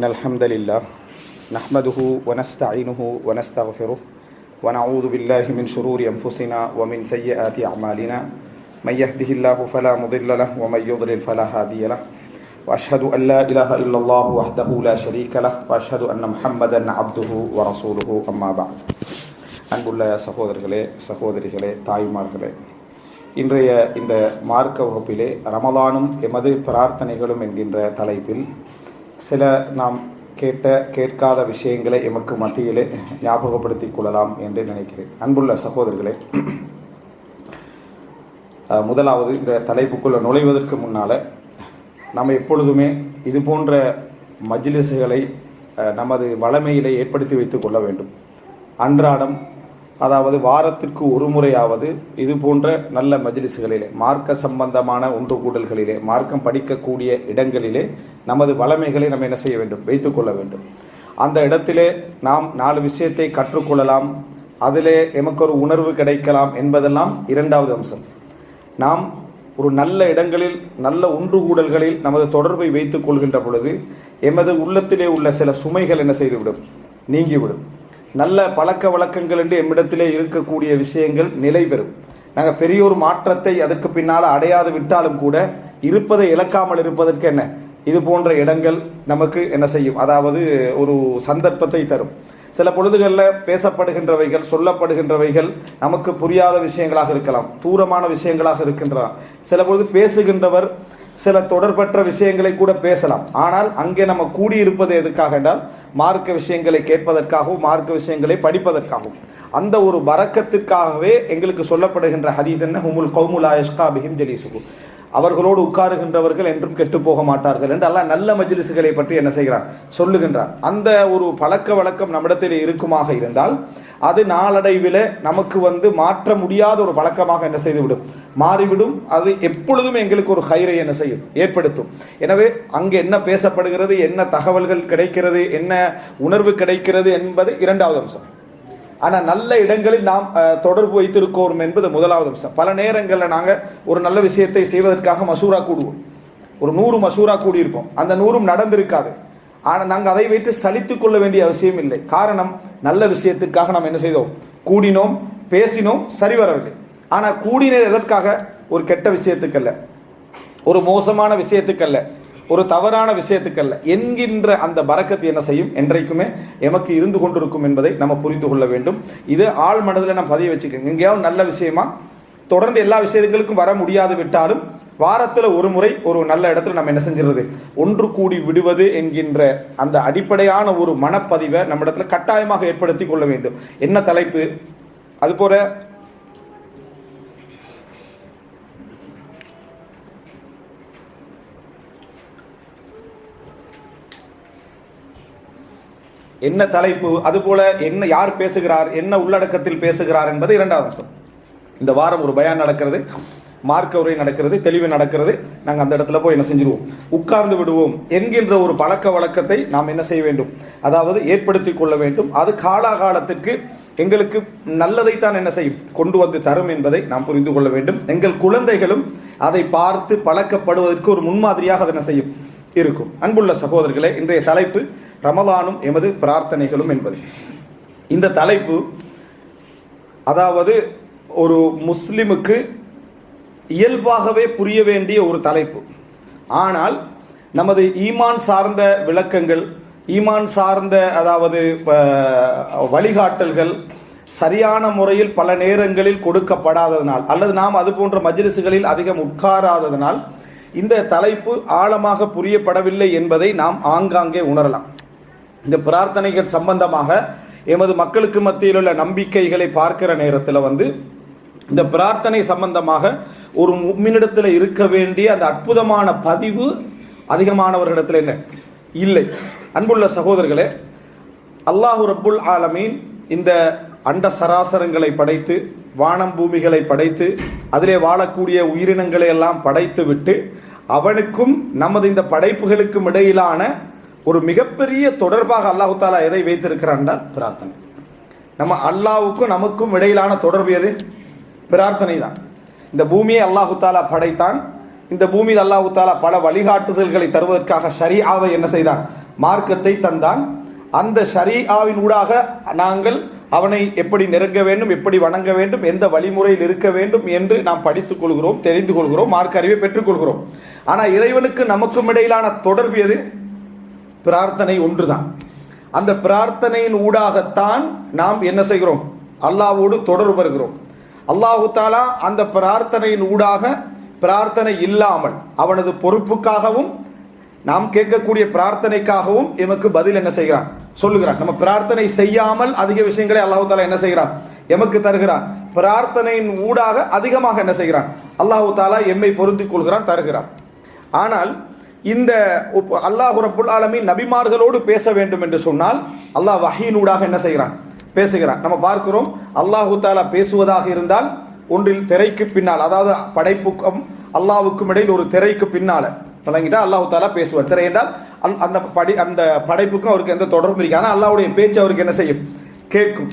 إن الحمد لله نحمده ونستعينه ونستغفره ونعوذ بالله من شرور أنفسنا ومن سيئات أعمالنا من يهده الله فلا مضل له ومن يضلل فلا هادي له وأشهد أن لا إله إلا الله وحده لا شريك له وأشهد أن محمدا عبده ورسوله أما بعد. அன்புள்ள சகோதரர்களே சகோதரிகளே தாய்மார்களே, இன்றைய இந்த மார்க்க வகுப்பிலே ரமலானும் எமது பிரார்த்தனைகளும் என்கின்ற தலைப்பில் சில நாம் கேட்காத விஷயங்களை எமக்கு மத்தியிலே ஞாபகப்படுத்திக் கொள்ளலாம் என்று நினைக்கிறேன். அன்புள்ள சகோதரர்களே, முதலாவது இந்த தலைப்புக்குள்ள நுழைவதற்கு முன்னால் நாம் எப்பொழுதுமே இது போன்ற மஜ்லிஸ்களை நமது வளமையிலே ஏற்படுத்தி வைத்துக் கொள்ள வேண்டும். அன்றாடம், அதாவது வாரத்திற்கு ஒரு முறையாவது இது போன்ற நல்ல மஜ்லிஸ்களிலே, மார்க்க சம்பந்தமான ஒன்று கூடல்களிலே, மார்க்கம் படிக்கக்கூடிய இடங்களிலே நமது வளமைகளை நம்ம என்ன செய்ய வேண்டும், வைத்துக்கொள்ள வேண்டும். அந்த இடத்திலே நாம் 4 விஷயத்தை கற்றுக்கொள்ளலாம், அதிலே எமக்கு ஒரு உணர்வு கிடைக்கலாம் என்பதெல்லாம் இரண்டாவது அம்சம். நாம் ஒரு நல்ல இடங்களில், நல்ல ஒன்று கூடல்களில் நமது தொடர்பை வைத்துக் கொள்கின்ற பொழுது எமது உள்ளத்திலே உள்ள சில சுமைகள் என்ன செய்துவிடும், நீங்கிவிடும். நல்ல பழக்க வழக்கங்கள் என்று எம்மிடத்திலே இருக்கக்கூடிய விஷயங்கள் நிலை பெறும். நாங்கள் பெரிய ஒரு மாற்றத்தை அதற்கு பின்னால் அடையாது விட்டாலும் கூட இருப்பதை இழக்காமல் இருப்பதற்கு என்ன, இது போன்ற இடங்கள் நமக்கு என்ன செய்யும், அதாவது ஒரு சந்தர்ப்பத்தை தரும். சில பொழுதுகளில் பேசப்படுகின்றவைகள், சொல்லப்படுகின்றவைகள் நமக்கு புரியாத விஷயங்களாக இருக்கலாம், தூரமான விஷயங்களாக இருக்கின்றன. சில பொழுது பேசுகின்றவர் சில தொடர்பற்ற விஷயங்களை கூட பேசலாம். ஆனால் அங்கே நம்ம கூடியிருப்பது எதுக்காக என்றால் மார்க்க விஷயங்களை கேட்பதற்காகவும் மார்க்க விஷயங்களை படிப்பதற்காகவும். அந்த ஒரு பரக்கத்திற்காகவே எங்களுக்கு சொல்லப்படுகின்ற ஹதீஸ் என்ன, ஹுமுல் கௌமுல் லா யஷ்கா பிஹிம் ஜலீசுஹு, அவர்களோடு உட்காருகின்றவர்கள் என்றும் கெட்டு போக மாட்டார்கள் என்று அல்லாஹ் நல்ல மஜ்லிஸ்களை பற்றி என்ன செய்கிறார், சொல்லுகின்றார். அந்த ஒரு பழக்க வழக்கம் நம்மிடத்தில் இருக்குமாக இருந்தால் அது நாளடைவில் நமக்கு மாற்ற முடியாத ஒரு பழக்கமாக என்ன செய்துவிடும், மாறிவிடும். அது எப்பொழுதும் எங்களுக்கு ஒரு ஹைரை என்ன செய்யும், ஏற்படுத்தும். எனவே அங்கே என்ன பேசப்படுகிறது, என்ன தகவல்கள் கிடைக்கிறது, என்ன உணர்வு கிடைக்கிறது என்பது இரண்டாவது அம்சம். ஆனால் நல்ல இடங்களில் நாம் தொடர்பு வைத்திருக்கோம் என்பது முதலாவது அம்சம். பல நேரங்களில் நாங்கள் ஒரு நல்ல விஷயத்தை செய்வதற்காக மசூரா கூடுவோம், ஒரு 100 மசூரா கூடியிருப்போம், அந்த 100ம் நடந்திருக்காது. ஆனால் நாங்கள் அதை வைத்து சலித்து கொள்ள வேண்டிய அவசியம் இல்லை. காரணம், நல்ல விஷயத்திற்காக நாம் என்ன செய்தோம், கூடினோம், பேசினோம், சரி வரவில்லை. ஆனால் கூடினது எதற்காக, ஒரு கெட்ட விஷயத்துக்கல்ல, ஒரு மோசமான விஷயத்துக்கல்ல, ஒரு தவறான விஷயத்துக்கல்ல என்கின்ற அந்த பரக்கத்து என்ன செய்யும், என்றைக்குமே எமக்கு இருந்து கொண்டிருக்கும் என்பதை நம்ம புரிந்து கொள்ள வேண்டும். இது ஆள் மனதில் நம்ம பதிய வச்சுக்கோங்க. எங்கேயாவது நல்ல விஷயமா தொடர்ந்து எல்லா விஷயங்களுக்கும் வர முடியாது விட்டாலும் வாரத்தில் ஒரு முறை ஒரு நல்ல இடத்துல நம்ம என்ன செஞ்சிருது, ஒன்று கூடி விடுவது என்கின்ற அந்த அடிப்படையான ஒரு மனப்பதிவை நம்ம இடத்துல கட்டாயமாக ஏற்படுத்தி கொள்ள வேண்டும். என்ன தலைப்பு, அதுபோல என்ன தலைப்பு, அதுபோல என்ன, யார் பேசுகிறார், என்ன உள்ளடக்கத்தில் பேசுகிறார் என்பது இரண்டாவது அம்சம். இந்த வாரம் ஒரு பயான் நடக்கிறது, மார்க்க உரை நடக்கிறது, தெளிவு நடக்கிறது, நாங்கள் அந்த இடத்துல போய் என்ன செஞ்சிருவோம், உட்கார்ந்து விடுவோம் என்கின்ற ஒரு பழக்க வழக்கத்தை நாம் என்ன செய்ய வேண்டும், அதாவது ஏற்படுத்தி கொள்ள வேண்டும். அது காலாகாலத்திற்கு எங்களுக்கு நல்லதைத்தான் என்ன செய்யும், கொண்டு வந்து தரும் என்பதை நாம் புரிந்து கொள்ள வேண்டும். எங்கள் குழந்தைகளும் அதை பார்த்து பழக்கப்படுவதற்கு ஒரு முன்மாதிரியாக அதை என்ன செய்யும், இருக்கும். அன்புள்ள சகோதரர்களே, இன்றைய தலைப்பு ரமலானும் எமது பிரார்த்தனைகளும் என்பது. இந்த தலைப்பு அதாவது ஒரு முஸ்லிமுக்கு இயல்பாகவே புரிய வேண்டிய ஒரு தலைப்பு. ஆனால் நமது ஈமான் சார்ந்த விளக்கங்கள், ஈமான் சார்ந்த அதாவது வழிகாட்டல்கள் சரியான முறையில் பல நேரங்களில் கொடுக்கப்படாததனால், அல்லது நாம் அது போன்ற மஜ்லிஸ்களில் அதிகம் உட்காராததனால் இந்த தலைப்பு ஆழமாக புரியப்படவில்லை என்பதை நாம் ஆங்காங்கே உணரலாம். இந்த பிரார்த்தனைகள் சம்பந்தமாக எமது மக்களுக்கு மத்தியில் உள்ள நம்பிக்கைகளை பார்க்கிற நேரத்தில் இந்த பிரார்த்தனை சம்பந்தமாக ஒரு முஃமினிடத்தில் இருக்க வேண்டிய அந்த அற்புதமான பதிவு அதிகமானவர்களிடத்தில் என்ன இல்லை. அன்புள்ள சகோதரர்களே, அல்லாஹு ரப்புல் ஆலமீன் இந்த அண்ட சராசரங்களை படைத்து, வானம் பூமிகளை படைத்து, அதிலே வாழக்கூடிய உயிரினங்களை எல்லாம் படைத்து விட்டு அவனுக்கும் நமது இந்த படைப்புகளுக்கும் இடையிலான ஒரு மிகப்பெரிய தொடர்பாக அல்லாஹு தாலா எதை வைத்திருக்கிறான் என்றால் பிரார்த்தனை. நம்ம அல்லாஹ்வுக்கும் நமக்கும் இடையிலான தொடர்பு எது, பிரார்த்தனை தான். இந்த பூமியை அல்லாஹு தாலா படைத்தான், இந்த பூமியில் அல்லாஹ் தஆலா பல வழிகாட்டுதல்களை தருவதற்காக ஷரீஆவை என்ன செய்தான், மார்க்கத்தை தந்தான். அந்த ஷரீஆவின் ஊடாக நாங்கள் அவனை எப்படி நெருங்க வேண்டும், எப்படி வணங்க வேண்டும், எந்த வழிமுறையில் இருக்க வேண்டும் என்று நாம் படித்துக் கொள்கிறோம், தெரிந்து கொள்கிறோம், மார்க்க அறிவை பெற்றுக்கொள்கிறோம். ஆனால் இறைவனுக்கு நமக்கும் இடையிலான தொடர்பு எது? பிரார்த்தனை ஒன்றுதான். அந்த பிரார்த்தனையின் ஊடாகத்தான் நாம் என்ன செய்கிறோம்? அல்லாஹ்வோடு தொடர்பு வருகிறோம். அல்லாஹு தாலா அந்த பிரார்த்தனையின் ஊடாக, பிரார்த்தனை இல்லாமல் அவனது பொறுப்புக்காகவும் நாம் கேட்கக்கூடிய பிரார்த்தனைக்காகவும் எமக்கு பதில் என்ன செய்கிறான்? சொல்லுகிறான். நம்ம பிரார்த்தனை செய்யாமல் அதிக விஷயங்களை அல்லாஹு தாலா என்ன செய்கிறான்? எமக்கு தருகிறான். பிரார்த்தனையின் ஊடாக அதிகமாக என்ன செய்கிறான்? அல்லாஹு தாலா எம்மை பொருந்திக் கொள்கிறான், தருகிறான். ஆனால் இந்த அல்லாஹ் ரப்புல் ஆலமீன் நபிமார்களோடு பேச வேண்டும் என்று சொன்னால் அல்லாஹ் வஹீன் ஊடாக என்ன செய்கிறான்? பேசுகிறான். நம்ம பார்க்கிறோம், அல்லாஹு தாலா பேசுவதாக இருந்தால் ஒன்றில் திரைக்கு பின்னால், அதாவது படைப்புக்கும் அல்லாஹ்வுக்கும் இடையில் ஒரு திரைக்கு பின்னால வழங்கிட்டா அல்லாஹு தாலா பேசுவார். திரை என்றால் அந்த படைப்புக்கும் அவருக்கு எந்த தொடர்பும் இருக்கு. ஆனால் அல்லாஹ்வுடைய பேச்சு அவருக்கு என்ன செய்யும்? கேட்கும்.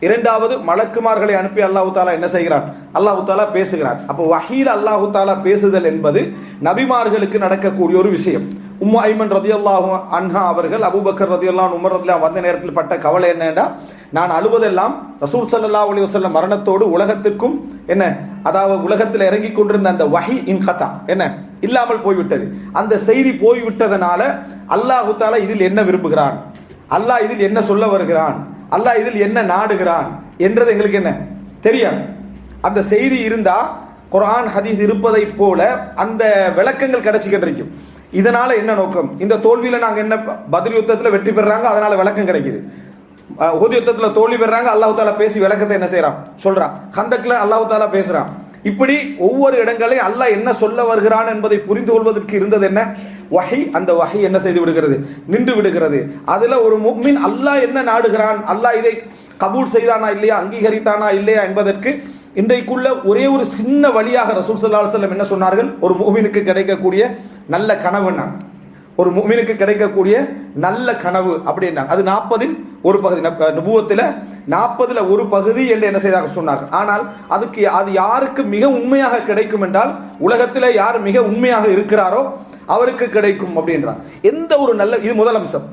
இரண்டாவது, மலக்குமார்களை அனுப்பி அல்லாஹு தாலா என்ன செய்கிறான்? அல்லாஹு தாலா பேசுகிறான். அப்போ வஹீல் அல்லாஹு தாலா பேசுதல் என்பது நபிமார்களுக்கு நடக்கக்கூடிய ஒரு விஷயம். உம்மு ஐமன் ரதியல்லாஹு அன்ஹா அவர்கள் அபூபக்கர் ரதியல்லாஹு உமர் ரதியல்லாஹு வந்த நேரத்தில் பட்ட கவலை என்னன்னா, நான் அழுவதெல்லாம் ரசூல் ஸல்லல்லாஹு அலைஹி வஸல்லம் மரணத்தோடு உலகத்திற்கும் என்ன, அதாவது உலகத்தில் இறங்கி கொண்டிருந்த அந்த வஹி இன்கதா என்ன இல்லாமல் போய்விட்டது. அந்த செய்தி போய்விட்டதனால அல்லாஹு தாலா இதில் என்ன விரும்புகிறான், அல்லாஹ் இதில் என்ன சொல்ல வருகிறான், அல்லாஹ் இதில் என்ன நாடுகிறான் என்றது எங்களுக்கு என்ன தெரியாது. அந்த செய்தி இருந்தா குர்ஆன் ஹதீஸ் இருப்பதை போல அந்த விளக்கங்கள் கிடைச்சிக்கிட்டு இருக்கும். இதனால என்ன நோக்கம்? இந்த தோல்வியில நாங்க என்ன, பத்ர் யுத்தத்தில் வெற்றி பெறாங்க, அதனால விளக்கம் கிடைக்குது. உஹுத் யுத்தத்தில் தோல்வி பெறாங்க, அல்லாஹ் தாலா பேசி விளக்கத்தை என்ன செய்யறான்? சொல்றான். கந்தக்ல அல்லாஹ் தாலா பேசுறான். இப்படி ஒவ்வொரு இடங்களையும் அல்லாஹ் என்ன சொல்ல வருகிறான் என்பதை புரிந்து கொள்வதற்கு இருந்தது என்ன? வஹி. அந்த வஹி என்ன செய்து விடுகிறது? நின்று விடுகிறது. அதுல ஒரு முஃமின் அல்லாஹ் என்ன நாடுகிறான், அல்லாஹ் இதை கபூல் செய்தானா இல்லையா, அங்கீகரித்தானா இல்லையா என்பதற்கு இன்றைக்குள்ள ஒரே ஒரு சின்ன வழியாக ரசூல் ஸல்லல்லாஹு அலைஹி வஸல்லம் என்ன சொன்னார்கள்? ஒரு முஃமினுக்கு கிடைக்கக்கூடிய நல்ல கனவுன்னா, ஒரு முஃமினுக்கு கிடைக்கக்கூடிய நல்ல கனவு அப்படின்னா அது 40 ஒரு பகுதி, நபுவத்தில் 40 ஒரு பகுதி என்று என்ன செய்தாக சொன்னார்கள். ஆனால் அது யாருக்கு மிக உண்மையாக கிடைக்கும் என்றால், உலகத்தில் யார் மிக உண்மையாக இருக்கிறாரோ அவருக்கு கிடைக்கும் அப்படின்றார். எந்த ஒரு நல்ல, இது முதல் அம்சம்.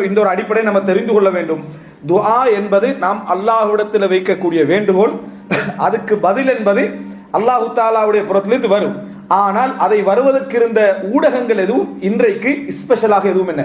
இந்த ஒரு அடிப்படை நம்ம தெரிந்து கொள்ள வேண்டும். துஆ என்பது நாம் அல்லாஹ்விடத்தில் வைக்கக்கூடிய வேண்டுகோள். அதுக்கு பதில் என்பது அல்லாஹு தாலாவுடைய புறத்திலிருந்து வரும். ஆனால் அதை வருவதற்கு இருந்த ஊடகங்கள் எதுவும் இன்றைக்கு ஸ்பெஷலாக எதுவும் என்ன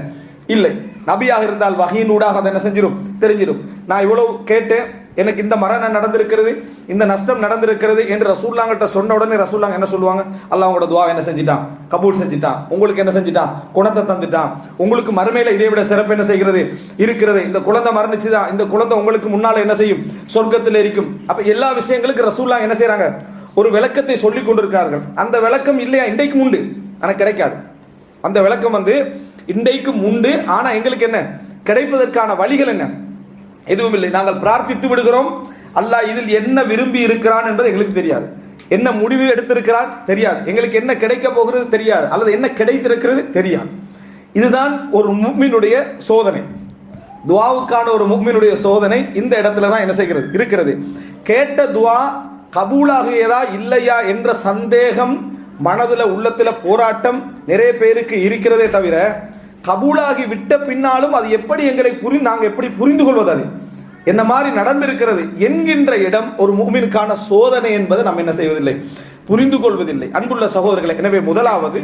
இல்லை. நபியாக இருந்தால் வஹீன் ஊடாக அதை என்ன செஞ்சிடும்? தெரிஞ்சிடும். நான் இவ்வளவு கேட்டேன், எனக்கு இந்த மரணம் நடந்திருக்கிறது, இந்த நஷ்டம் நடந்திருக்கிறது என்று ரசூலுல்லாஹ்கிட்ட சொன்ன உடனே ரசூலுல்லாஹ் என்ன சொல்லுவாங்க? அல்லாஹ் உங்களோட துஆ என்ன செஞ்சிட்டான்? கபூல் செஞ்சிட்டான். உங்களுக்கு என்ன செஞ்சிட்டான்? குணத்தை தந்துட்டான். உங்களுக்கு மறுமையில இதை விட சிறப்பு என்ன செய்கிறது? இருக்கிறது. இந்த குழந்தை மரணிச்சுதான், இந்த குழந்தை உங்களுக்கு முன்னால என்ன செய்யும்? சொர்க்கத்தில் இருக்கும். அப்ப எல்லா விஷயங்களுக்கு ரசூலுல்லாஹ் என்ன செய்யறாங்க? ஒரு விளக்கத்தை சொல்லிக் கொண்டிருக்கிறார்கள். அந்த விளக்கம் இல்லையா இன்றைக்கும் உண்டு, ஆனா கிடைக்காது. அந்த விளக்கம் இன்றைக்கும் உண்டு, ஆனா எங்களுக்கு என்ன கிடைப்பதற்கான வழிகள் என்ன? எதுவும் இல்லை. நாங்கள் பிரார்த்தித்து விடுகிறோம். அல்லாஹ் இதில் என்ன விரும்பி இருக்கிறான் என்பது எங்களுக்கு தெரியாது. என்ன முடிவு எடுத்திருக்கிறான் தெரியாது. எங்களுக்கு என்ன கிடைக்க போகிறது தெரியாது, அல்லது என்ன கிடைத்திருக்கிறது தெரியாது. இதுதான் ஒரு முஃமினுடைய சோதனை. துஆவுக்கான ஒரு முஃமினுடைய சோதனை இந்த இடத்துல தான் என்ன செய்கிறது? இருக்கிறது. கேட்ட துஆ கபூலாகியதா இல்லையா என்ற சந்தேகம் மனதுல, உள்ளத்துல போராட்டம் நிறைய பேருக்கு இருக்கிறதே தவிர, கபூலாகி விட்ட பின்னாலும் அது எப்படி எங்களை நாங்கள் எப்படி புரிந்து கொள்வது, அது என்ன மாதிரி நடந்திருக்கிறது என்கின்ற இடம் ஒரு முஃமினுக்கான சோதனை என்பது நாம் என்ன செய்வதில்லை, புரிந்து கொள்வதில்லை. அன்புள்ள சகோதரர்களை, எனவே முதலாவது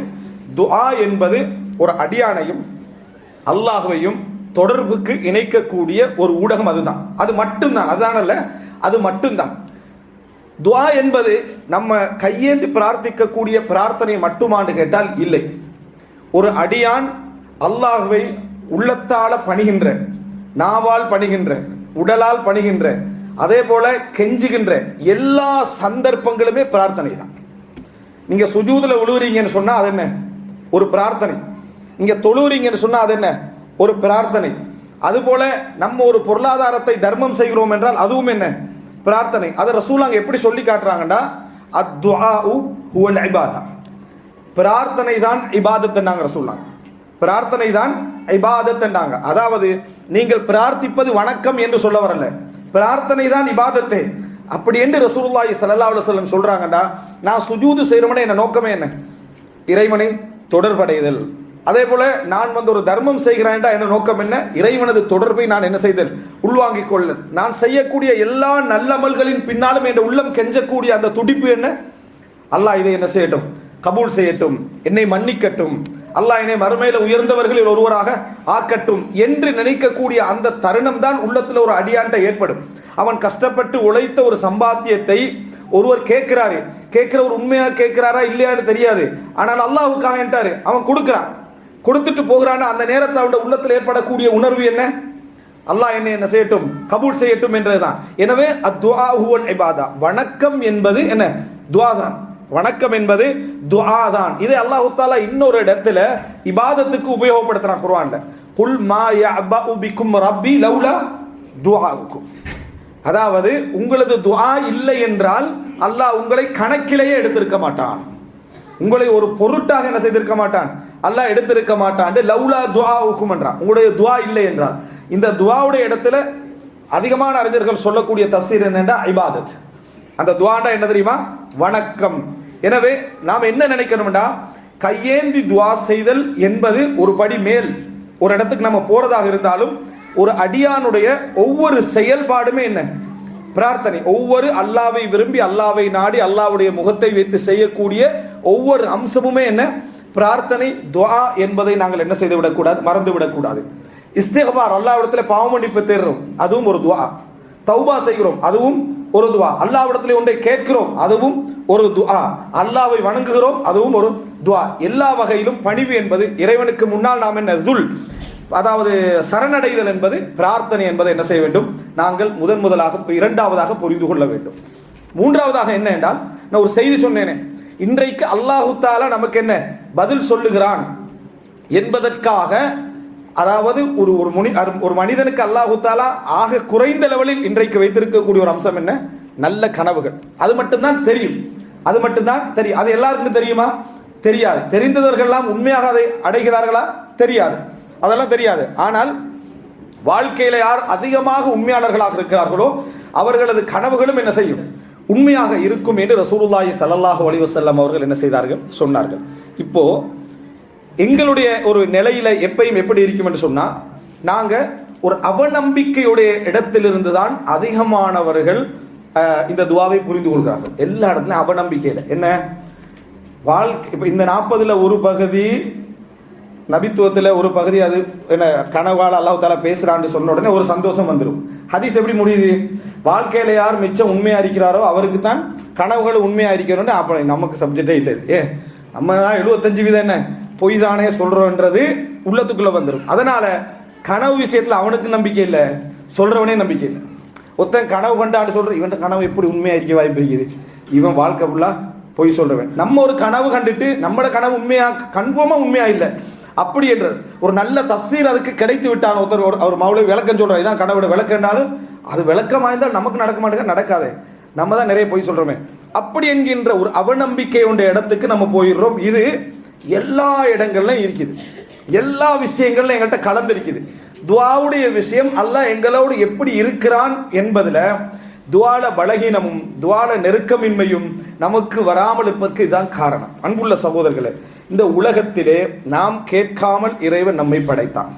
துஆ என்பது ஒரு அடியானையும் அல்லாஹ்வையும் தொடர்புக்கு இணைக்கக்கூடிய ஒரு ஊடகம். அதுதான், அது மட்டும்தான். அதுதான் அல்ல, அது மட்டும்தான். துஆ என்பது நம்ம கையேந்தி பிரார்த்திக்கக்கூடிய பிரார்த்தனை மட்டுமான்னு கேட்டால் இல்லை. ஒரு அடியான் அல்லாஹ்வை உள்ளத்தால பணிகின்ற, நாவால் பணிகின்ற, உடலால் பணிகின்ற, அதே போல கெஞ்சுகின்ற எல்லா சந்தர்ப்பங்களுமே பிரார்த்தனை தான். நீங்க சுஜூதுல விழுவுறீங்கன்னு சொன்னா அது என்ன? ஒரு பிரார்த்தனை. நீங்க தொழுறீங்கன்னு சொன்னா அது என்ன? ஒரு பிரார்த்தனை. அதுபோல நம்ம ஒரு பொருளாதாரத்தை தர்மம் செய்கிறோம் என்றால் அதுவும் என்ன? பிரார்த்தனை. அதை ரசூலுல்லாஹ் எப்படி சொல்லி காட்டுறாங்கன்னா, அத்துஆஉ ஹுவல் இபாதா, பிரார்த்தனை தான் இபாதத் என்றாங்க ரசூலுல்லாஹ். பிரார்த்தனை தான் இபாதத் என்றாங்க. அதாவது நீங்கள் பிரார்த்திப்பது வணக்கம் என்று சொல்ல வரல, பிரார்த்தனை தான் இபாதத்தே. அப்படி என்று ரசூலுல்லாஹி ஸல்லல்லாஹு அலைஹி வஸல்லம் சொல்றாங்கடா. நான் சுஜூது செய்யறவனே என்ன நோக்கமே என்ன? இறைவனை தொடர்படைதல், அதே போல நான் வந்து ஒரு தர்மம் செய்கிறேன் என்ற நோக்கம் என்ன? இறைவனது தொடர்பை நான் என்ன செய்தல்? உள்வாங்கிக் கொள்ள. நான் செய்யக்கூடிய எல்லா நல்லமல்களின் பின்னாலும் என் உள்ளம் கெஞ்சக்கூடிய அந்த துடிப்பு என்ன? அல்லாஹ் இதை என்ன செய்யட்டும்? கபூல் செய்யட்டும், என்னை மன்னிக்கட்டும், அல்லாஹ் என்னை மறுமையில உயர்ந்தவர்களில் ஒருவராக ஆக்கட்டும் என்று நினைக்கக்கூடிய அந்த தருணம் தான் உள்ளத்துல ஒரு அடியாண்ட ஏற்படும். அவன் கஷ்டப்பட்டு உழைத்த ஒரு சம்பாத்தியத்தை ஒருவர் கேட்கிறாரு, கேட்கிறவர் உண்மையா கேட்கிறாரா இல்லையான்னு தெரியாது, ஆனால் அல்லாஹ்வுக்காக என்றாரு, அவன் கொடுக்கிறான், கொடுத்துட்டு போகிறான். அந்த நேரத்தில் அவனுடைய உள்ளத்தில் ஏற்படக்கூடிய உணர்வு என்ன? அல்லாஹ் என்னை என்ன செய்யட்டும்? கபூல் செய்யட்டும் என்றதுதான். எனவே அத்துஆ ஹுவல் இபாதா, வணக்கம் என்பது என்ன? துஆ தான். வணக்கம் என்பது துஆ தான். இதை அல்லாஹ் தஆலா இன்னொரு இடத்துல இபாதத்துக்கு உபயோகப்படுத்துறான் குர்ஆன்ல. குல் மா யஅபு பிக்கும் ரப்பி லௌலா துஆஉக்கும். அதாவது உங்களது துஆ இல்லை என்றால் அல்லாஹ் உங்களை கணக்கிலேயே எடுத்திருக்க மாட்டான், உங்களை ஒரு பொருட்டாக என்ன செய்திருக்க மாட்டான், அல்லாஹ் எடுத்திருக்க மாட்டான். லௌலா துஆஉக்கும் என்றான், உங்களுடைய துஆ இல்லை என்றால். இந்த துஆவுடைய இடத்துல அதிகமான அறிஞர்கள் சொல்லக்கூடிய தஃசீர் என்னன்னா இபாதத். அந்த துஆண்டா என்ன தெரியுமா? வணக்கம். எனவே நாம் என்ன நினைக்கணும்டா, கையேந்தி துஆ செய்தல் என்பது ஒரு படி மேல். ஒரு இடத்துக்கு நம்ம போறதாக இருந்தாலும் ஒரு அடியானுடைய ஒவ்வொரு செயல்பாடுமே என்ன? பிரார்த்தனை. ஒவ்வொரு அல்லாவை விரும்பி அல்லாவை நாடி அல்லாவுடைய முகத்தை வைத்து செய்யக்கூடிய ஒவ்வொரு அம்சமுமே என்ன? பிரார்த்தனை, துஆ என்பதை நாங்கள் என்ன செய்து விடக்கூடாது, மறந்து விடக்கூடாது. இஸ்திக்பார், அல்லாஹ்விடத்துல பாவ மன்னிப்பு தேடுறோம், அதுவும் ஒரு துஆ. தௌபா செய்கிறோம், அதுவும் ஒரு துஆ. அல்லாஹ்விடத்துல ஒன்றை கேட்கிறோம், அதுவும் ஒரு துஆ. அல்லாஹ்வை வணங்குகிறோம், அதுவும் ஒரு துஆ. எல்லா வகையிலும் பணிவு என்பது இறைவனுக்கு முன்னால் நாம் என்ன துல், அதாவது சரணடைதல் என்பது பிரார்த்தனை என்பதை என்ன செய்ய வேண்டும்? நாங்கள் முதலாக இரண்டாவதாக புரிந்து கொள்ள வேண்டும். மூன்றாவதாக என்ன என்றால், நான் ஒரு செய்தி சொன்னேனே, இன்றைக்கு அல்லாஹு தஆலா நமக்கு என்ன பதில் சொல்லுகிறான் என்பதற்காக, அதாவது ஒரு மனிதனுக்கு அல்லாஹு தஆலா ஆக குறைந்த லெவலில் இன்றைக்கு வைத்திருக்கக்கூடிய ஒரு அம்சம் என்ன? நல்ல கனவுகள். அது மட்டும்தான் தெரியும், அது மட்டும்தான் தெரியும். அது எல்லாருக்கும் தெரியுமா? தெரியாது. தெரிந்தவர்கள்லாம் உண்மையாக அதை அடைகிறார்களா? தெரியாது, அதெல்லாம் தெரியாது. ஆனால் வாழ்க்கையில யார் அதிகமாக உண்மையாளர்களாக இருக்கிறார்களோ அவர்களது கனவுகளும் என்ன செய்யும்? உண்மையாக இருக்கும் என்று ரசூலுல்லாஹி ஸல்லல்லாஹு அலைஹி வஸல்லம் அவர்கள் என்ன செய்தார்கள்? சொன்னார்கள். இப்போ எங்களுடைய ஒரு நிலையில எப்பயும் எப்படி இருக்கும் என்று சொன்னா, நாங்க ஒரு அவநம்பிக்கையுடைய இடத்திலிருந்து தான் அதிகமானவர்கள் இந்த துஆவை புரிந்து கொள்கிறார்கள். எல்லா இடத்துலயும் அவநம்பிக்கையில என்ன வாழ்க்கை. இப்ப இந்த 40ல் ஒரு பகுதி நபித்துவத்தில், ஒரு பகுதி அது என்ன கனவால் அல்லாஹ் தஆலா பேசுறான்னு சொன்ன உடனே ஒரு சந்தோஷம் வந்துடும். ஹதீஸ் எப்படி முடியுது? வாழ்க்கையில யார் மிச்சம் உண்மையா இருக்கிறாரோ அவருக்கு தான் கனவுகள் உண்மையா இருக்கிறோன்னு. அப்ப நமக்கு சப்ஜெக்டே இல்லை, நம்ம தான் 75% என்ன பொய் தானே சொல்றோன்றது உள்ளத்துக்குள்ள வந்துடும். அதனால கனவு விஷயத்துல அவனுக்கு நம்பிக்கை இல்லை, சொல்றவனே நம்பிக்கை இல்லை. ஒருத்தன் கனவு கண்டான்னு சொல்ற, இவன் கனவு எப்படி உண்மையா இருக்க வாய்ப்பு இருக்குது, இவன் வாழ்க்கை ஃபுல்லா பொய் சொல்றவன். நம்ம ஒரு கனவு கண்டுட்டு நம்மளோட கனவு உண்மையா கன்ஃபார்மா உண்மையா இல்லை அப்படி என்றது ஒரு நல்ல தஃசீர் அதுக்கு கிடைத்து விட்டான். ஒருத்தர் அவர் மௌலவி விளக்கம் சொல்றாரு, இதான் கனவோட விளக்கம்னாலும் அது விளக்கமா இருந்தால் நமக்கு நடக்க மாட்டேங்க, நடக்காதே, நம்ம தான் நிறைய பொய் சொல்றோமே அப்படி என்கின்ற ஒரு அவநம்பிக்கை உண்ட இடத்துக்கு நம்ம போயிடுறோம். இது எல்லா இடங்கள்லையும் இருக்குது, எல்லா விஷயங்கள்ல எங்கள்கிட்ட கலந்திருக்குது. துஆவுடைய விஷயம் அல்லாஹ் எங்களோடு எப்படி இருக்கிறான் என்பதுல துஆல பலகீனமும் துஆல நெருக்கமின்மையும் நமக்கு வராமல் இருப்பதற்கு இதுதான் காரணம். அன்புள்ள சகோதரர்களே, இந்த உலகத்திலே நாம் கேட்காமல் இறைவன் நம்மை படைத்தான்.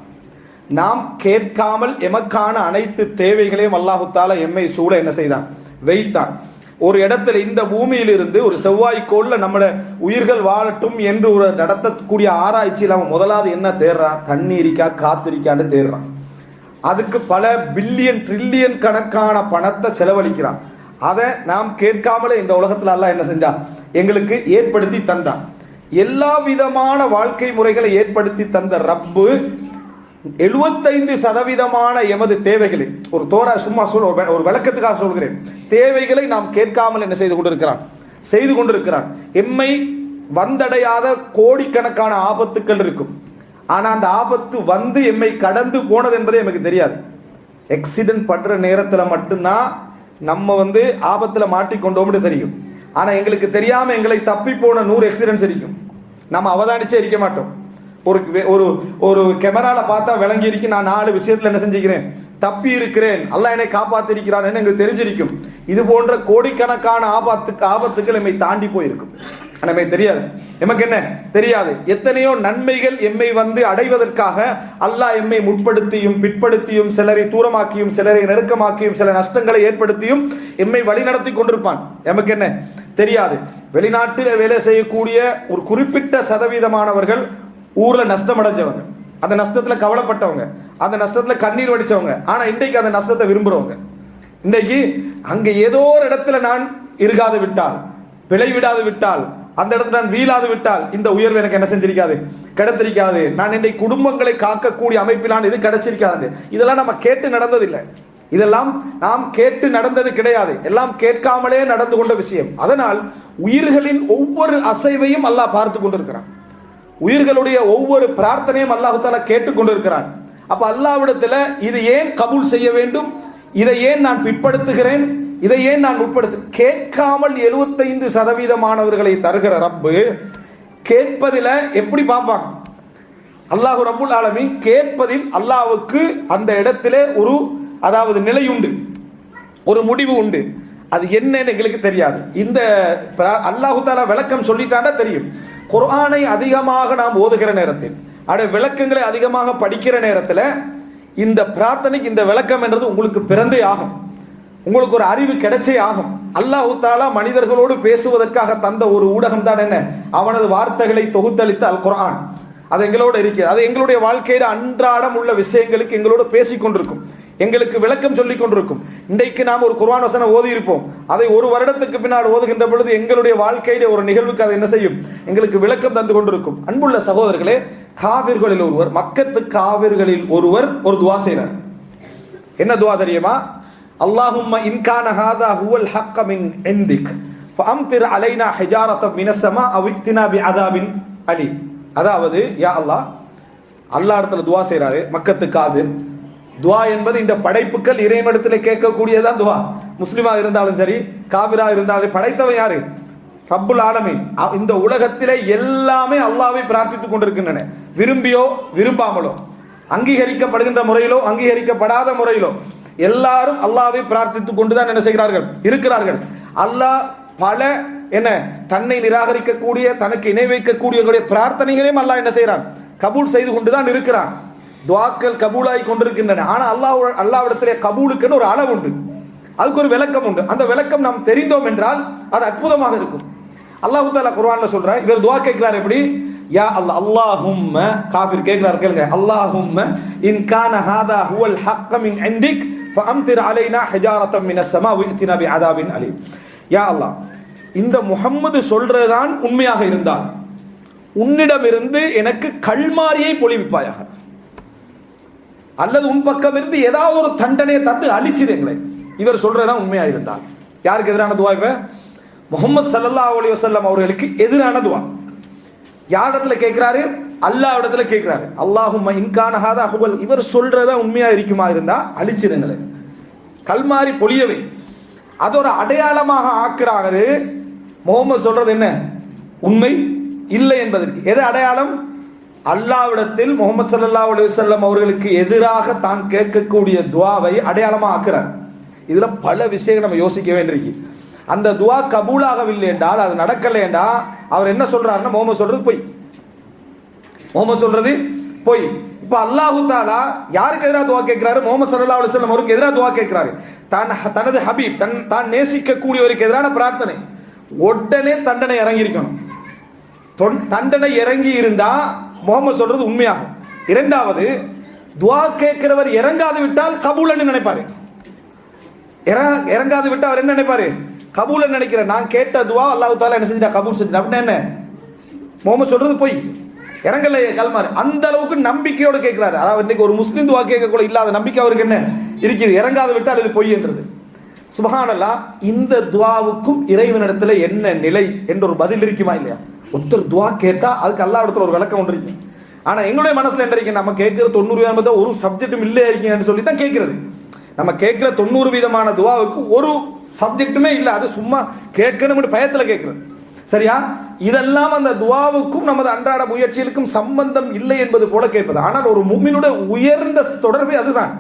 நாம் கேட்காமல் எமக்கான அனைத்து தேவைகளையும் அல்லாஹு தஆலா எம்மை சூழ என்ன செய்தான்? வைத்தான். ஒரு இடத்துல இந்த பூமியிலிருந்து ஒரு செவ்வாய்க்கோள்ல நம்மள உயிர்கள் வாழட்டும் என்று ஒரு நடத்தக்கூடிய ஆராய்ச்சியில் அவன் முதலாவது என்ன தேடுறான்? தண்ணீரிக்கா காத்திரிக்கான்னு தேடுறான். அதுக்கு பல பில்லியன் ட்ரில்லியன் கணக்கான பணத்தை செலவழிக்கிறான். அதை நாம் கேட்காமலே இந்த உலகத்துல அல்லாஹ் என்ன செஞ்சா? எங்களுக்கு ஏற்படுத்தி தந்தான். எல்லா விதமான வாழ்க்கை முறைகளை ஏற்படுத்தி தந்த ரப்பு 75% எமது தேவைகளை, ஒரு தோரா சும்மா ஒரு விளக்கத்துக்காக சொல்கிறேன், தேவைகளை நாம் கேட்காமல் என்ன செய்து கொண்டிருக்கிறான். எம்மை வந்தடையாத கோடிக்கணக்கான ஆபத்துக்கள் இருக்கும். ஆனா அந்த ஆபத்து வந்து எம்மை கடந்து போனது என்பதே எனக்கு தெரியாது. எக்ஸிடென்ட் பண்ற நேரத்துல மட்டும்தான் நம்ம ஆபத்துல மாட்டிக்கொண்டோம்னு தெரியும். ஆனா எங்களுக்கு தெரியாம எங்களை தப்பி போன 100 எக்ஸிடென்ட்ஸ் இருக்கும், நம்ம அவதானிச்சே இருக்க மாட்டோம். ஒரு கேமரால பார்த்தா விளங்கி இருக்கு, நான் 4 விஷயத்துல என்ன செஞ்சுக்கிறேன்? தப்பி இருக்கிறேன், அல்லாஹ் என்னை காப்பாத்திருக்கிறான் எங்களுக்கு தெரிஞ்சிருக்கும். இது போன்ற கோடிக்கணக்கான ஆபத்துக்கள் நம்மை தாண்டி போயிருக்கும். நமக்கு தெரியாது. எமக்கு என்ன தெரியாது? எத்தனையோ நன்மைகள் எம்மை வந்து அடைவதற்காக அல்லாஹ் எம்மை முற்படுத்தியும் பிற்படுத்தியும், சிலரை தூரமாக்கியும் சிலரை நெருக்கமாக்கியும் சில நஷ்டங்களை ஏற்படுத்தியும் எம்மை வழிநடத்தி கொண்டிருப்பான். எமக்கு என்ன தெரியாது? வெளிநாட்டில் வேலை செய்யக்கூடிய ஒரு குறிப்பிட்ட சதவீதமானவர்கள் ஊர்ல நஷ்டம் அடைஞ்சவங்க, அந்த நஷ்டத்துல கவலைப்பட்டவங்க, அந்த நஷ்டத்துல கண்ணீர் வடிச்சவங்க. ஆனா இன்றைக்கு அந்த நஷ்டத்தை விரும்புறவங்க. இன்றைக்கு அங்க ஏதோ ஒரு இடத்துல நான் இருக்காது விட்டால், பிழை விடாது விட்டால், அந்த இடத்துல நான் வீழாது விட்டால் இந்த உயர்வு எனக்கு என்ன செஞ்சிருக்காது, கிடைத்திருக்காது. நான் இன்றைக்கு குடும்பங்களை காக்கக்கூடிய அமைப்பிலான இது கிடைச்சிருக்காது. இதெல்லாம் நம்ம கேட்டு நடந்ததில்லை, இதெல்லாம் நாம் கேட்டு நடந்தது கிடையாது, எல்லாம் கேட்காமலே நடந்து கொண்ட விஷயம். அதனால் உயிர்களின் ஒவ்வொரு அசைவையும் அல்லாஹ் பார்த்து கொண்டிருக்கிறான். உயிர்களுடைய ஒவ்வொரு பிரார்த்தனையும் அல்லாஹ் தஆலா கேட்டுக் கொண்டிருக்கிறான். அப்ப அல்லாஹ்விடத்துல இது ஏன் கபூல் செய்ய வேண்டும், இதை ஏன் நான் பிற்படுத்துகிறேன், இதை ஏன் நான் உட்படுத்து கேட்காமல் 75% தருகிற ரப்பு கேட்பதில் எப்படி பார்ப்பாங்க? அல்லாஹு ரப்புல் ஆலமீன் கேட்பதில் அல்லாஹ்வுக்கு அந்த இடத்திலே ஒரு அதாவது நிலை உண்டு, ஒரு முடிவு உண்டு. அது என்னன்னு எங்களுக்கு தெரியாது. இந்த அல்லாஹு தஆலா விளக்கம் சொல்லிட்டாண்டா தெரியும். குர்ஆனை அதிகமாக நாம் ஓதுகிற நேரத்தில், விளக்கங்களை அதிகமாக படிக்கிற நேரத்தில் இந்த பிரார்த்தனைக்கு இந்த விளக்கம் என்றது உங்களுக்கு பிறந்தே ஆகும், உங்களுக்கு ஒரு அறிவு கிடைச்சே ஆகும். அல்லாஹு தஆலா மனிதர்களோடு பேசுவதற்காக தந்த ஒரு ஊடகம் தான் என்ன, அவனது வார்த்தைகளை தொகுத்தளித்த அல் குர்ஆன். அது எங்களோட இருக்கிறது. அது எங்களுடைய வாழ்க்கையில அன்றாடம் உள்ள விஷயங்களுக்கு எங்களோட பேசிக் கொண்டிருக்கும், எங்களுக்கு விளக்கம் சொல்லிக் கொண்டிருக்கும். இன்றைக்கு நாம் ஒரு குர்ஆன் வசனம் ஓதி இருப்போம், அதை ஒரு வருடத்துக்கு பின்னால் ஓதுகின்ற பொழுது எங்களுடைய வாழ்க்கையில ஒரு நிகழ்வுக்கு அது என்ன செய்யும், எங்களுக்கு விளக்கம் தந்து கொண்டிருக்கும். அன்புள்ள சகோதரர்களே, காவிர்களில் ஒருவர், மக்கத்து காவிர்களில் ஒருவர் ஒரு துவா செய்கிறார். என்ன துவா தெரியுமா? அல்லாஹும்ம இன் கான ஹாதா ஹுவல் ஹக்க மின் இந்திக் ஃபஅம்திர் அலைனா ஹிஜாரத்தம் மினஸ் ஸமா அவ் இக்தினா பிஅதாபின் அலீம். அதாவது யா அல்லாஹ், அல்லாஹ் இடத்துல துவா செய்றாரு மக்கத்து காவிர். துவா என்பது இந்த படைப்புகள் இறைவனிடத்தில் கேட்கக்கூடியதான் துவா. முஸ்லிமா இருந்தாலும் சரி, காவிரா இருந்தாலும், படைத்தவன் யாரு? ரப்புல் ஆலமீன். இந்த உலகத்திலே எல்லாமே அல்லாஹ்வை பிரார்த்தித்துக் கொண்டிருக்கின்றன, விரும்பியோ விரும்பாமலோ, அங்கீகரிக்கப்படுகின்ற முறையிலோ அங்கீகரிக்கப்படாத முறையிலோ எல்லாரும் அல்லாஹ்வை பிரார்த்தித்துக் கொண்டுதான் என்ன செய்கிறார்கள், இருக்கிறார்கள். அல்லாஹ் பல என்ன தன்னை நிராகரிக்கக்கூடிய, தனக்கு இணை வைக்கக்கூடிய பிரார்த்தனைகளையும் அல்லாஹ் என்ன செய்கிறான், கபூல் செய்து கொண்டுதான் இருக்கிறான். துஆக்கள் கபூலாகி கொண்டிருக்கின்றன. ஆனா அல்லாஹ்விடத்திலே கபூலுக்குன்னு ஒரு அளவு உண்டு, அதுக்கு ஒரு விளக்கம் உண்டு. அந்த விளக்கம் நாம் தெரிந்தோம் என்றால் அது அற்புதமாக இருக்கும். அல்லாஹ் தஆலா குர்ஆன்ல சொல்றான், இவர் துஆ கேட்கிறார் எப்படி? யா அல்லாஹ், அல்லாஹும்ம, காஃபிர் கேட்கிறார், கேளுங்க, அல்லாஹும்ம இன் கான ஹாதா ஹுவல் ஹக்க மின் இந்திக் ஃபஅம்திர் அலைனா ஹிஜாரத்தம் மினஸ் ஸமா வஇத்தினா பிஅதாபின் அலீம். யா அல்லாஹ், இந்த முஹம்மது சொல்றதுதான் உண்மையாக இருந்தால் உன்னிடமிருந்து எனக்கு கல்மாரியை பொழிவிப்பாயாக, அல்லது உன் பக்கம் இருந்து ஏதாவது ஒரு தண்டனையை தந்து அழிச்சிருங்களே. இவர் சொல்றதுதான் உண்மையா இருந்தால். யாருக்கு எதிரான துவா? இப்ப முஹம்மது ஸல்லல்லாஹு அலைஹி வஸல்லம் அவர்களுக்கு எதிரான துவா. யார் இடத்துல கேட்கிறாரு? அல்லாஹ் இடத்துல கேட்கிறாரு. அல்லாஹும்ம இன் கான ஹாதா ஹுவல், இவர் சொல்றதா உண்மையா இருக்குமா இருந்தா அழிச்சிருங்களே, கல்மாரி பொழியவை. அது ஒரு அடையாளமாக ஆக்குறாரு. முஹம்மது சொல்றது என்ன, உண்மை இல்லை என்பதற்கு. எது அடையாளம்? அல்லாஹ்விடத்தில் முஹம்மது ஸல்லல்லாஹு அலைஹி வஸல்லம் அவர்களுக்கு எதிராக தான் கேட்கக்கூடிய துஆவை அடையாளமாக ஆக்குறார். இதுல பல விஷயங்கள் நம்ம யோசிக்க வேண்டியிருக்கு. அந்த துஆ கபூலாகவில்லை என்றால், அது நடக்கலை என்றால் அவர் என்ன சொல்றாருன்னா, முஹம்மது சொல்றது பொய், முஹம்மது சொல்றது பொய். இப்ப அல்லாஹு தஆலா யாருக்கு எதிராக துஆ கேட்கிறாரு? முஹம்மது ஸல்லல்லாஹு அலைஹி வஸல்லம் அவருக்கு எதிராக துஆ கேட்கிறாரு. தனது ஹபீப், தான் நேசிக்கக்கூடியவருக்கு எதிரான பிரார்த்தனை. உடனே தண்டனை இறங்கி இருக்கணும். தண்டனை இறங்கி இருந்தா முஹம்மது சொல்றது உண்மையாகும். இரண்டாவது, துஆ கேட்கிறவர் இறங்காது விட்டால் கபூல்னு நினைப்பாரு. இறங்காது விட்டு அவர் என்ன நினைப்பாரு? கபூல் நினைக்கிற. நான் கேட்ட துவா அல்லாஹ் தஆலா என்ன செஞ்சிட்டா, கபூல் செஞ்சிட்டா. அப்படின்னா என்ன, முஹம்மது சொல்றது போய் இறங்கல கல்மாறு. அந்த அளவுக்கு நம்பிக்கையோடு கேட்கிறாரு. அதாவது இன்னைக்கு ஒரு முஸ்லிம் துவா கேட்க கூட இல்லாத நம்பிக்கை அவருக்கு என்ன இருக்குது, இறங்காது விட்டால் இது பொய் என்றது. சுப்ஹானல்லாஹ். இந்த துவாவுக்கும் இறைவனிடத்துல என்ன நிலை என்ற ஒரு பதில் இருக்குமா இல்லையா? ஒருத்தர் துவா கேட்டா அதுக்கு அல்லாஹ் இடத்துல ஒரு விளக்கம் ஒன்று இருக்கு. ஆனா எங்களுடைய மனசுல என்ன இருக்கு, நம்ம கேட்கிற 90% ஒரு சப்ஜெக்டும் இல்லை இருக்கீங்கன்னு சொல்லி தான் கேட்கிறது. நம்ம கேட்கிற 90% துவாவுக்கு ஒரு சப்ஜெக்டுமே இல்லை, அது சும்மா கேட்கணும் பயத்துல கேட்கிறது. சரியா? இதெல்லாம் அந்த துவாவுக்கும் நமது அன்றாட முயற்சிகளுக்கும் சம்பந்தம் இல்லை என்பது போல கேட்பது. ஆனால் ஒரு முஃமினுடைய உயர்ந்த தொடர்பு அதுதான்.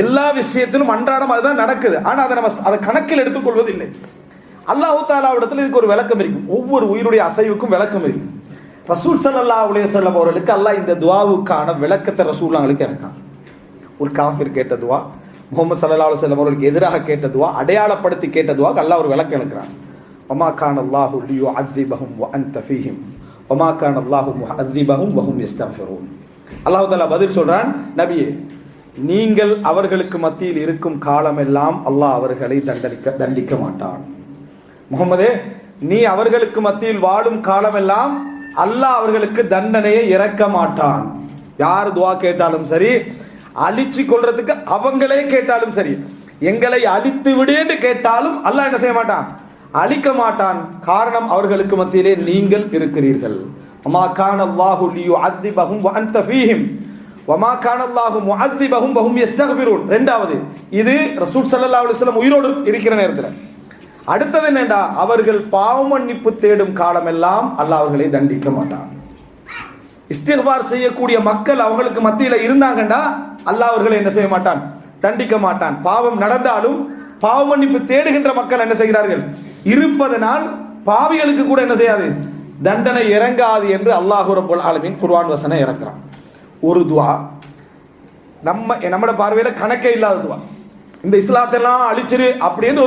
எல்லா விஷயத்திலும் அன்றாடம் அதுதான் நடக்குது. ஆனால் அதை நம்ம அதை கணக்கில் எடுத்துக்கொள்வது இல்லை. அல்லாஹ் தஆலாவிடத்தில் இதுக்கு ஒரு விளக்கம் இருக்கும். ஒவ்வொரு உயிருடைய அசைவுக்கும் விளக்கம் இருக்கும். ரசூல் ஸல்லல்லாஹு அலைஹி வஸல்லம் அவர்களுக்கு அல்லாஹ் இந்த துஆவுக்கான விளக்கத்தை ரசூலுல்லாஹ்களுக்கு இறக்கான். ஒரு காஃபிர் கேட்ட துஆ, முஹம்மது ஸல்லல்லாஹு அலைஹி வஸல்லம் அவர்களுக்கு எதிராக கேட்ட துஆ, அடையாளப்படுத்தி கேட்ட துஆக்கு அல்லாஹ் ஒரு விளக்கம் இறக்குறான். வமா கான அல்லாஹு லியுஅذிபஹும் வ அன்த ஃபீஹிம் வமா கான அல்லாஹு முஅذிபஹும் வ ஹும் யஸ்தக்ஃபிரூன். அல்லாஹ் தஆலா பதில் சொல்றான், நபியே நீங்கள் அவர்களுக்கு மத்தியில் இருக்கும் காலமெல்லாம் அல்லாஹ் அவர்களை தண்டிக்க மாட்டான். முகமதே, நீ அவர்களுக்கு மத்தியில் வாழும் காலமெல்லாம் அல்லாஹ் அவர்களுக்கு தண்டனையை இறக்க மாட்டான். யார் துவா கேட்டாலும் சரி, அழிச்சு கொள்றதுக்கு அவங்களே கேட்டாலும் சரி, எங்களை அழித்து விடு கேட்டாலும் அல்லாஹ் என்ன செய்ய மாட்டான், அழிக்க மாட்டான். காரணம், அவர்களுக்கு மத்தியிலே நீங்கள் இருக்கிறீர்கள். வமா கான அல்லாஹு லியுஅذிபஹும் வ அன்த ஃபீஹிம் வமா கான அல்லாஹு முஅذிபஹும் வ ஹும் யஸ்தக்ஃபிரூன். இரண்டாவது, இது ரசூல் ஸல்லல்லாஹு அலைஹி வஸல்லம் உயிரோடு இருக்கிற நேரத்தில். அடுத்தது என்னடா, அவர்கள் பாவ மன்னிப்பு தேடும் காலமெல்லாம் அல்லாஹ் அவர்களை தண்டிக்க மாட்டான். இஸ்திக்பார் செய்யக்கூடிய மக்கள் அவங்களுக்கு மத்தியில இருந்தாங்கண்டா அல்லாஹ் அவர்களை என்ன செய்ய மாட்டான், தண்டிக்க மாட்டான். பாவம் நடந்தாலும் பாவ மன்னிப்பு தேடுகின்ற மக்கள் என்ன செய்கிறார்கள், இருப்பதனால் பாவிகளுக்கு கூட என்ன செய்யாது, தண்டனை இறங்காது என்று அல்லாஹ் ரப்பல் ஆலமீன் குர்ஆன் வசனம் இறக்குறான். ஒரு துஆ நம்மட பார்வையில கணக்கே இல்லாத துஆ. இந்த இஸ்லாத்தெல்லாம் அழிச்சிரு அப்படின்னு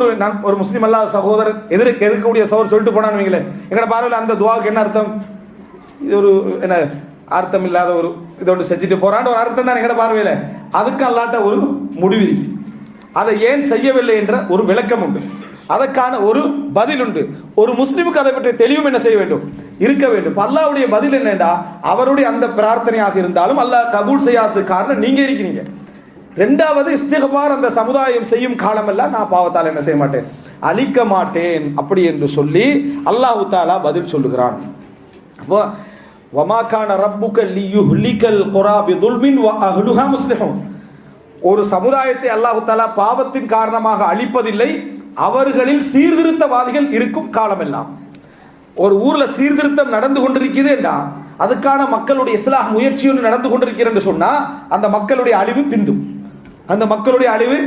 ஒரு முஸ்லீம் அல்லாஹ் சகோதரர் எதிர்க்கக்கூடிய சகோதரர் சொல்லிட்டு போனான்னு வைங்களேன், எங்கட பார்வையில் அந்த துஆவுக்கு என்ன அர்த்தம், இது ஒரு என்ன அர்த்தம் இல்லாத ஒரு இதை ஒன்று செஞ்சுட்டு போறான்னு ஒரு அர்த்தம் தான் எங்கட பார்வையில. அதுக்கு அல்லாட்ட ஒரு முடிவு இருக்கு. அதை ஏன் செய்யவில்லை என்ற ஒரு விளக்கம் உண்டு, அதற்கான ஒரு பதில் உண்டு. ஒரு முஸ்லிமுக்கு அதை பற்றி தெளிவும் என்ன செய்ய வேண்டும், இருக்க வேண்டும். அல்லாஹ்வுடைய பதில் என்னண்டா, அவருடைய அந்த பிரார்த்தனையாக இருந்தாலும் அல்லாஹ் கபூல் செய்யாததுக்கு காரணம் நீங்க இருக்கிறீங்க. ரெண்டாவது, இஸ்திக்பார் அந்த சமுதாயம் செய்யும் காலமெல்லாம் நான் பாவத்தால் என்ன செய்ய மாட்டேன், அழிக்க மாட்டேன் அப்படி என்று சொல்லி அல்லாஹ் தஆலா பதில் சொல்லுகிறான். அப்போ வமா கான ரப்புக லியுஹ்லிகல் குரா பிதுல்மின் வ அஹ்லுஹா முஸ்லிஹூன். ஒரு சமுதாயத்தை அல்லாஹ் தஆலா பாவத்தின் காரணமாக அழிப்பதில்லை, அவர்களில் சீர்திருத்தவாதிகள் இருக்கும் காலமெல்லாம். ஒரு ஊர்ல சீர்திருத்தம் நடந்து கொண்டிருக்கிறது என்றா அதுக்கான மக்களுடைய இஸ்லாஹ் முயற்சி ஒன்று நடந்து கொண்டிருக்கிறது என்று சொன்னா அந்த மக்களுடைய அழிவு பிந்தும், அந்த மக்களுடைய அழிவு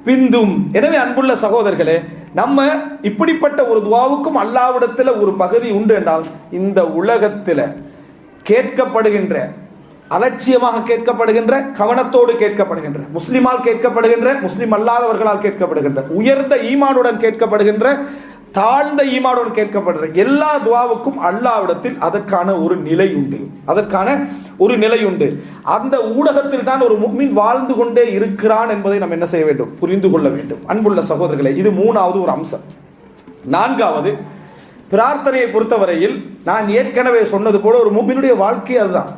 பிந்தும். எனவே அன்புள்ள சகோதரர்களே, நம்ம இப்படிப்பட்ட ஒரு துஆவுக்கும் அல்லாஹ்விடத்தில் ஒரு பகுதி உண்டு என்றால், இந்த உலகத்தில் கேட்கப்படுகின்ற, அலட்சியமாக கேட்கப்படுகின்ற, கவனத்தோடு கேட்கப்படுகின்ற, முஸ்லிமால் கேட்கப்படுகின்ற, முஸ்லிம் அல்லாதவர்களால் கேட்கப்படுகின்ற, உயர்ந்த ஈமானுடன் கேட்கப்படுகின்ற, தாழ்ந்த ஈமானுடன் கேட்கப்படுகிற எல்லா துஆவுக்கும் அல்லாஹ்விடத்தில் அதற்கான ஒரு நிலை உண்டு, அதற்கான ஒரு நிலை உண்டு. அந்த ஊடகத்தில் தான் ஒரு முஃமின் வாழ்ந்து கொண்டே இருக்கிறான் என்பதை நாம் என்ன செய்ய வேண்டும், புரிந்து கொள்ள வேண்டும். அன்புள்ள சகோதரர்களே, இது மூணாவது ஒரு அம்சம். நான்காவது, பிரார்த்தனையை பொறுத்தவரையில் நான் ஏற்கனவே சொன்னது போல ஒரு முஃமினுடைய வாழ்க்கை அதுதான்,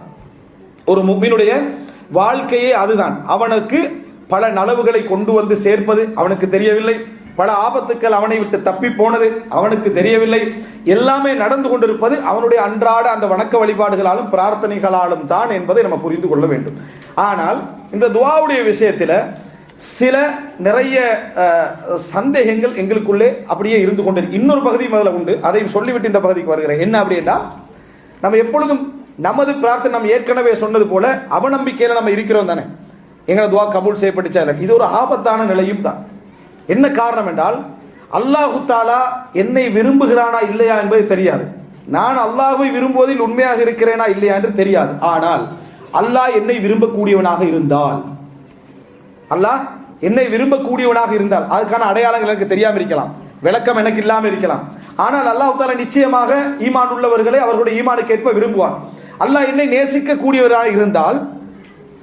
ஒரு முஃமினுடைய வாழ்க்கையே அதுதான். அவனுக்கு பல நலவுகளை கொண்டு வந்து சேர்ப்பது அவனுக்கு தெரியவில்லை, பல ஆபத்துக்கள் அவனை விட்டு தப்பி போனது அவனுக்கு தெரியவில்லை, எல்லாமே நடந்து கொண்டிருப்பது அவனுடைய அன்றாட அந்த வணக்க வழிபாடுகளாலும் பிரார்த்தனைகளாலும் தான் என்பதை நம்ம புரிந்து கொள்ள வேண்டும். ஆனால் இந்த துஆவுடைய விஷயத்தில் சில நிறைய சந்தேகங்கள் எங்களுக்குள்ளே அப்படியே இருந்து கொண்டு இன்னொரு பகுதி முதல்ல உண்டு, அதையும் சொல்லிவிட்டு இந்த பகுதிக்கு வருகிறேன். என்ன அப்படி என்றால், நம்ம எப்பொழுதும் நமது பிரார்த்தனை நம்ம ஏற்கனவே சொன்னது போல அவநம்பிக்கையில நம்ம இருக்கிறோம் தானே, எங்களை துஆ கபூல் செய்யப்பட்டுச்சா இல்லை, இது ஒரு ஆபத்தான நிலையும் தான். என்ன காரணம் என்றால், அல்லாஹு தஆலா என்னை விரும்புகிறானா இல்லையா என்பது தெரியாது, நான் அல்லாஹ்வை விரும்புவதில் உண்மையாக இருக்கிறேனா இல்லையா என்று தெரியாது. ஆனால் அல்லாஹ் என்னை விரும்பக்கூடியவனாக இருந்தால், அல்லாஹ் என்னை விரும்பக்கூடியவனாக இருந்தால் அதுக்கான அடையாளங்கள் எனக்கு தெரியாமல் இருக்கலாம், விளக்கம் எனக்கு இல்லாமல் இருக்கலாம். ஆனால் அல்லாஹ் தஆலா நிச்சயமாக ஈமான் உள்ளவர்களை அவர்களுடைய ஈமானுக்கு ஏற்ப விரும்புவார். அல்லாஹ் என்னை நேசிக்கக்கூடியவராக இருந்தால்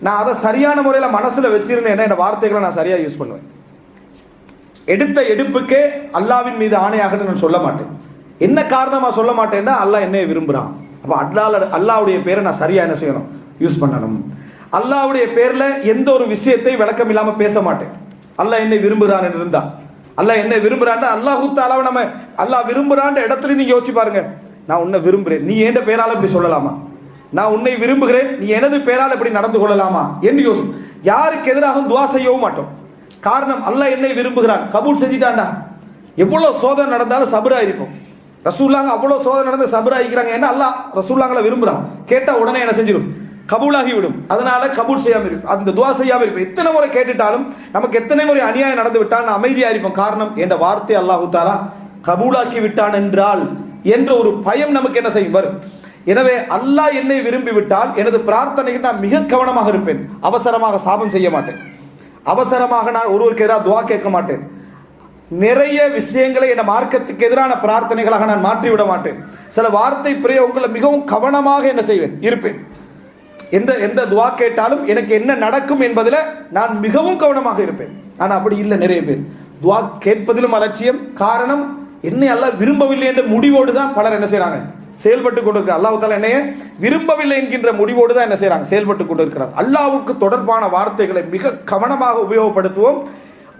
நான் அதை சரியான முறையில் மனசில் வச்சிருந்தேன், என் வார்த்தைகளை நான் சரியாக யூஸ் பண்ணுவேன். எடுத்த எடுப்புக்கே அல்லாவின் மீது ஆணையாக நான் சொல்ல மாட்டேன். என்ன காரணமா சொல்ல மாட்டேன்னா, அல்லாஹ் என்னை விரும்புகிறான். அப்போ அல்லாஹ்வுடைய பேரை நான் சரியா என்ன செய்யணும், யூஸ் பண்ணணும். அல்லாஹ்வுடைய பேர்ல எந்த ஒரு விஷயத்தை விளக்கம் இல்லாம பேச மாட்டேன். அல்லாஹ் என்னை விரும்புகிறான் என்று இருந்தா, அல்லாஹ் என்னை விரும்புறான், அல்லாஹு தஆலாவை நம்ம அல்லாஹ் விரும்புறான் இடத்துல நீங்க யோசிச்சு பாருங்க. நான் உன்னை விரும்புகிறேன், நீ என் பேரால இப்படி சொல்லலாமா? நான் உன்னை விரும்புகிறேன், நீ எனது பேரால் இப்படி நடந்து கொள்ளலாமா என்று யோசி. யாருக்கு எதிராக துஆ செய்யவும் மாட்டோம். காரணம், அல்லாஹ் என்னை விரும்புகிறான், கபூல் செஞ்சிட்டான்டா. எவ்வளவு சோதனை நடந்தாலும் சபரா இருப்போம். ரசூலுல்லாஹ் அவ்வளவு சோதனை நடந்து சபரா இருக்கிறாங்க. ஏன்னா அல்லாஹ் ரசூலுல்லாஹ்களை விரும்புறான், கேட்டா உடனே என்ன செஞ்சிடும், கபூலாகி விடும். அதனால கபூல் செய்யாம இருப்போம், அந்த துஆ செய்யாம இருப்போம். எத்தனை முறை கேட்டுட்டாலும் நமக்கு எத்தனை முறை அநியாயம் நடந்து விட்டால் நான் அமைதியா இருப்போம். காரணம், என்ற வார்த்தை அல்லாஹு தஆலா கபூலாக்கி விட்டான் என்றால் என்ற ஒரு பயம் நமக்கு என்ன செய்யும் வரும். எனவே அல்லாஹ் என்னை விரும்பி விட்டால் எனது பிரார்த்தனைக்கு நான் மிக கவனமாக இருப்பேன். அவசரமாக சாபம் செய்ய மாட்டேன், அவசரமாக நான் ஒருவருக்கு எதிராக துவா கேட்க மாட்டேன், நிறைய விஷயங்களை என் மார்க்கத்துக்கு எதிரான பிரார்த்தனைகளாக நான் மாற்றிவிட மாட்டேன். சில வார்த்தை பிரயோகங்களை மிகவும் கவனமாக என்ன செய்வேன் இருப்பேன். எந்த துவா கேட்டாலும் எனக்கு என்ன நடக்கும் என்பதில் நான் மிகவும் கவனமாக இருப்பேன். ஆனால் அப்படி இல்லை, நிறைய பேர் துவா கேட்பதிலும் அலட்சியம். காரணம், என்னை அல்லாஹ் விரும்பவில்லை என்ற முடிவோடு தான் பலர் என்ன செய்யறாங்க, செயல்பட்டு கொண்டிருக்கிறார். அல்லாஹ் தாலா என்னைய விரும்பவில்லை என்கின்ற முடிவோடு தான் என்ன செய்யறாங்க, செயல்பட்டு கொண்டிருக்கிறார். அல்லாஹ்வுக்கு தொடர்பான வார்த்தைகளை மிக கவனமாக உபயோகப்படுத்துவோம்.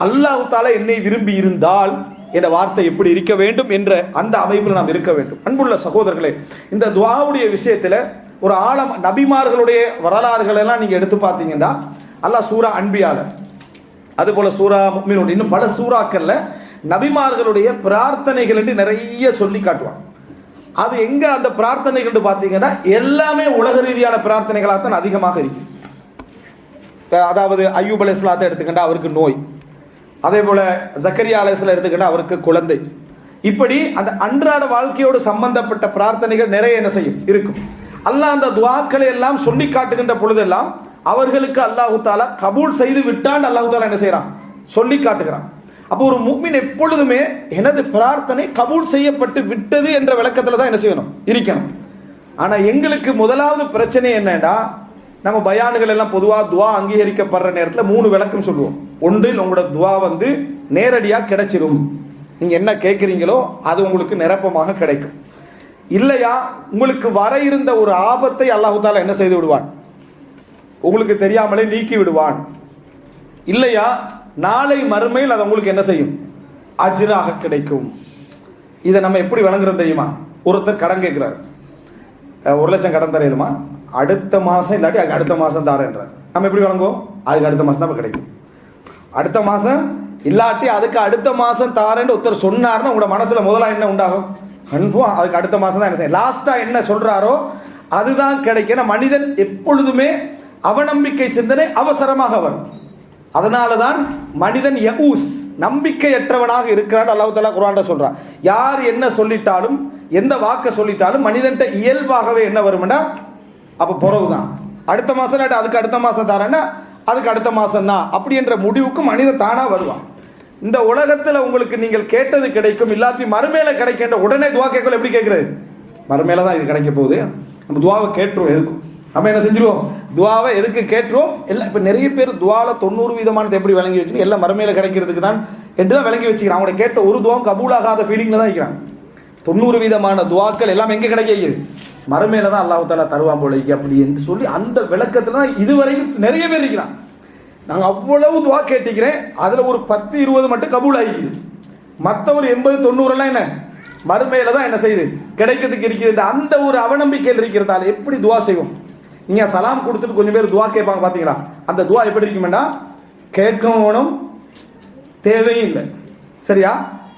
அல்லாஹ் தாலா என்னை விரும்பி இருந்தால் என்ற வார்த்தை எப்படி இருக்க வேண்டும் என்ற அந்த அமைப்பில் நாம் இருக்க வேண்டும். அன்புள்ள சகோதரர்களே, இந்த துஆவுடைய விஷயத்தில் ஒரு ஆழம் நபிமார்களுடைய வரலாறுகள் எல்லாம் நீங்க எடுத்து பார்த்தீங்கன்னா, அல்லாஹ் சூரா அன்பியால, அது போல சூரா முஃமினூன், இன்னும் பல சூறாக்கள்ல நபிமார்களுடைய பிரார்த்தனைகள் என்று நிறைய சொல்லி காட்டுவாங்க. அது எங்க அந்த பிரார்த்தனைகள் பார்த்தீங்கன்னா எல்லாமே உலக ரீதியான பிரார்த்தனைகளாக தான் அதிகமாக இருக்கு. அதாவது அய்யூப் அலைஹிஸ்ஸலாத்தை எடுத்துக்கிட்டா அவருக்கு நோய், அதே போல ஜக்கரியா அலைஹிஸ்ஸலாம் எடுத்துக்கிட்டா அவருக்கு குழந்தை. இப்படி அந்த அன்றாட வாழ்க்கையோடு சம்பந்தப்பட்ட பிரார்த்தனைகள் நிறைய என்ன செய்யும் இருக்கும். அல்லாஹ் அந்த துஆக்களை எல்லாம் சொல்லி காட்டுகின்ற பொழுதெல்லாம் அவர்களுக்கு அல்லாஹு தாலா கபூல் செய்து விட்டான் அல்லாஹு தாலா என்ன செய்யறான், சொல்லி காட்டுகிறான். அப்போ ஒரு முஃமின் எப்பொழுதுமே எனது பிரார்த்தனை கபூல் செய்யப்பட்டு விட்டது என்ற விளக்கத்தில் தான் என்ன செய்யணும், இருக்கணும். ஆனால் எங்களுக்கு முதலாவது பிரச்சனை என்னன்னா, நம்ம பயானுகள் எல்லாம் பொதுவாக துவா அங்கீகரிக்கப்படுற நேரத்தில் 3 விளக்கம் சொல்லுவோம். ஒன்றில் உங்களோட துவா நேரடியாக கிடைச்சிரும், நீங்க என்ன கேட்குறீங்களோ அது உங்களுக்கு நிரப்பமாக கிடைக்கும். இல்லையா உங்களுக்கு வர இருந்த ஒரு ஆபத்தை அல்லாஹு தாலா என்ன செய்து விடுவான், உங்களுக்கு தெரியாமலே நீக்கி விடுவான். இல்லையா நாளை மறுமையில் அது உங்களுக்கு என்ன செய்யும், அஜ்ராக கிடைக்கும். இதை நம்ம எப்படி வழங்குறது தெரியுமா? ஒருத்தர் கடன் கேட்கிறார், 1 லட்சம் கடன் தரையிலுமா, அடுத்த மாசம் இல்லாட்டி அடுத்த மாசம் தாரேன்றார். நம்ம எப்படி வழங்குவோம், அதுக்கு அடுத்த மாசம் தான் கிடைக்கும். அடுத்த மாசம் இல்லாட்டி அதுக்கு அடுத்த மாசம் தாரேன்னு ஒருத்தர் சொன்னார்னா உங்களோட மனசுல முதல்ல என்ன உண்டாகும், கன்ஃபார்ம் அதுக்கு அடுத்த மாசம் தான் என்ன செய்யும், லாஸ்டா என்ன சொல்றாரோ அதுதான் கிடைக்கும். மனிதன் எப்பொழுதுமே அவநம்பிக்கை சிந்தனை அவசரமாக வரும். அதனாலதான் மனிதன் யகூஸ், நம்பிக்கையற்றவனாக இருக்கிறான். அல்லாஹ் தஆலா குர்ஆன்ல சொல்றான், யார் என்ன சொல்லிட்டாலும் எந்த வாக்க சொல்லிட்டாலும் மனிதன்ட்ட இயல்பாகவே என்ன வரும்னா, அப்ப பிறகுதான் அடுத்த மாசம் அதுக்கு அடுத்த மாசம் தாரேன்னா அதுக்கு அடுத்த மாசம் தான் அப்படி என்ற முடிவுக்கு மனிதன் தானா வருவான். இந்த உலகத்துல உங்களுக்கு நீங்கள் கேட்டது கிடைக்கும், இல்லாட்டி மறுமையில கிடைக்கின்ற உடனே துவா கேட்கல. எப்படி கேட்கிறது, மறுமையில தான் இது கிடைக்க போகுது, நம்ம துவாவை கேட்டுருவோம். எதுக்கும் நம்ம என்ன செஞ்சிருவோம், துவாவை எதுக்கு கேட்டுருவோம். எல்லாம் இப்போ நிறைய பேர் துவால 90% எப்படி விளங்கி வச்சு எல்லாம் மறுமையில கிடைக்கிறதுக்கு தான் என்று தான் விளங்கி வச்சுக்கிறான். அவங்கள கேட்ட ஒரு துவாவும் கபூலாகாத ஃபீலிங்ல தான் இருக்கிறான். 90% துவாக்கள் எல்லாம் எங்க கிடைக்கிது, மறுமையில தான் அல்லாஹ் தஆலா தருவான் போல அப்படி என்று சொல்லி அந்த விளக்கத்துல தான் இதுவரைக்கும் நிறைய பேர் இருக்கிறான். நாங்க அவ்வளவு துவா கேட்டிக்கிறேன், அதுல ஒரு 10-20 மட்டும் கபூல் ஆகிக்குது. மற்ற ஒரு 80-90 எல்லாம் என்ன மறுமையில தான் என்ன செய்யுது கிடைக்கிறதுக்கு இருக்கிறது. அந்த ஒரு அவநம்பிக்கையில் இருக்கிறதால எப்படி துவா செய்வோம். நீங்க சலாம் கொடுத்துட்டு கொஞ்சம் பேர் துவா கேட்பாங்க பாத்தீங்களா, அந்த துவா எப்படி இருக்குமெண்டா, கேட்கவும் வேணும் தேவையும் இல்லை, சரியா,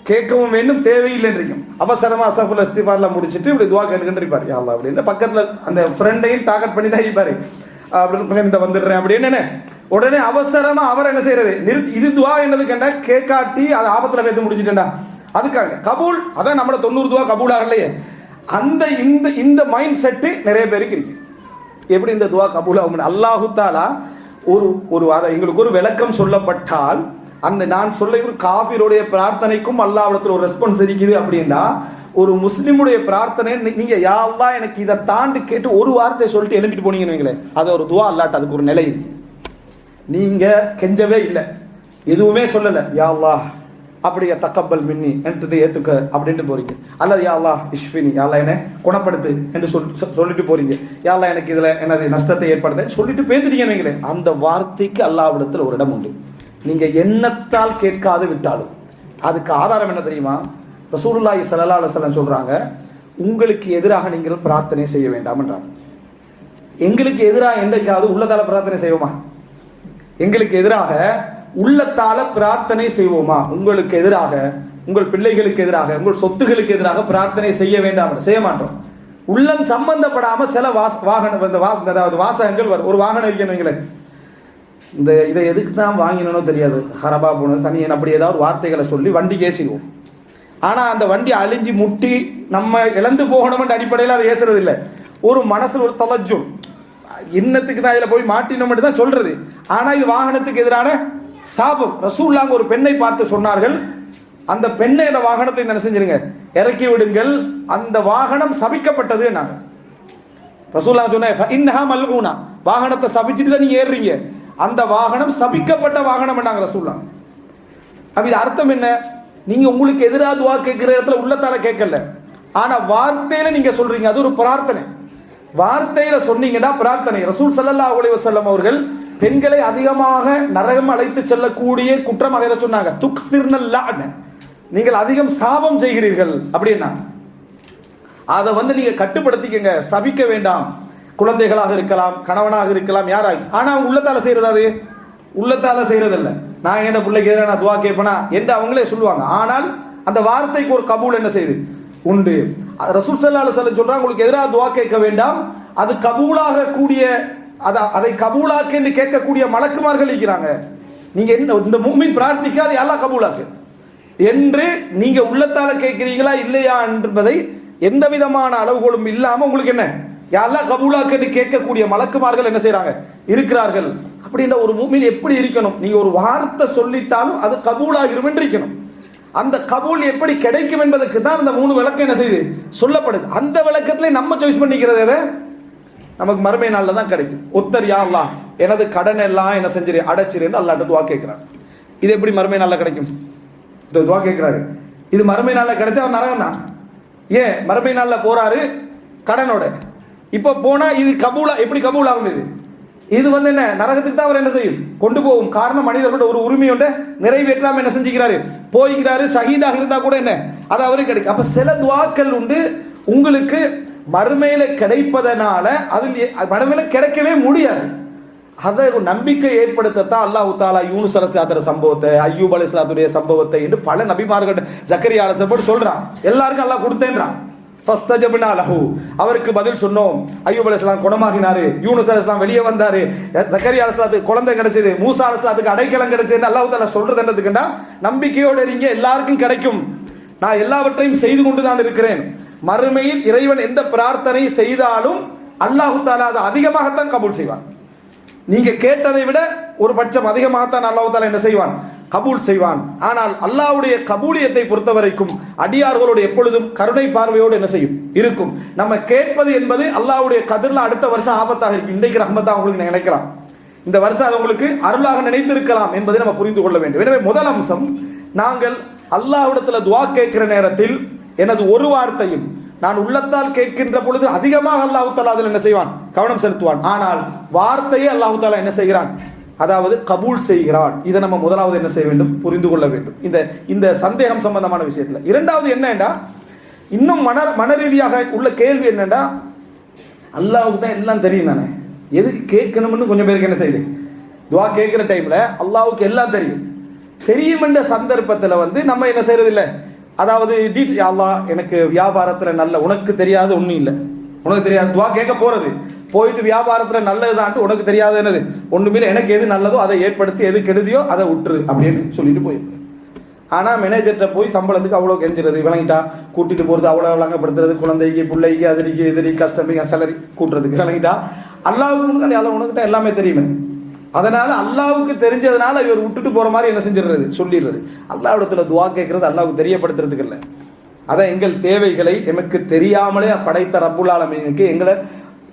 கேட்கவும் வேண்டும் தேவையில்லைன்னு இருக்கும். அவசரமா அஸ்தக்ஃபிருல்லாஹ் இஸ்திக்ஃபார்லாம் முடிச்சிட்டு இப்படி துவா கேட்டுக்கிட்டு இருப்பாரு, யா அல்லாஹ் அப்படின்னு பக்கத்துல அந்த ஃப்ரெண்டையும் டார்கெட் பண்ணி தான் இருப்பாரு. அப்படின்னு இந்த வந்துடுறேன் அப்படின்னு உடனே அவசரமா அவர் என்ன செய்யறது, இது துவா என்னது கண்டா கேட்காட்டி அது ஆபத்துல பேத்து முடிச்சுட்டேன்டா, அதுக்காக கபூல். அதான் நம்மளோட 90 துவா கபூல் ஆகலையே. அந்த இந்த மைண்ட் செட்டு நிறைய பேருக்கு இருக்கு. எப்படி இந்த துவா கபூல் ஆகும், அல்லாஹு தாலா ஒரு எங்களுக்கு ஒரு விளக்கம் சொல்லப்பட்டால் அந்த நான் சொல்ல ஒரு காஃபிருடைய பிரார்த்தனைக்கும் அல்லாஹ்விடத்தில் ஒரு ரெஸ்பான்ஸ் இருக்குது அப்படின்னா, ஒரு முஸ்லிமுடைய பிரார்த்தனை நீங்க யா அல்லாஹ் எனக்கு இதை தாண்டி கேட்டு ஒரு வார்த்தை சொல்லிட்டு எழுப்பிட்டு போனீங்கன்னு வைங்களே, அது ஒரு துவா அல்லாட்ட அதுக்கு ஒரு நிலை இருக்கு. நீங்க கெஞ்சவே இல்லை, எதுவுமே சொல்லலை, யா அல்லாஹ் அப்படியே தக்கப்பல் மின்னி என்றதை ஏத்துக்க அப்படின்ட்டு போறீங்க. அல்லது யா அல்லாஹ் இஷ்ஃபினி, யா அல்லாஹ் என்னை குணப்படுத்து என்று சொல்லிட்டு போறீங்க. யா அல்லாஹ் எனக்கு இதுல எனது நஷ்டத்தை ஏற்படுத்த சொல்லிட்டு பேத்துட்டீங்கன்னு வைங்களே, அந்த வார்த்தைக்கு அல்லாஹ்விடத்தில் ஒரு இடம் உண்டு. நீங்க எண்ணத்தால் கேட்காது விட்டாலும் அதுக்கு ஆதாரம் என்ன தெரியுமா, ரசூலுல்லாஹி ஸல்லல்லாஹு அலைஹி வஸல்லம் சொல்றாங்க, உங்களுக்கு எதிராக நீங்கள் பிரார்த்தனை செய்ய வேண்டாம் என்றாங்க. எங்களுக்கு எதிராக என்றைக்காவது உள்ளத்தால பிரார்த்தனை செய்வோமா, எங்களுக்கு எதிராக உள்ளத்தால பிரார்த்தனை செய்வோமா? உங்களுக்கு எதிராக, உங்கள் பிள்ளைகளுக்கு எதிராக, உங்கள் சொத்துகளுக்கு எதிராக பிரார்த்தனை செய்ய வேண்டாம், செய்ய மாட்டோம். உள்ளம் சம்பந்தப்படாம சில வாசகங்கள் வரும். ஒரு வாகனம் இருக்கீங்களே, இதை எதுக்கு தான் வாங்கினோ தெரியாது, ஹரபா போன சனியன் அப்படி ஏதாவது வார்த்தைகளை சொல்லி வண்டி கேசிடுவோம். ஆனா அந்த வண்டி அழிஞ்சு முட்டி நம்ம இழந்து போகணும்ன்ற அடிப்படையில் அதை ஏசுறது இல்லை. ஒரு மனசுல ஒரு தலஜும் இன்னத்துக்கு தான் இதில் போய் மாட்டினோம் தான் சொல்றது. ஆனா இது வாகனத்துக்கு எதிரான சாபம். ரசூலுல்லாஹ் ஒரு பெண்ணை பார்த்து சொன்னார்கள், அந்த பெண்ணை அந்த வாகனத்தை என்ன செஞ்சிருங்க, இறக்கி விடுங்கள், அந்த வாகனம் சபிக்கப்பட்டது. நாங்க ரசூலுல்லாஹ் சொன்ன வாகனத்தை சபிச்சுட்டு தான் நீங்க ஏறுறீங்க, அந்த வாகனம் சபிக்கப்பட்ட வாகனம் என்னாங்க ரசூலுல்லாஹ். அப்படி அர்த்தம் என்ன, நீங்க உங்களுக்கு எதிராக துவா கேட்கிற இடத்துல உள்ளத்தால கேட்கல, ஆனா வார்த்தையில நீங்க சொல்றீங்க, அது ஒரு பிரார்த்தனை. வார்த்தையில சொன்னீங்கன்னா பிரார்த்தனை. ரசூல் ஸல்லல்லாஹு அலைஹி வஸல்லம் அவர்கள் பெண்களை அதிகமாக நரகம் அழைத்து செல்லக்கூடிய குற்றமாக எதை சொன்னாங்க, துக்ஃபிர்னல் லஅன, நீங்கள் அதிகம் சாபம் செய்கிறீர்கள் அப்படின்னா அதை நீங்க கட்டுப்படுத்திக்கங்க, சபிக்க வேண்டாம். குழந்தைகளாக இருக்கலாம், கணவனாக இருக்கலாம், யாராக. ஆனா அவங்க உள்ளத்தால செய்யறது, அது உள்ளத்தால செய்யறதில்ல. நான் என்ன பிள்ளைக்கு எதிராக நான் துவா கேட்பேனா என்று அவங்களே சொல்லுவாங்க. ஆனால் அந்த வார்த்தைக்கு ஒரு கபூல் என்ன செய்யுது உண்டு. ரசூல் ஸல்லல்லாஹு அலைஹி வஸல்லம் சொல்றாங்க, உங்களுக்கு எதிராக துவா கேட்க வேண்டாம், அது கபூலாக கூடிய அதை கபூலாக்கு என்று கேட்கக்கூடிய மலக்குமார்கள் இருக்கிறாங்க. நீங்க என்ன இந்த முஃமின் பிரார்த்திக்காது அல்லாஹ் கபூலாக்கு என்று நீங்க உள்ளத்தால கேட்கிறீங்களா இல்லையா என்பதை எந்த விதமான அளவுகளும் இல்லாம உங்களுக்கு என்ன அல்லாஹ் கபூலாக்கு என்று கேட்கக்கூடிய மலக்குமார்கள் என்ன செய்யறாங்க, இருக்கிறார்கள். அப்படின்ற ஒரு முஃமின் எப்படி இருக்கணும், நீங்க ஒரு வார்த்தை சொல்லிட்டாலும் அது கபூலாகிரும் என்று இருக்கணும். அந்த கபூல் எப்படி கிடைக்கும் என்பதற்கு தான் அந்த 3 விளக்கம் என்ன செய்யுது சொல்லப்படுது. அந்த விளக்கத்திலே நம்ம சாய்ஸ் பண்ணிக்கிறது எதை, நமக்கு மறுமை நாள்ல தான் கிடைக்கும். ஒத்தர் யா அல்லாஹ் எனது கடன் எல்லாம் என்ன செஞ்சிரு அடைச்சிரு அல்லாஹ்ட்ட துவா கேட்கிறார். இது எப்படி மறுமை நாள்ல கிடைக்கும், துவா கேட்கிறாரு. இது மறுமை நாள்ல கிடைச்சா அவர் நரகம் தான். ஏன் மறுமை நாள்ல போறாரு கடனோட, இப்ப போனா இது கபூலா எப்படி கபூல் ஆகும், இது என்ன நரகத்துக்கு தான் அவர் என்ன செய்யும் கொண்டு போகும். காரணம் மனிதர்களோட ஒரு உரிமையோட நிறைவேற்றாம என்ன செஞ்சுக்கிறாரு போய்கிறாரு. ஷஹீதாக இருந்தா கூட என்ன அது அவருக்கு கிடைக்கும். அப்ப சில துவாக்கள் உண்டு உங்களுக்கு மறுமையில கிடைப்பதனால அதில் மறுமையில கிடைக்கவே முடியாது. அதை நம்பிக்கை ஏற்படுத்தத்தான் அல்லாஹ் தஆலா யூனுஸ் அலைஹிஸ்ஸலாத்துடைய சம்பவத்தை, அய்யூப் அலைஹிஸ்ஸலாத்துடைய சம்பவத்தை என்று பல நபிமார்கள் ஜக்கரியா அலைஹிஸ்ஸலாம் சொல்றான். எல்லாருக்கும் அல்லாஹ் கொடுத்தேன்றான். ஃபஸ்தஜப்னா லஹு, அவருக்கு பதில் சொன்னோம். அய்யூப் அலைஹிஸ்ஸலாம் குணமாகினாரு, யூனுஸ் அலைஹிஸ்ஸலாம் வெளியே வந்தாரு, ஜக்கரியா அலைஹிஸ்ஸலாத்துக்கு குழந்தை கிடைச்சது, மூசா அலைஹிஸ்ஸலாத்துக்கு அடைக்கலம் கிடைச்சது. அல்லாஹ் தஆலா சொல்றது என்னதுக்குன்னா, நம்பிக்கையோடு இருங்க, எல்லாருக்கும் கிடைக்கும், நான் எல்லாவற்றையும் செய்து கொண்டுதான் இருக்கிறேன். மறுமையில் இறைவன் எந்த பிரார்த்தனை செய்தாலும் அல்லாஹ் தஆலா அதை அதிகமாகத்தான் கபூல் செய்வான். நீங்க கேட்டதை விட ஒரு பட்சம் அதிகமாகத்தான் அல்லாஹ் தஆலா என்ன செய்வான், கபூல் செய்வான். ஆனால் அல்லாஹ்வுடைய கபூலியத்தை பொறுத்த வரைக்கும் அடியார்களோடு எப்பொழுதும் கருணை பார்வையோடு என்ன செய்யும் இருக்கும். நம்ம கேட்பது என்பது அல்லாஹ்வுடைய கதிர்ல அடுத்த வருஷம் ஆபத்தாக இருக்கு. இன்றைக்கு ரஹ்மத்தாக உங்களுக்கு நினைக்கலாம், இந்த வருஷம் அது உங்களுக்கு அருளாக நினைத்திருக்கலாம் என்பதை நம்ம புரிந்து கொள்ள வேண்டும். எனவே முதல் அம்சம், நாங்கள் அல்லாஹ்விடத்துல துஆ கேட்கிற நேரத்தில் எனது ஒரு வார்த்தையும் நான் உள்ளத்தால் கேட்கின்ற பொழுது அதிகமாக அல்லாஹ் தஆலா அதில் என்ன செய்வான், கவனம் செலுத்துவான். ஆனால் வார்த்தையை அல்லாஹ் தஆலா என்ன செய்கிறான், அதாவது கபூல் செய்கிறான். இதை நம்ம முதலாவது என்ன செய்ய வேண்டும், புரிந்து கொள்ள வேண்டும் இந்த சந்தேகம் சம்பந்தமான விஷயத்துல. இரண்டாவது என்னன்னா, இன்னும் மன ரீதியாக உள்ள கேள்வி என்னன்னா, அல்லாஹ்வுக்கு தான் எல்லாம் தெரியும் தானே, எதுக்கு கேட்கணும்னு கொஞ்சம் பேருக்கு என்ன செய்யுது, துஆ கேட்கிற டைம்ல அல்லாஹ்வுக்கு எல்லாம் தெரியும். தெரியும் என்ற சந்தர்ப்பத்தில் நம்ம என்ன செய்யறது இல்லை, அதாவது அல்லாஹ் எனக்கு வியாபாரத்துல நல்ல, உனக்கு தெரியாத ஒண்ணும் இல்லை, உனக்கு தெரியாது துவா கேட்க போறது, போயிட்டு வியாபாரத்துல நல்லதுதான் உனக்கு தெரியாது என்னது ஒண்ணுமே, எனக்கு எது நல்லதோ அதை ஏற்படுத்தி, எது கெடுதியோ அதை விட்டுரு அப்படின்னு சொல்லிட்டு போயிருக்கு. ஆனா மேனேஜர்கிட்ட போய் சம்பளத்துக்கு அவ்வளவு கெஞ்சுறது, விளங்கிட்டா கூட்டிட்டு போறது, அவ்வளவு விளங்கப்படுத்துறது, குழந்தைக்கு பிள்ளைக்கு அதிரிக்கு எதிரி கஸ்டமர் சேலரி கூட்டுறதுக்கு, விளங்கிட்டா அல்லாஹ்வுக்கு உனக்கு தான் எல்லாமே தெரியுமே, அதனால அல்லாஹ்வுக்கு தெரிஞ்சதுனால இவர் விட்டுட்டு போற மாதிரி என்ன செஞ்சிடுறது சொல்லிடுறது. அல்லாஹ்விடத்துல துஆ கேட்கறது அல்லாஹ்வுக்கு தெரியப்படுத்துறதுக்கு இல்லை. அதான் எங்கள் தேவைகளை எமக்கு தெரியாமலே படைத்த ரப்புல் ஆலமீனுக்கு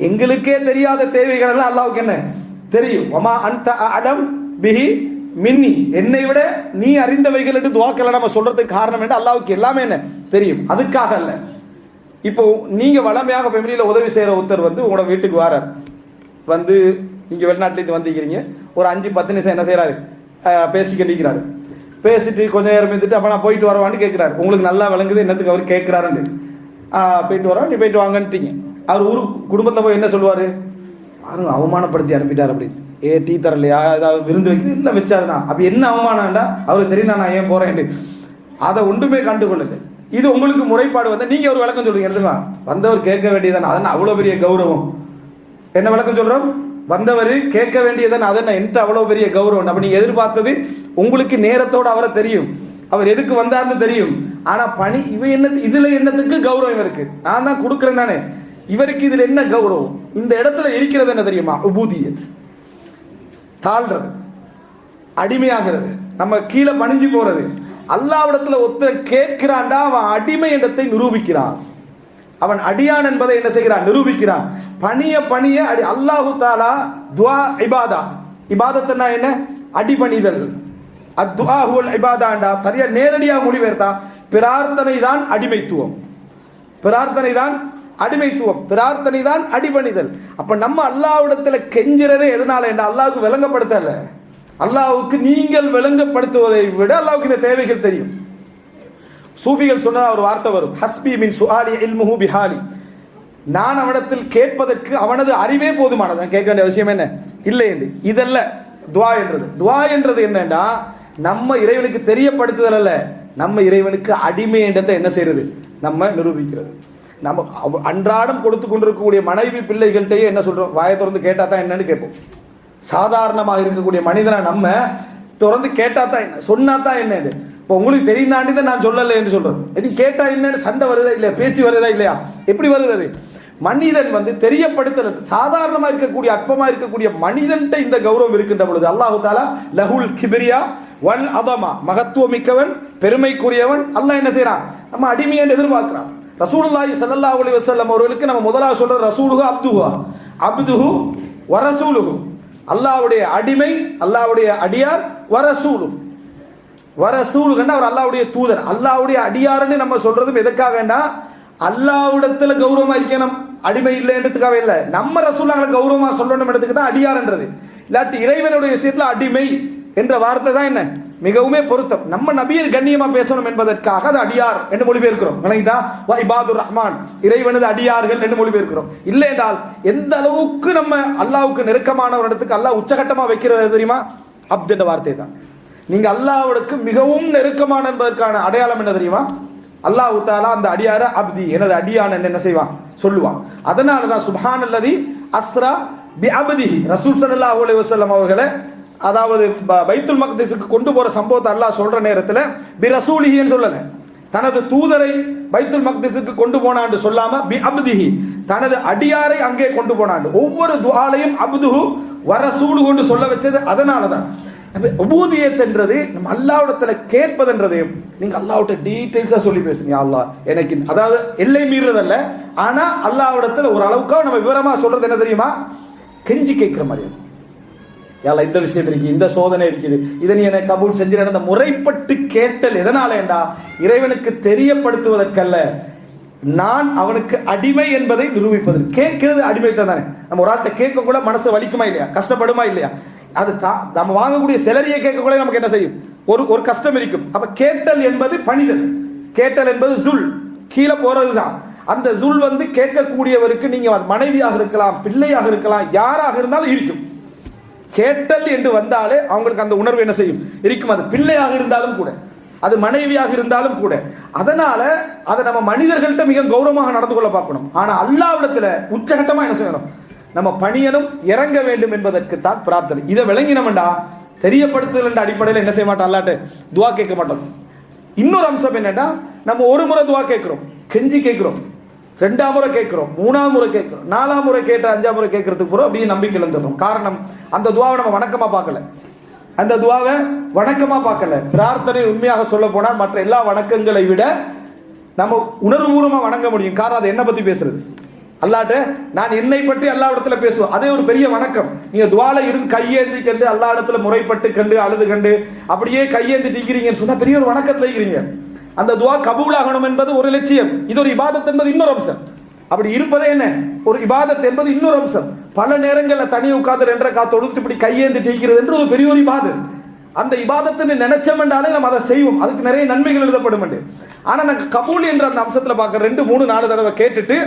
எங்களுக்கே தெரியாத தேவைகள் எல்லாம் அல்லாஹ்வுக்கு என்ன தெரியும். வமா அன்த அஅலம் பிஹி மின்னி, என்னை விட நீ அறிந்தவைகள் என்று துஆக்களை நம்ம சொல்றதுக்கு காரணம் என்ன, அல்லாஹ்வுக்கு எல்லாமே என்ன தெரியும். அதுக்காக அல்ல. இப்போ நீங்க வளமையாக ஃபேமிலியில உதவி செய்யற ஒருத்தர் உங்களோட வீட்டுக்கு வரார், நீங்க வெளிநாட்டிலேருந்து வந்திருக்கிறீங்க, ஒரு 5-10 நிமிஷம் என்ன செய்யறாரு, பேசிக்கிட்டிருக்கிறாரு. பேசிட்டு கொஞ்சம் நேரம் இருந்துட்டு அப்போ நான் போயிட்டு வரவான்னு கேட்குறாரு. உங்களுக்கு நல்லா விளங்குது என்னத்துக்கு அவர் கேட்குறாருன்னு. போயிட்டு வரவா, நீ போயிட்டு வாங்கன்ட்டீங்க. அவர் ஊர் குடும்பத்தில் போய் என்ன சொல்லுவார், பாருங்க அவமானப்படுத்தி அனுப்பிட்டார் அப்படின்னு. டீ தரலையா, ஏதாவது விருந்து வைக்க இல்லை வச்சாரு தான். அப்போ என்ன அவமானம்டா, அவருக்கு தெரியும் நான் ஏன் போகிறேன்ட்டு. அதை ஒன்றுமே கண்டுகொள்ளலை. இது உங்களுக்கு முறைப்பாடு நீங்கள் ஒரு விளக்கம் சொல்றீங்க, எடுத்துக்கலாம் வந்தவர் கேட்க வேண்டியதானே, அதனால் அவ்வளோ பெரிய கௌரவம். என்ன விளக்கம் சொல்கிறோம், வந்தவர் கேட்க வேண்டியதான், அதென்ன என்கிட்ட அவ்வளோ பெரிய கௌரவம். அப்போ நீங்கள் எதிர்பார்த்தது உங்களுக்கு நேரத்தோடு அவரை தெரியும், அவர் எதுக்கு வந்தார்னு தெரியும். ஆனா பணி இவன் என்ன, இதுல என்னத்துக்கு கௌரவம் இருக்கு, நான் தான் கொடுக்குறேன் தானே, இவருக்கு இதுல என்ன கௌரவம்? இந்த இடத்துல இருக்கிறது என்ன தெரியுமா? உபூதியத், தாழ்றது, அடிமையாகிறது, நம்ம கீழே பணிஞ்சு போறது. அல்லாஹ்விடத்துல ஒத்த கேட்கிறான்டா, அவன் அடிமை இடத்தை நிரூபிக்கிறான், அவன் அடியான் என்பதை என்ன செய்கிறான்? நிரூபிக்கிறான். பணிய பணிய அல்லாஹு தாலா துஆ இபாதா, இபாதத்னா என்ன? அடிபணிதல். அத்துஆ ஹுவல் இபாதாண்டா சரியா நேரடியா மொழிபெயர்த்தா பிரார்த்தனை தான் அடிமைத்துவம், பிரார்த்தனை தான் அடிமைத்துவம், பிரார்த்தனை தான் அடிபணிதல். அப்ப நம்ம அல்லாஹ்விடத்துல கெஞ்சுறதே எதனால? என்ன அல்லாஹ்வுக்கு விளங்கப்படுத்தல, அல்லாஹ்வுக்கு நீங்கள் விளங்கப்படுத்துவதை விட அல்லாஹ்வுக்கு இந்த தேவைகள் தெரியும். சூஃபிகள் சொன்னதா ஒரு வார்த்தை வரும், ஹஸ்பி மின் சுஆலி இல்முஹு பிஹாலி, நான் அவனிடத்தில் கேட்பதற்கு அவனது அறிவே போதுமானது, நான் கேட்க வேண்டிய விஷயம் என்ன இல்லை என்று. இதல்ல துஆ என்றது. துஆ என்றது என்னன்னா நம்ம இறைவனுக்கு தெரியப்படுத்துதல் அல்ல, நம்ம இறைவனுக்கு அடிமை என்றதை என்ன செய்யறது? நம்ம நிரூபிக்கிறது. நம்ம அன்றாடம் கொடுத்து கொண்டிருக்கக்கூடிய மனைவி பிள்ளைகள்கிட்டயே என்ன சொல்றோம்? வாயை திறந்து கேட்டா தான் என்னன்னு கேட்போம். சாதாரணமாக இருக்கக்கூடிய மனிதனை நம்ம திறந்து கேட்டா தான் என்ன, சொன்னா தான் என்னன்னு. இப்போ உங்களுக்கு தெரிந்தாண்டி தான் நான் சொல்லலை என்று சொல்றது. இது கேட்டா என்னன்னு சண்டை வருதா இல்லையா, பேச்சு வருதா இல்லையா, எப்படி வருகிறது? மனிதன் தெரியப்படுத்தல், சாதாரணமா இருக்கக்கூடிய அற்பமா இருக்கக்கூடிய மனிதன்ட்ட இந்த கௌரவம் இருக்கின்ற பொழுது அல்லாஹு தாலா லஹுல் கிபிரியா வல் அதமா, மகத்துவம் மிக்கவன், பெருமைக்குரியவன். அல்லாஹ் என்ன செய்யறான்? நம்ம அடிமையை எதிர்பார்க்கிறான். ரசூலுல்லாஹி ஸல்லல்லாஹு அலைஹி வஸல்லம் அவர்களுக்கு நம்ம முதலாவது சொல்ற ரசூலுஹு அப்துஹு, அப்துஹு வ ரசூலுஹு, அல்லாஹ்வுடைய அடிமை, அல்லாஹ்வுடைய அடியார், வ ரசூலுஹு, வ ரசூலுஹுன்னா அவர் அல்லாஹ்வுடைய தூதர். அல்லாஹ்வுடைய அடியார்னு நம்ம சொல்றதும் எதுக்காகன்னா அல்லாஹ்விடத்துல கௌரவமா இருக்கணும், அடிமை இல்லைன்றதுக்காக இல்லை. நம்ம ரசூலுல்லாஹ்வை கௌரவமா சொல்லணும் இடத்துக்கு தான் அடியார்ன்றது. இல்லாட்டி இறைவனுடைய விஷயத்துல அடிமை என்ற வார்த்தை தான் என்ன மிகவுமே பொருத்தம். நம்ம நபியை கண்ணியமா பேசணும் என்பதற்காக அது அடியார் என்று மொழிபெயர்க்கிறோம். விளங்கிட்டா? வ இபாதுர் ரஹ்மான், இறைவனது அடியார்கள் என்று மொழிபெயர்க்கிறோம். இல்லை என்றால் எந்த அளவுக்கு நம்ம அல்லாஹ்வுக்கு நெருக்கமான ஒரு இடத்துக்கு அல்லாஹ் உச்சகட்டமா வைக்கிறது தெரியுமா? அப்த் என்ற வார்த்தை தான். நீங்க அல்லாஹ்வுக்கு மிகவும் நெருக்கமான என்பதற்கான அடையாளம் என்ன தெரியுமா? அல்லாஹ் தஆலா அந்த அடியார அப்தி, எனது அடியான் என்ன செய்வான்? சொல்லுவான். அதனால தான் சுப்ஹானல்லதி அஸ்ரா பி அப்திஹி, ரசூல் ஸல்லல்லாஹு அலைஹி வஸல்லம் அவர்களை அதாவது பைத்துல் மக்திஸுக்கு கொண்டு போற சம்பவத்தை அல்லாஹ் சொல்ற நேரத்தில் பி ரசூலிஹின்னு சொல்லல, தனது தூதரை பைத்துல் மக்திஸுக்கு கொண்டு போனான்னு சொல்லாம பி அப்திஹி, தனது அடியாரை அங்கே கொண்டு போனான்னு. ஒவ்வொரு துஆலையும் அப்துஹு வ ரசூலுஹு கொண்டு சொல்ல வச்சது அதனால தான். உபூதியத் என்றது நம்ம அல்லாஹ்விடத்துல கேட்பதுன்றது, நீங்க அல்லாஹ்விட்ட டீடைல்ஸா சொல்லி பேசுங்க. அல்லாஹ் எனக்கு, அதாவது எல்லை மீறதல்ல, ஆனா அல்லாஹ்விடத்துல ஒரு அளவுக்காக நம்ம விவரமா சொல்றது என்ன தெரியுமா? கெஞ்சி கேட்கிற மாதிரி. யால இந்த விஷயம் இருக்கு, இந்த சோதனை இருக்குது, இதை நீ எனக்கு கபூல் செஞ்சு அந்த முறைப்பட்டு கேட்டல் எதனால என்றா இறைவனுக்கு தெரியப்படுத்துவதற்கல்ல, நான் அவனுக்கு அடிமை என்பதை நிரூபிப்பது. கேட்கிறது அடிமைத்தான் தானே. நம்ம ஒரு ஆள்கிட்ட கேட்க கூட மனசு வலிக்குமா இல்லையா, கஷ்டப்படுமா இல்லையா? அது நம்ம வாங்கக்கூடிய சிலரியை கேட்க கூட நமக்கு என்ன செய்யும்? ஒரு கஷ்டம் இருக்கும். அப்ப கேட்டல் என்பது பணிதல், கேட்டல் என்பது ஜுல், கீழே போறதுதான். அந்த ஜுல் கேட்கக்கூடியவருக்கு நீங்க மனைவியாக இருக்கலாம், பிள்ளையாக இருக்கலாம், யாராக இருந்தாலும் இருக்கும். கேட்டல் என்று வந்தாலே அவங்களுக்கு அந்த உணர்வு என்ன செய்யும்? இருக்கும். அது பிள்ளையாக இருந்தாலும் கூட, அது மனைவியாக இருந்தாலும் கூட. அதனால அதை நம்ம மனிதர்கள்ட்ட மிக கௌரவமாக நடந்து கொள்ள பார்க்கணும். ஆனா அல்லாஹ்விடத்துல உச்சகட்டமா என்ன செய்யணும்? நம்ம பணியனும் இறங்க வேண்டும் என்பதற்கு தான் பிரார்த்தனை. இதை விளங்கினோம்டா தெரியப்படுத்துதல் என்ற அடிப்படையில் என்ன செய்ய மாட்டோம்? அல்லாஹ்ட்ட துஆ கேட்க மாட்டோம். இன்னொரு அம்சம் என்னன்னா, நம்ம ஒரு முறை துஆ கேட்கிறோம், கெஞ்சி கேட்கிறோம், 2ஆம் முறை கேட்கிறோம், 3ஆம் முறை கேட்கிறோம், 4ஆம் முறை கேட்ட 5ஆம் முறை கேட்கறதுக்கு பூரா அப்படியே நம்பிக்கை இழந்துடும். காரணம், அந்த துஆவை நம்ம வணக்கமா பார்க்கல, அந்த துஆவை வணக்கமா பார்க்கல. பிரார்த்தனை உண்மையாக சொல்ல போனால் மற்ற எல்லா வணக்கங்களை விட நம்ம உணர்வுபூர்வமா வணங்க முடியும். காரணம், அது என்ன பத்தி பேசுறது. அல்லாஹ்ட்ட நான் என்னை பற்றி அல்லாஹ்விடத்துல பேசுவோம், அதே ஒரு பெரிய வணக்கம். நீங்க துஆல இருந்து கையேந்தி கண்டு அல்லாஹ்விடத்துல முறைப்பட்டு கண்டு அழுது கண்டு அப்படியே கையேந்தி இருக்கிறீங்கன்னு சொன்னா பெரிய ஒரு வணக்கத்துல இருக்கிறீங்க. அந்த துஆ கபூலாகணும் என்பது ஒரு லட்சியம், இது ஒரு இபாதத் என்பது இன்னொரு அம்சம். அப்படி இருப்பதே என்ன ஒரு இபாதத் என்பது இன்னொரு அம்சம். பல நேரங்களில் தனி உட்கார்ந்து 2 ரக்காத் தொழுது இப்படி கையேந்தி டீக்கிறது என்று ஒரு பெரிய ஒரு இபாதத். அந்த இபாதத்தை நினைச்சோம்னாலே நம்ம அதை செய்வோம், அதுக்கு நிறைய நன்மைகள் எழுதப்படும். ஆனா நாங்கள் கபூல் என்ற அந்த அம்சத்துல பார்க்க 2, 3, 4 தடவை கேட்டுட்டு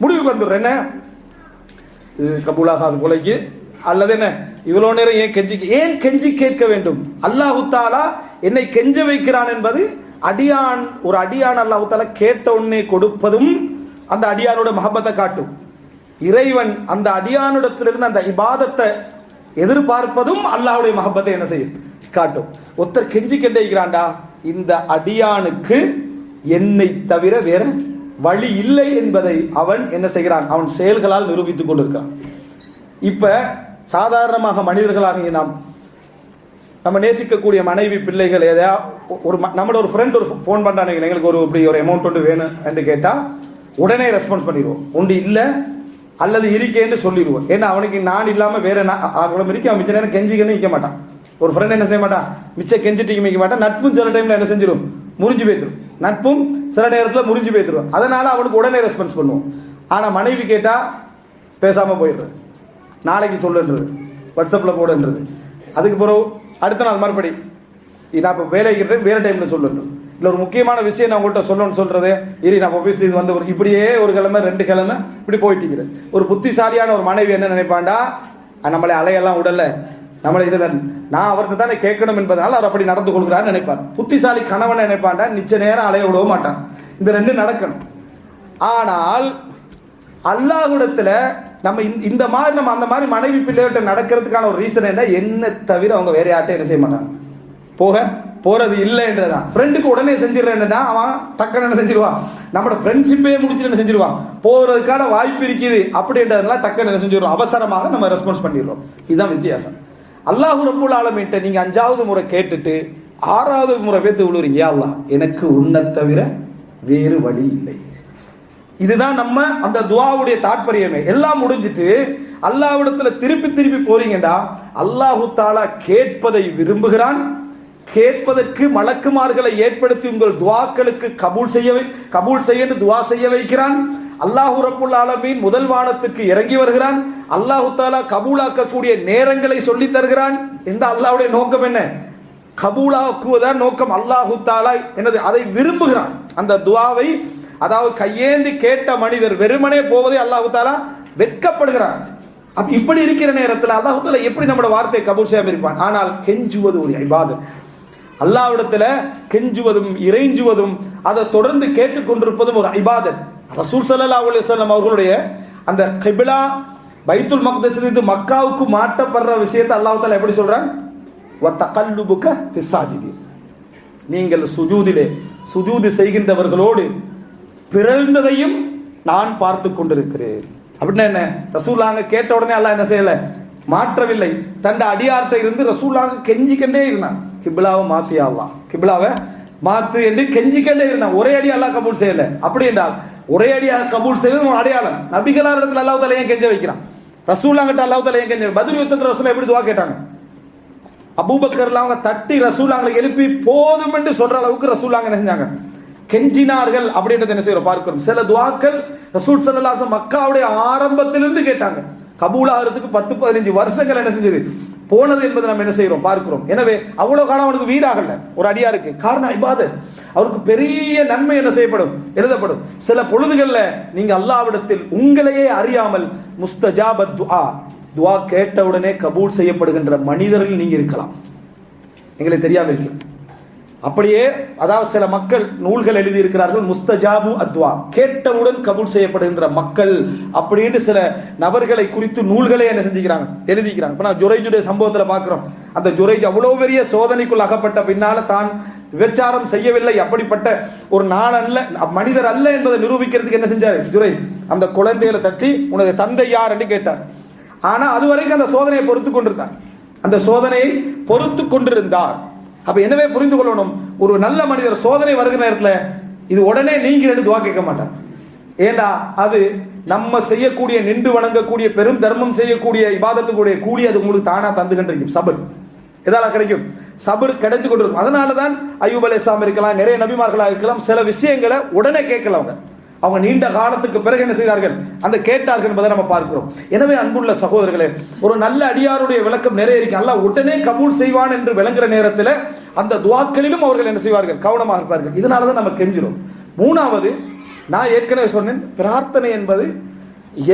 முடிவுக்கு வந்துடுறேன். என்ன இது கபூலாகாத கொலைக்கு அல்லது என்ன இவ்வளவு நேரம் ஏன் கெஞ்சி கேட்க வேண்டும்? அல்லாஹு தஆலா என்னை கெஞ்ச வைக்கிறான் என்பது அடியான், ஒரு அடியான் அல்லாஹு தஆலா கேட்ட உடனே கொடுப்பதும் அந்த அடியானோட மஹப்பத்தை காட்டும். இறைவன் அந்த அடியானிடத்திலிருந்து அந்த இபாதத்தை எதிர்பார்ப்பதும் அல்லாஹ்வுடைய மஹப்பத்தை என்ன செய்யும்? காட்டும். ஒருத்தர் கெஞ்சி கேட்டிருக்கிறான்டா, இந்த அடியானுக்கு என்னை தவிர வேற வழி இல்லை என்பதை அவன் என்ன செய்கிறான், அவன் செயல்களால் நிரூபித்துக் கொண்டிருக்கான். இப்ப சாதாரணமாக மனிதர்களாக நம்ம நேசிக்கக்கூடிய மனைவி பிள்ளைகள் எதையா நம்மளோட ஒரு ஃப்ரெண்ட் ஒரு ஃபோன் பண்றாங்க, எங்களுக்கு இப்படி ஒரு அமௌண்ட் ஒன்று வேணும் என்று கேட்டா உடனே ரெஸ்பான்ஸ் பண்ணிடுவோம். ஒன்று இல்லை அல்லது இருக்கேன்னு சொல்லிடுவோம். ஏன்னா அவனுக்கு நான் இல்லாம வேற அவ்வளவு இருக்க மிச்ச நேரம் கெஞ்சிக்கன்னு நிற்க மாட்டான். ஒரு ஃப்ரெண்ட் என்ன செய்ய மாட்டான், மிச்ச கெஞ்சிட்டு நிற்க மாட்டான். நட்பும் சில டைம்ல என்ன செஞ்சிடும், முறிஞ்சு போய்த்துரும். நட்பும் சில நேரத்தில் முறிஞ்சு போய்த்துரும். அதனால அவனுக்கு உடனே ரெஸ்பான்ஸ் பண்ணுவோம். ஆனா மனைவி கேட்டா பேசாம போயிடுறது, நாளைக்கு சொல்லுன்றது, வாட்ஸ்அப்ல போடுன்றது. அதுக்கு பிறகு அடுத்த நாள் மறுபடி நான் இப்போ வேலைக்கு வேற டைம்ல சொல்லுன்றது. இல்லை ஒரு முக்கியமான விஷயம் நான் உங்கள்கிட்ட சொல்லணும்னு சொல்றது, நான் ஆஃபீஸ்ல இது வந்து இப்படியே ஒரு கிழமை 2 கிழமை இப்படி போயிட்டு. ஒரு புத்திசாலியான ஒரு மனைவி என்ன நினைப்பாண்டா, நம்மளை அலையெல்லாம் உடல, நம்மளை இதுல நான் அவருக்கு தானே கேட்கணும் என்பதனால அவர் அப்படி நடந்து கொள்கிறான்னு நினைப்பார். புத்திசாலி கணவன் நினைப்பாண்டா நிச்சய நேரம் அலைய விடவே மாட்டான். இந்த 2 நடக்கணும். ஆனால் அல்லாஹ்விடத்துல நம்ம இந்த மாதிரி நம்ம அந்த மாதிரி மனைவி பிள்ளைகிட்ட நடக்கிறதுக்கான ஒரு ரீசன் என்ன தவிர அவங்க வேற யார்ட்ட என்ன செய்ய மாட்டாங்க, போறது இல்லை என்றதான். ஃப்ரெண்டுக்கு உடனே செஞ்சிடறேன்னா அவன் டக்குன்னு என்ன செஞ்சிருவான், நம்மளோட ஃப்ரெண்ட்ஷிப்பே முடிச்சுட்டு என்ன செஞ்சிருவான், போறதுக்கான வாய்ப்பு இருக்குது அப்படின்றதுனால டக்குன்னு என்ன செஞ்சிருவோம், அவசரமாக நம்ம ரெஸ்பான்ஸ் பண்ணிடுறோம். இதுதான் வித்தியாசம். அல்லாஹ் ரப்பல் ஆலமீன்ட்ட நீங்க 5வது முறை கேட்டுட்டு 6வது முறை பேத்து விழுறீங்க, அல்லாஹ் எனக்கு உன்னை தவிர வேறு வழி இல்லை. இதுதான் நம்ம அந்த துஆவுடைய தாற்பயமே. எல்லாம் முடிஞ்சிட்டு அல்லாஹ்விடத்துல திருப்பி போறீங்கடா, அல்லாஹு தஆலா கேட்பதை விரும்புகிறான். கேட்பதற்கு மலக்குமார்களை ஏற்படுத்தி உங்கள் துஆக்களுக்கு கபூல் செய்ய துஆ செய்ய வைக்கிறான். அல்லாஹ் ரப்பல் ஆலமீன் முதல் வானத்திற்கு இறங்கி வருகிறான். அல்லாஹு தஆலா கபூலாக்கக்கூடிய நேரங்களை சொல்லி தருகிறான். இந்த அல்லாஹ்வுடைய நோக்கம் என்ன, கபூலாக்குவதான் நோக்கம். அல்லாஹு தஆலா என்னது அதை விரும்புகிறான். அந்த துஆவை அதாவது கையேந்தி கேட்ட மனிதர் வெறுமனே போவதை அல்லாஹு தஆலா வெட்கப்படுகிறான். இப்படி இருக்கிற நேரத்தில் அல்லாஹு தஆலா எப்படி நம்மளோட வார்த்தையை கபூல் செய்யாம இருப்பான். ஆனால் கெஞ்சுவது ஒரு இபாதத். அல்லாஹ்விடத்துல கெஞ்சுவதும் இறைஞ்சுவதும் அதை தொடர்ந்து கேட்டுக்கொண்டிருப்பதும் ஒரு இபாதத். ரசூல் ஸல்லல்லாஹு அலைஹி வஸல்லம் அவர்களுடைய அந்த கிப்லா பைத்துல் மக்தஸிலிருந்து மக்காவுக்கு மாற்றப்படுற விஷயத்தை அல்லாஹ் தஆலா எப்படி சொல்றான், வ தகல்லுபுக ஃபிஸ் சாஜிதீன், நீங்கள் சுஜூது செய்கின்றவர்களோடு பிறழ்ந்ததையும் நான் பார்த்து கொண்டிருக்கிறேன். அப்படின்னா என்ன, ரசூலுல்லாஹ் கேட்ட உடனே அல்லாஹ் என்ன செய்யல, மாற்றவில்லை. தன் அடியார்ட்ட இருந்து ரசூலுல்லாஹ் கெஞ்சிக்கண்டே இருந்தான், கிப்லாவை மாத்தியா அல்லாஹ், கிப்லாவை மாத்து என்று கெஞ்சிக்கண்டே இருந்தான். ஒரே அடி அல்லாஹ் கபூல் செய்யல. அப்படி என்றால் ஒரே அடியாக கபூல் செய்வது அடையாளம். நபிகளார் இடத்துல அல்லாஹ் தஆலா ஏன் கெஞ்ச வைக்கிறான், ரசூலுல்லாஹ் கிட்ட அல்லாஹ் தஆலா ஏன் கெஞ்ச, பத்ர் யுத்தத்துல ரசூலுல்லாஹ் எப்படி துஆ கேட்டாங்க, அபூபக்கர்லாம் அவங்க தட்டி ரசூலுல்லாஹ் எழுப்பி போதும் என்று சொல்ற அளவுக்கு ரசூலுல்லாஹ் என்ன செஞ்சாங்க, கெஞ்சினார்கள். அப்படின்றத என்ன செய்யறோம் பார்க்கிறோம். சில துஆக்கள் ரசூல் ஸல்லல்லாஹு அலைஹி வஸல்லம் மக்காவுடைய ஆரம்பத்திலிருந்து கேட்டாங்க, கபூலாகிறதுக்கு 10-15 வருஷங்கள் என்ன செஞ்சது போனது என்பதை நம்ம என்ன செய்யறோம் பார்க்கிறோம். எனவே அவ்வளவு காலம் அவனுக்கு வீடாகல ஒரு அடியாருக்கு. காரணம் இபாதத். அவருக்கு பெரிய நன்மை என்ன செய்யப்படும், எழுதப்படும். சில பொழுதுகள்ல நீங்க அல்லாஹ்விடத்தில் உங்களையே அறியாமல் முஸ்தஜாபத் துஆ கேட்ட உடனே கபூல் செய்யப்படுகின்ற மனிதர்கள் நீங்க இருக்கலாம், எங்களுக்கு தெரியாம இருக்கு. அப்படியே அதாவது சில மக்கள் நூல்கள் எழுதி இருக்கிறார்கள், முஸ்தஜாபு அத்வா, கேட்டவுடன் கபூல் செய்யப்படுகின்ற மக்கள் அப்படின்னு சில நபர்களை குறித்து நூல்களே என்ன செஞ்சுக்கிறாங்க, எழுதிக்கிறாங்க. இப்ப நான் ஜுரைஜுடைய சம்பவத்துல பாக்குறோம். அந்த ஜுரைஜ் அவ்வளவு பெரிய சோதனைக்குள் அகப்பட்ட பின்னால தான் விபச்சாரம் செய்யவில்லை, அப்படிப்பட்ட ஒரு நான் அல்ல மனிதர் அல்ல என்பதை நிரூபிக்கிறதுக்கு என்ன செஞ்சாரு ஜுரைஜ், அந்த குழந்தைகளை தட்டி உனது தந்தை யார் என்று கேட்டார். ஆனா அது வரைக்கும் அந்த சோதனையை பொறுத்து கொண்டிருந்தார், அந்த சோதனையை பொறுத்து கொண்டிருந்தார். அப்ப எனவே புரிந்து கொள்ளணும், ஒரு நல்ல மனிதர் சோதனை வருகிற நேரத்தில் இது உடனே நீங்க துஆ கேட்க மாட்டார். ஏண்டா அது நம்ம செய்யக்கூடிய நின்று வணங்கக்கூடிய பெரும் தர்மம் செய்யக்கூடிய இபாதத்துக்குடைய கூலி அது உங்களுக்கு தானா தந்துகின்றிருக்கும். சபர் எதால கிடைக்கும், சபர் கிடைத்து கொண்டிருக்கும். அதனாலதான் அய்யூப் அலைஹிஸ்ஸலாம் இருக்கலாம், நிறைய நபிமார்களாக இருக்கலாம், சில விஷயங்களை உடனே கேட்கல. அவங்க நீண்ட காலத்துக்கு பிறகு என்ன செய்தார்கள், அந்த கேட்டார்கள் என்பதை நம்ம பார்க்கிறோம். எனவே அன்புள்ள சகோதரர்களே, ஒரு நல்ல அடியாருடைய விளக்கம் நிறைய இருக்கு. அல்லாஹ் உடனே கபூல் செய்வான் என்று விளங்குற நேரத்தில் அந்த துஆக்களிலும் அவர்கள் என்ன செய்வார்கள், கவனமாக இருப்பார்கள். இதனாலதான் நம்ம கெஞ்சிரும். 3வது, நான் ஏற்கனவே சொன்னேன், பிரார்த்தனை என்பது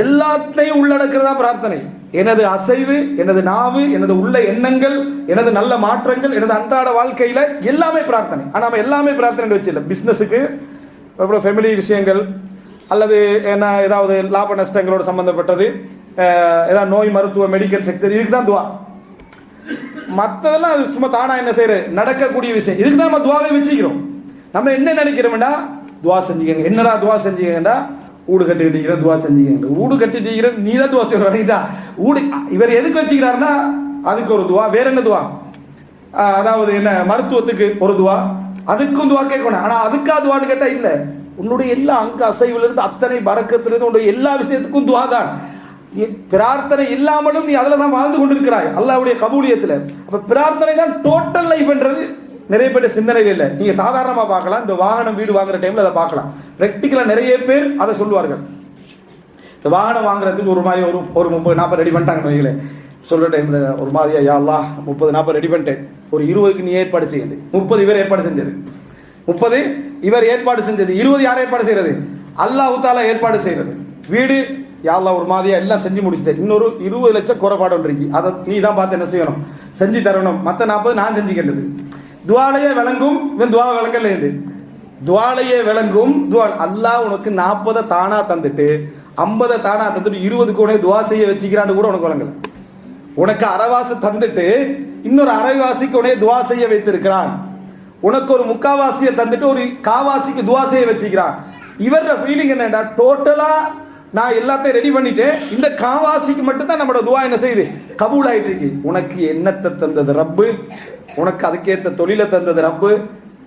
எல்லாத்தையும் உள்ளடக்கிறதா பிரார்த்தனை. எனது அசைவு, எனது நாவு, எனது உள்ள எண்ணங்கள், எனது நல்ல மாற்றங்கள், எனது அன்றாட வாழ்க்கையில எல்லாமே பிரார்த்தனை. ஆனா நம்ம எல்லாமே பிரார்த்தனை வச்சில்ல, பிசினஸுக்கு அப்புறம் ஃபேமிலி விஷயங்கள் அல்லது என்ன ஏதாவது லாப நஷ்டங்களோடு சம்பந்தப்பட்டது, ஏதாவது நோய் மருத்துவ மெடிக்கல் செக்டர், இதுக்கு தான் துஆ. மற்றதெல்லாம் அது சும்மா தானா என்ன செய்யறது நடக்கக்கூடிய விஷயம். இதுக்கு தான் நம்ம துவாவை வச்சுக்கிறோம். நம்ம என்ன நினைக்கிறோம்டா, துவா செஞ்சுக்கங்க. என்னடா துவா செஞ்சுக்கங்கடா, ஊடு கட்டிக்கிட்டு துவா செஞ்சுக்கங்க. ஊடு கட்டிட்டு நீ தான் துவா செய்யறா. ஊடு இவர் எதுக்கு வச்சுக்கிறாருன்னா அதுக்கு ஒரு துவா. வேற என்ன துவா, அதாவது என்ன மருத்துவத்துக்கு ஒரு துவா, அதுக்கும் துவா கேட்கணும். ஆனா அதுக்கா துவான்னு கேட்டா இல்ல, உன்னுடைய எல்லா அங்க அசைவுல இருந்து அத்தனை பரக்கத்திலிருந்து உன்னுடைய எல்லா விஷயத்துக்கும் துவா தான். பிரார்த்தனை இல்லாமலும் நீ அதுல தான் வாழ்ந்து கொண்டிருக்கிறாய் அல்லாஹ்வுடைய கபூலியத்துல. அப்ப பிரார்த்தனை தான் டோட்டல் லைஃப்ன்றது நிறைய பேர் சிந்தனையில் இல்லை. நீங்க சாதாரணமா பார்க்கலாம், இந்த வாகனம் வீடு வாங்குற டைம்ல அதை பார்க்கலாம். பிராக்டிக்கலா நிறைய பேர் அதை சொல்லுவார்கள். இந்த வாகனம் வாங்குறதுக்கு ஒரு மாதிரி ஒரு 30-40 ரெடி பண்ணிட்டாங்கன்னு வைங்களே, சொல்ற டைம்ல ஒரு மாதிரியா, யா அல்லாஹ் 30-40 ரெடி பண்ணிட்டேன், ஒரு 20க்கு நீ ஏற்பாடு செய்யுது. 30 இவர் ஏற்பாடு செஞ்சது, 30 இவர் ஏற்பாடு செஞ்சது, 20 யார் ஏற்பாடு செய்யறது? அல்லாஹ் தஆலா ஏற்பாடு செய்யறது. வீடு யா அல்லாஹ் ஒரு மாதிரியா எல்லாம் செஞ்சு முடிச்சுட்டேன், இன்னொரு 20 லட்சம் குறைபாடு இருக்கு, அதை நீ தான் பார்த்து என்ன செய்யணும், செஞ்சு தரணும். மற்ற 40 நான் செஞ்சுக்கிட்டது. துவாலையே விளங்கும், இவன் துவா விளங்கல. துவாலையே விளங்கும் துவா. அல்லாஹ் உனக்கு 40 தானா தந்துட்டு 50 தானா தந்துட்டு 20க்கு உனக்கு துவா செய்ய வச்சுக்கிறான்னு கூட உனக்கு விளங்கல. உனக்கு அரைவாசி தந்துட்டு இன்னொரு அரைவாசிக்கு உனே துவா செய்ய வைத்திருக்கிறான். உனக்கு ஒரு முக்காவாசியை தந்துட்டு ஒரு காவாசிக்கு துவா செய்ய வச்சுக்கிறான். இவர ஃபீலிங் என்னடா, டோட்டலா நான் எல்லாத்தையும் ரெடி பண்ணிட்டேன், இந்த காவாசிக்கு மட்டும் தான் நம்மளோட துவா என்ன செய்யுது, கபூல் ஆயிட்டு இருக்கு. உனக்கு எண்ணத்தை தந்தது ரப்பு, உனக்கு அதுக்கேற்ற தொழிலை தந்தது ரப்பு,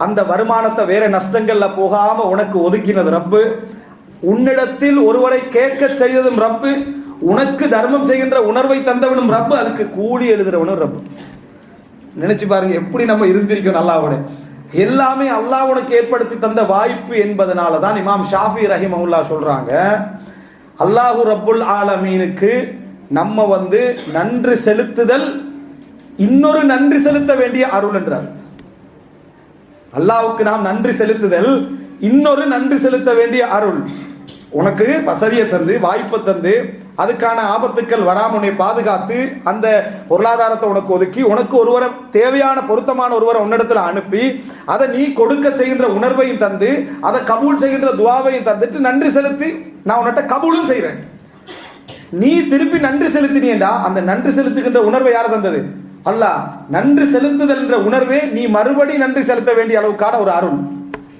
அந்த வருமானத்தை வேற நஷ்டங்கள்ல போகாம உனக்கு ஒதுக்கினது ரப்பு, உன்னிடத்தில் ஒருவரை கேட்க செய்ததும் ரப்பு, உனக்கு தர்மம் செய்கின்ற உணர்வை தந்தவனும் ரப்பு, அதுக்கு கூலி எழுதுறவனும் ரப்பு. நினைச்சு பாருங்க எப்படி நம்ம இருந்திருக்கோம். அல்லாஹ்வோட எல்லாமே அல்லாஹ் உனக்கு ஏற்படுத்தி தந்த வாய்ப்பு என்பதனால தான் இமாம் ஷாஃபி ரஹிமஹுல்லாஹ் சொல்றாங்க, அல்லாஹு ரப்புல் ஆலமீனுக்கு நம்ம நன்றி செலுத்துதல் இன்னொரு நன்றி செலுத்த வேண்டிய அருள் என்றார். அல்லாஹ்வுக்கு நாம் நன்றி செலுத்துதல் இன்னொரு நன்றி செலுத்த வேண்டிய அருள். உனக்கு வசதியை தந்து வாய்ப்பை தந்து அதுக்கான ஆபத்துக்கள் வராம உன்னை பாதுகாத்து அந்த பொருளாதாரத்தை உனக்கு ஒதுக்கி உனக்கு ஒருவரை தேவையான பொருத்தமான ஒருவரை உன்னிடத்துல அனுப்பி அதை நீ கொடுக்க செய்கின்ற உணர்வையும் தந்து அதை கபூல் செய்கின்ற துவாவையும் தந்துட்டு நன்றி செலுத்தி நான் உன்னிட்ட கபூலும் செய்கிறேன். நீ திருப்பி நன்றி செலுத்தினீண்டா அந்த நன்றி செலுத்துகின்ற உணர்வை யார் தந்தது? அல்லாஹ். நன்றி செலுத்துதல் என்ற உணர்வே நீ மறுபடி நன்றி செலுத்த வேண்டிய அளவுக்கான ஒரு அருள்.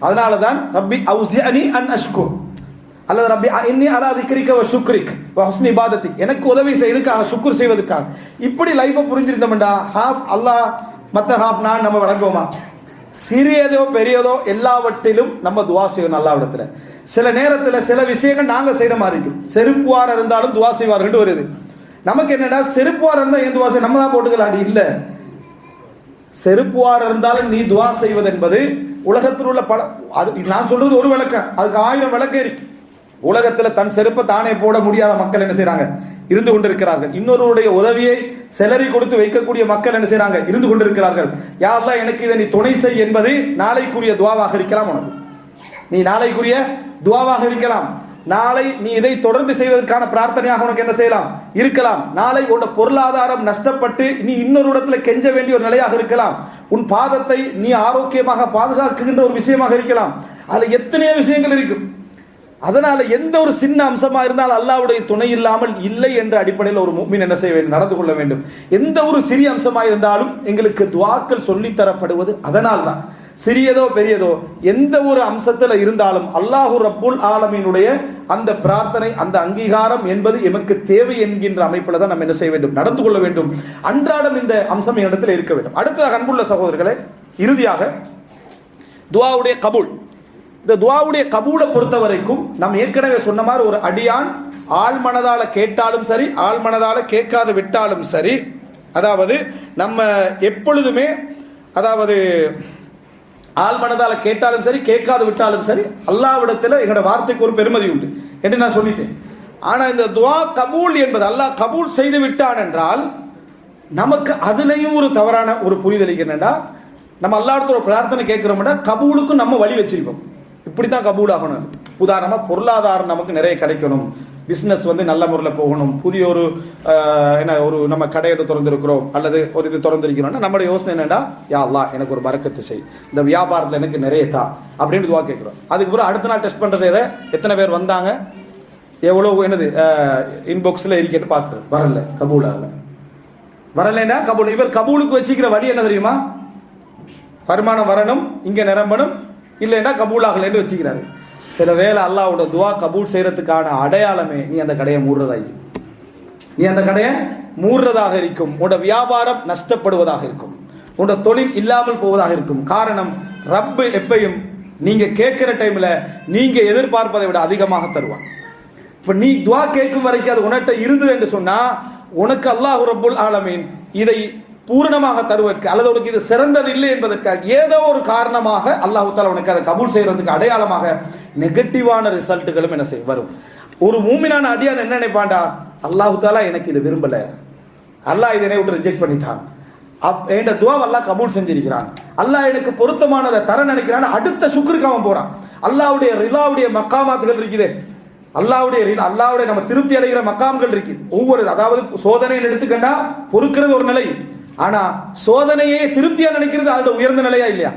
அதனாலதான் ரப்பி அவுஸிஅனி அன் அஷ்குர், அல்லது ரப்பி இன்னி அலா திக்ரிக வ ஷுக்ரிக் வ ஹுஸ்னி இபாதத்தி, எனக்கு உதவி செய்வதற்காக சுக்குர் செய்வதற்காக. இப்படி லைஃபை புரிஞ்சிருந்தோம்டா ஹாஃப் அல்லாஹ் மற்ற ஹாஃப் நான் நம்ம வழங்குவோமா? சிறியதோ பெரியதோ எல்லாவற்றிலும் நம்ம துவா செய்யணும் அல்லாஹ்விடத்துல. சில நேரத்தில் சில விஷயங்கள் நாங்க செய்யற மாதிரி இருக்கும். செருப்புவார இருந்தாலும் துவா செய்வார்கள் வருது. நமக்கு என்னடா செருப்புவார இருந்தால் ஏன் துவா செய்ய, நம்ம தான் போட்டுக்கலாம் இல்ல. செருப்புவார இருந்தாலும் நீ துவா செய்வது என்பது உலகத்தில் உள்ள பல, அது நான் சொல்றது ஒரு விளக்கம், அதுக்கு 1000 விளக்கம் இருக்கு. உலகத்தில் தன் செருப்பை தானே போட முடியாத மக்கள் என்ன செய்யறாங்க, இருந்து கொண்டிருக்கிறார்கள். இன்னொருடைய உதவியை செலரி கொடுத்து வைக்கக்கூடிய மக்கள் என்ன செய்யறாங்க, இருந்து கொண்டிருக்கிறார்கள். யா அல்லாஹ் எனக்கு இதை நீ துணை செய் என்பது நாளைக்குரிய துவாவாக இருக்கலாம். உனக்கு நீ நாளைக்குரிய துவாவாக இருக்கலாம். நாளை நீ இதை தொடர்ந்து செய்வதற்கான பிரார்த்தனையாக உனக்கு என்ன செய்யலாம் இருக்கலாம். நாளை உன் பொருளாதாரம் நஷ்டப்பட்டு நீ இன்னொரு இடத்துல கெஞ்ச வேண்டிய ஒரு நிலையாக இருக்கலாம். உன் பாதத்தை நீ ஆரோக்கியமாக பாதுகாக்குகின்ற ஒரு விஷயமாக இருக்கலாம். அதுல எத்தனையோ விஷயங்கள் இருக்கும். அதனால எந்த ஒரு சின்ன அம்சமா இருந்தாலும் அல்லாஹ்வுடைய துணை இல்லாமல் இல்லை என்ற அடிப்படையில் ஒரு முஃமின் என்ன செய்ய வேண்டும், நடந்து கொள்ள வேண்டும். எந்த ஒரு சிறிய அம்சமா இருந்தாலும் எங்களுக்கு துஆக்கள் சொல்லி தரப்படுவது அதனால்தான். சிறியதோ பெரியதோ எந்த ஒரு அம்சத்துல இருந்தாலும் அல்லாஹு ரப்புல் ஆலமீனுடைய அந்த பிரார்த்தனை அந்த அங்கீகாரம் என்பது எமக்கு தேவை என்கின்ற அமைப்புல தான் நம்ம என்ன செய்ய வேண்டும், நடந்து கொள்ள வேண்டும். அன்றாடம் இந்த அம்சம் இடத்துல இருக்க வேண்டும். அடுத்ததாக அன்புள்ள சகோதரர்களே, இறுதியாக துஆவுடைய கபூல். இந்த துஆவுடைய கபூலை பொறுத்த வரைக்கும் நம்ம ஏற்கனவே சொன்ன மாதிரி ஒரு அடியான் ஆள் மனதால கேட்டாலும் சரி ஆள் மனதால கேட்காத விட்டாலும் சரி, அதாவது நம்ம எப்பொழுதுமே அதாவது ஆள் மனதால கேட்டாலும் சரி கேட்காது விட்டாலும் சரி அல்லாஹ்விடத்தில் எங்களோட வார்த்தைக்கு ஒரு பெருமதி உண்டு என்று நான் சொல்லிட்டேன். ஆனா இந்த துஆ கபூல் என்பது அல்லாஹ் கபூல் செய்து விட்டான் என்றால் நமக்கு அதுலயும் ஒரு தவறான ஒரு புரிதல் என்னன்னா, நம்ம அல்லாஹ்விடத்துல ஒரு பிரார்த்தனை கேட்கிறோம்னா கபூலுக்கும் நம்ம வழி வச்சிருப்போம். இப்படித்தான் கபூல் ஆகணும். உதாரணமா பொருளாதாரம் நமக்கு நிறைய கிடைக்கணும், பிசினஸ் நல்ல முறையில் போகணும், புதிய ஒரு என்ன ஒரு நம்ம கடையை திறந்திருக்கிறோம் அல்லது ஒரு இது திறந்திருக்கிறோம்னா நம்மளுடைய யோசனை என்னன்னா, யா அல்லாஹ் எனக்கு ஒரு பரக்கத்து செய், இந்த வியாபாரத்தில் எனக்கு நிறைய தா அப்படின்னு துவா கேட்கிறோம். அதுக்கப்புறம் அடுத்த நாள் டெஸ்ட் பண்றது எதை, எத்தனை பேர் வந்தாங்க, எவ்வளோ என்னது இன்பாக்ஸில் இருக்கேன்னு பார்க்குறது, வரல கபூல் ஆகல. வரலைன்னா கபூல். இவர் கபூலுக்கு வச்சுக்கிற வழி என்ன தெரியுமா? வருமானம் வரணும், இங்க நிரம்பணும், இல்லைன்னா கபூல் ஆகலைன்னு வச்சுக்கிறாரு. சில வேளை அல்லாஹ்வோட துவா கபூல் செய்யறதுக்கான அடையாளமே நீ அந்த கடையை மூடுறதாகும். நீ அந்த கடையை மூடுறதாக இருக்கும். உன்னோட வியாபாரம் நஷ்டப்படுவதாக இருக்கும். உன்னோட தொழில் இல்லாமல் போவதாக இருக்கும். காரணம், ரப்பு எப்பையும் நீங்க கேட்கிற டைம்ல நீங்க எதிர்பார்ப்பதை விட அதிகமாக தருவான். இப்ப நீ துவா கேட்கும் வரைக்கும் அது உன்கிட்ட இருந்தது என்று சொன்னா உனக்கு அல்லாஹ் ரப்புல் ஆலமீன் இதை பூரணமாக தருவதற்கு அல்லது உனக்கு இது சிறந்தது இல்லை என்பதற்காக ஏதோ ஒரு காரணமாக அல்லாஹ் தஆலா உனக்கு அதை கபூல் செய்யறதுக்கு அடையாளமாக நெகட்டிவான ரிசல்ட்டுகளும் என்ன செய்ய வரும். ஒரு மூமினான அடியான் என்ன நினைப்பாண்டா, அல்லாஹ் தஆலா எனக்கு இது விரும்பல, அல்லாஹ் இதனை விட்டு ரிஜெக்ட் பண்ணிட்டான், என் துவாவை அல்லாஹ் கபூல் செஞ்சிருக்கிறான், அல்லாஹ் எனக்கு பொருத்தமானதை தர நினைக்கிறான், அடுத்த சுக்ருக்கு அவன் போறான். அல்லாஹ்வுடைய ரிலாவுடைய மக்காமாத்துகள் இருக்குது, அல்லாஹ்வுடைய நம்ம திருப்தி அடைகிற மக்காம்கள் இருக்கு. ஒவ்வொரு அதாவது சோதனையை எடுத்துக்கண்டா பொறுக்கிறது ஒரு நிலை, ஆனா சோதனையே திருப்தியா நினைக்கிறது அதோட உயர்ந்த நிலையா இல்லையா?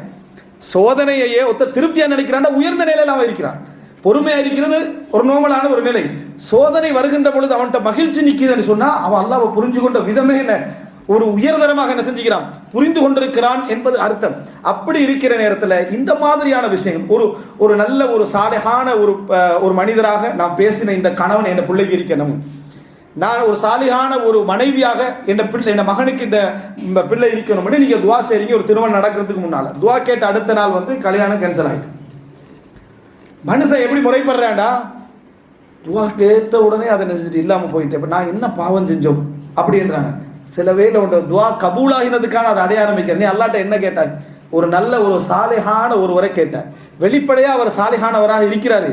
சோதனையே ஒருத்த திருப்தியா நினைக்கிறான், உயர்ந்த நிலையில அவன் இருக்கிறான். பொறுமையா இருக்கிறது ஒரு நோமலான ஒரு நிலை. சோதனை வருகின்ற பொழுது அவன்கிட்ட மகிழ்ச்சி நிற்குதுன்னு சொன்னா அவன் அல்லாஹ்வை புரிஞ்சு கொண்ட விதமே என்ன, ஒரு உயர்தரமாக என்ன செஞ்சுக்கிறான், புரிந்து கொண்டிருக்கிறான் என்பது அர்த்தம். அப்படி இருக்கிற நேரத்தில் இந்த மாதிரியான விஷயங்கள் ஒரு நல்ல ஒரு சாலிஹான ஒரு மனிதராக நான் பேசின இந்த கணவன் என் பிள்ளைக்கு இருக்கணும், நான் ஒரு சாலிஹான ஒரு மனைவியாக என் மகனுக்கு இந்த பிள்ளை இருக்கணும். நீங்க துவா செய்றீங்க, ஒரு திருமணம் நடக்கிறதுக்கு முன்னால துவா கேட்ட அடுத்த நாள் கல்யாணம் கேன்சல் ஆயிட்டு. மனுஷன் எப்படி முறைப்படுறான்டா, துவா கேட்ட உடனே அதை நினைச்சிட்டு இல்லாம போயிட்டு இப்ப நான் என்ன பாவம் செஞ்சோம் அப்படின்றாங்க. சில வேளை உன்னோட துவா கபூலாகினதுக்கான அதை அடையாளம் வைக்கிற. நீ அல்லாட்ட என்ன கேட்டாய்? ஒரு நல்ல ஒரு சாலிஹான ஒருவரை கேட்டார். வெளிப்படையா அவர் சாலிஹானவராக இருக்கிறாரு,